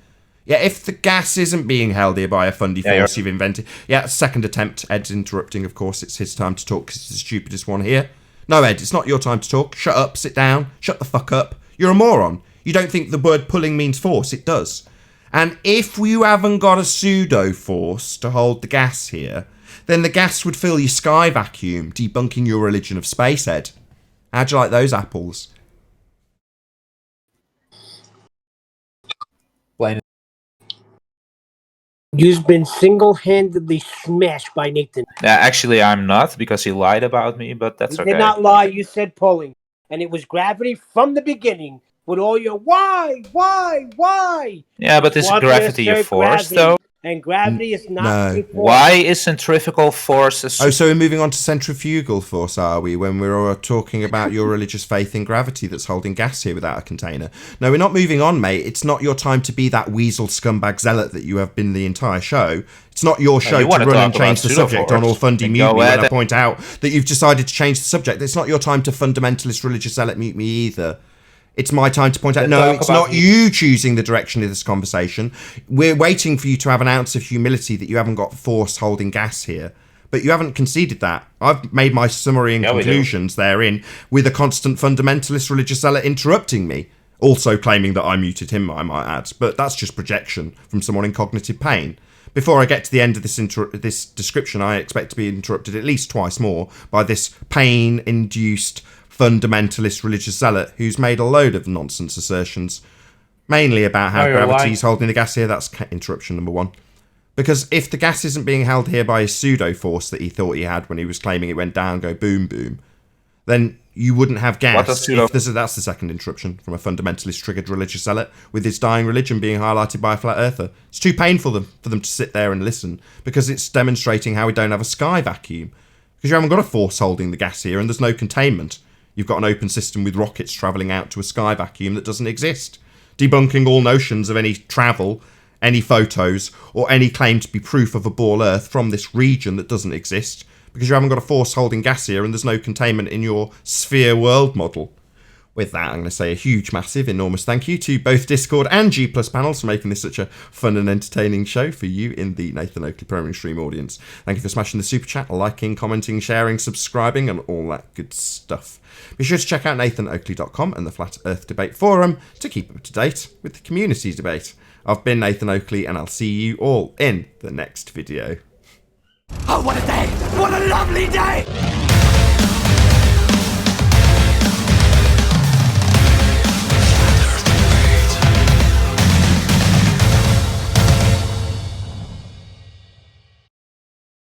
Yeah, if the gas isn't being held here by a fundy force you've invented... Yeah, second attempt. Ed's interrupting, of course. It's his time to talk because he's the stupidest one here. No, Ed, it's not your time to talk. Shut up, sit down, shut the fuck up. You're a moron. You don't think the word pulling means force. It does. And if you haven't got a pseudo force to hold the gas here, then the gas would fill your sky vacuum, debunking your religion of space, Ed. How'd you like those apples? Plain. You've been single-handedly smashed by Nathan. Actually, I'm not, because he lied about me, but that's You okay. did not lie. You said pulling. And it was gravity from the beginning with all your why? Yeah, but is gravity a force, though? And gravity is not a force. Why is centrifugal force a... Oh, so we're moving on to centrifugal force, are we, when we're talking about your religious faith in gravity that's holding gas here without a container? No, we're not moving on, mate. It's not your time to be that weasel scumbag zealot that you have been the entire show. It's not your show to run and change the subject on all fundy mute me when I point out that you've decided to change the subject. It's not your time to fundamentalist religious zealot mute me either. It's my time to point out, no, it's not you choosing the direction of this conversation. We're waiting for you to have an ounce of humility that you haven't got force holding gas here. But you haven't conceded that. I've made my summary and conclusions therein with a constant fundamentalist religious zealot interrupting me. Also claiming that I muted him, I might add. But that's just projection from someone in cognitive pain. Before I get to the end of this description, I expect to be interrupted at least twice more by this pain-induced fundamentalist religious zealot who's made a load of nonsense assertions, mainly about how gravity's holding the gas here. That's interruption number one. Because if the gas isn't being held here by a pseudo force that he thought he had when he was claiming it went down, go boom boom, then you wouldn't have gas. That's the second interruption from a fundamentalist triggered religious zealot with his dying religion being highlighted by a flat earther. It's too painful for them to sit there and listen because it's demonstrating how we don't have a sky vacuum. Because you haven't got a force holding the gas here and there's no containment. You've got an open system with rockets travelling out to a sky vacuum that doesn't exist. Debunking all notions of any travel, any photos, or any claim to be proof of a ball Earth from this region that doesn't exist, because you haven't got a force holding gas here and there's no containment in your sphere world model. With that, I'm going to say a huge, massive, enormous thank you to both Discord and G Plus panels for making this such a fun and entertaining show for you in the Nathan Oakley Premium Stream audience. Thank you for smashing the super chat, liking, commenting, sharing, subscribing, and all that good stuff. Be sure to check out nathanoakley.com and the Flat Earth Debate Forum to keep up to date with the community debate. I've been Nathan Oakley, and I'll see you all in the next video. Oh, what a day! What a lovely day!